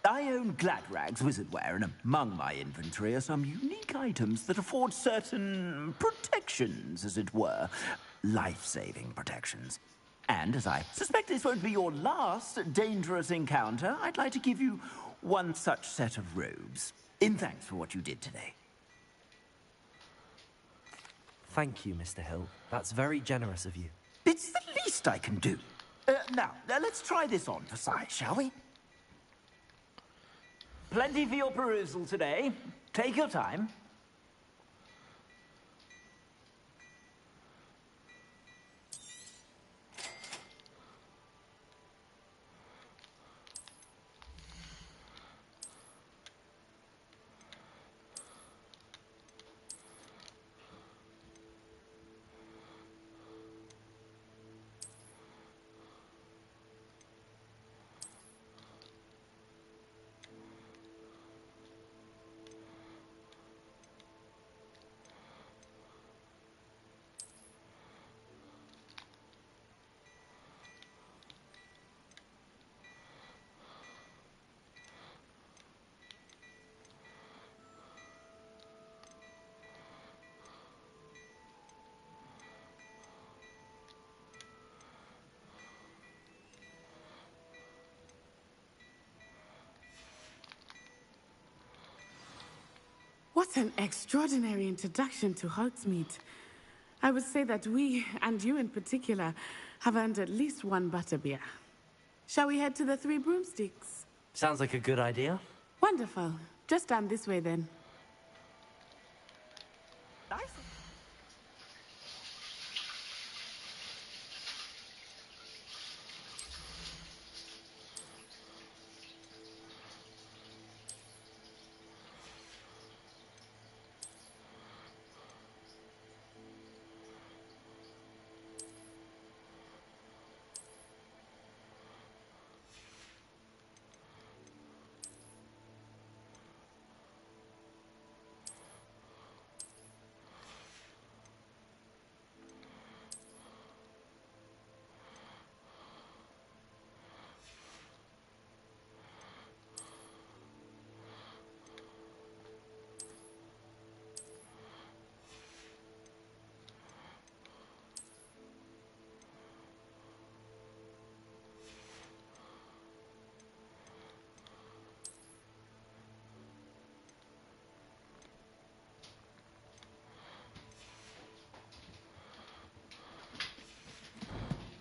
Speaker 12: I own Gladrag's wizardware, and among my inventory are some unique items that afford certain protections, as it were. Life-saving protections. And as I suspect this won't be your last dangerous encounter, I'd like to give you one such set of robes, in thanks for what you did today.
Speaker 16: Thank you, Mr. Hill. That's very generous of you.
Speaker 12: It's the least I can do. Now, let's try this on for size, shall we? Plenty for your perusal today. Take your time.
Speaker 14: What an extraordinary introduction to Hogsmeade. I would say that we, and you in particular, have earned at least one butterbeer. Shall we head to the Three Broomsticks?
Speaker 16: Sounds like a good idea.
Speaker 14: Wonderful. Just down this way then.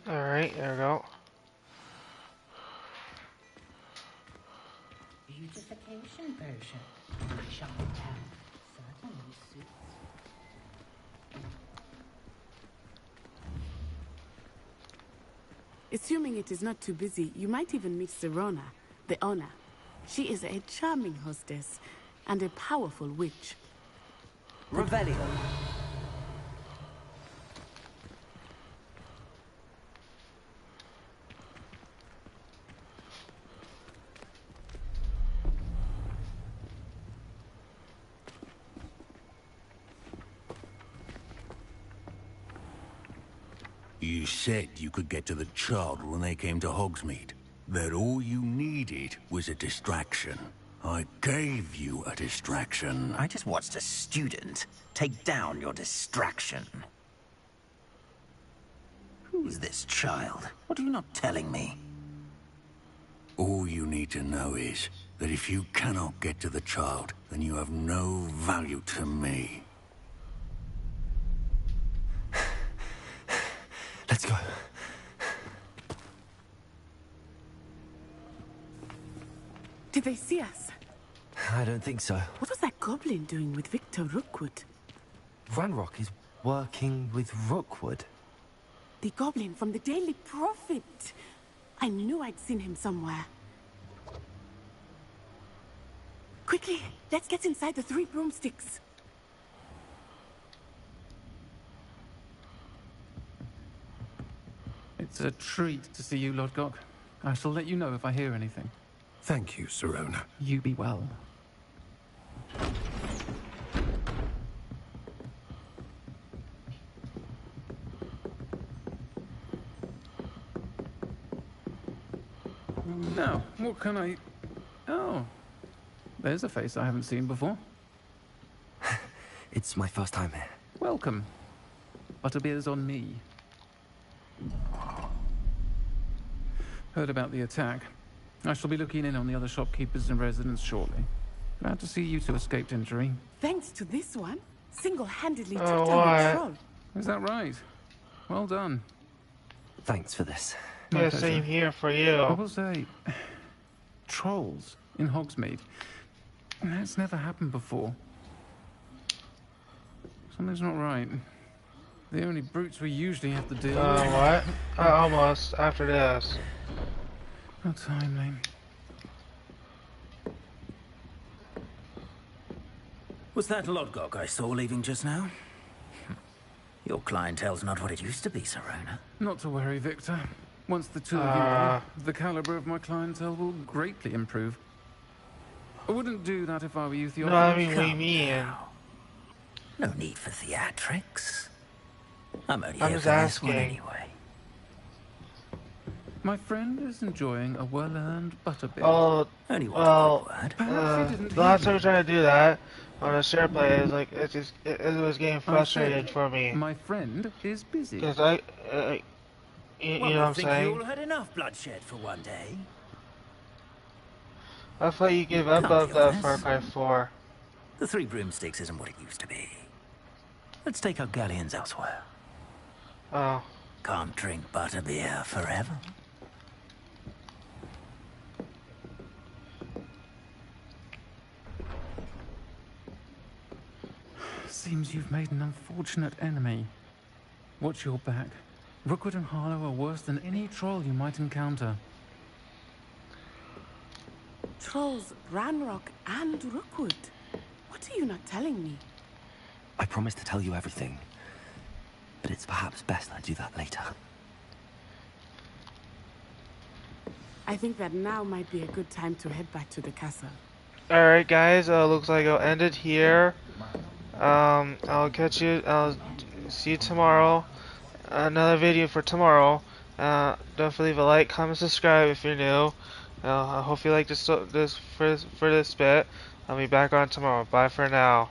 Speaker 1: Alright, there we go.
Speaker 19: Beautification potion. Certainly suits.
Speaker 14: Assuming it is not too busy, you might even meet Sirona, the owner. She is a charming hostess and a powerful witch.
Speaker 12: Revelio.
Speaker 23: You said you could get to the child when they came to Hogsmeade. That all you needed was a distraction. I gave you a distraction.
Speaker 10: I just watched a student take down your distraction. Who is this child? What are you not telling me?
Speaker 23: All you need to know is that if you cannot get to the child, then you have no value to me.
Speaker 16: Let's go.
Speaker 14: Did they see us?
Speaker 16: I don't think so.
Speaker 14: What was that goblin doing with Victor Rookwood?
Speaker 16: Ranrock is working with Rookwood.
Speaker 14: The goblin from the Daily Prophet. I knew I'd seen him somewhere. Quickly, let's get inside the Three Broomsticks.
Speaker 2: It's a treat to see you, Lodgok. I shall let you know if I hear anything.
Speaker 5: Thank you, Sirona.
Speaker 2: You be well. Now, what can I... Oh, there's a face I haven't seen before.
Speaker 16: It's my first time here.
Speaker 2: Welcome. Butterbeer's on me. Heard about the attack. I shall be looking in on the other shopkeepers and residents shortly. Glad to see you two escaped injury.
Speaker 14: Thanks to this one, single-handedly took
Speaker 1: Oh,
Speaker 14: down the troll.
Speaker 2: Is that right? Well done.
Speaker 16: Thanks for this.
Speaker 1: Yeah, same here for you.
Speaker 2: I will say, trolls in Hogsmeade. That's never happened before. Something's not right. The only brutes we usually have to deal with.
Speaker 1: What? Almost after this.
Speaker 2: Not timely.
Speaker 10: Was that Lodgok I saw leaving just now? Your clientele's not what it used to be, Sirona.
Speaker 2: Not to worry, Victor. Once the two of you are, the caliber of my clientele will greatly improve. I wouldn't do that if I were you, Theophilus.
Speaker 1: No, I mean, what do you mean?
Speaker 10: No need for theatrics. I'm only
Speaker 1: I'm
Speaker 10: here
Speaker 1: just
Speaker 10: for this one
Speaker 1: asking.
Speaker 10: anyway.
Speaker 2: My friend is enjoying a well-earned butterbeer.
Speaker 1: Oh,
Speaker 10: Only
Speaker 1: well,
Speaker 2: Perhaps he didn't
Speaker 1: the last time we tried to do that on a share play, it was like it was getting frustrated for me.
Speaker 2: My friend is busy.
Speaker 1: Because you
Speaker 10: Well,
Speaker 1: know what
Speaker 10: I
Speaker 1: I'm
Speaker 10: think
Speaker 1: saying?
Speaker 10: you all had enough bloodshed for one day.
Speaker 1: I thought you gave up
Speaker 10: Can't
Speaker 1: on
Speaker 10: be
Speaker 1: that
Speaker 10: honest.
Speaker 1: Far Cry 4.
Speaker 10: The Three Broomsticks isn't what it used to be. Let's take our galleons elsewhere.
Speaker 1: Oh.
Speaker 10: Can't drink butterbeer forever.
Speaker 2: Seems you've made an unfortunate enemy. Watch your back. Rookwood and Harlow are worse than any troll you might encounter.
Speaker 14: Trolls, Ranrock, and Rookwood. What are you not telling me?
Speaker 16: I promised to tell you everything, but it's perhaps best I do that later.
Speaker 14: I think that now might be a good time to head back to the castle.
Speaker 1: Alright guys, looks like I'll end it here. I'll catch you, I'll see you tomorrow. Another video for tomorrow. Don't forget to leave a like, comment, subscribe if you're new. I hope you like this for this bit. I'll be back on tomorrow. Bye for now.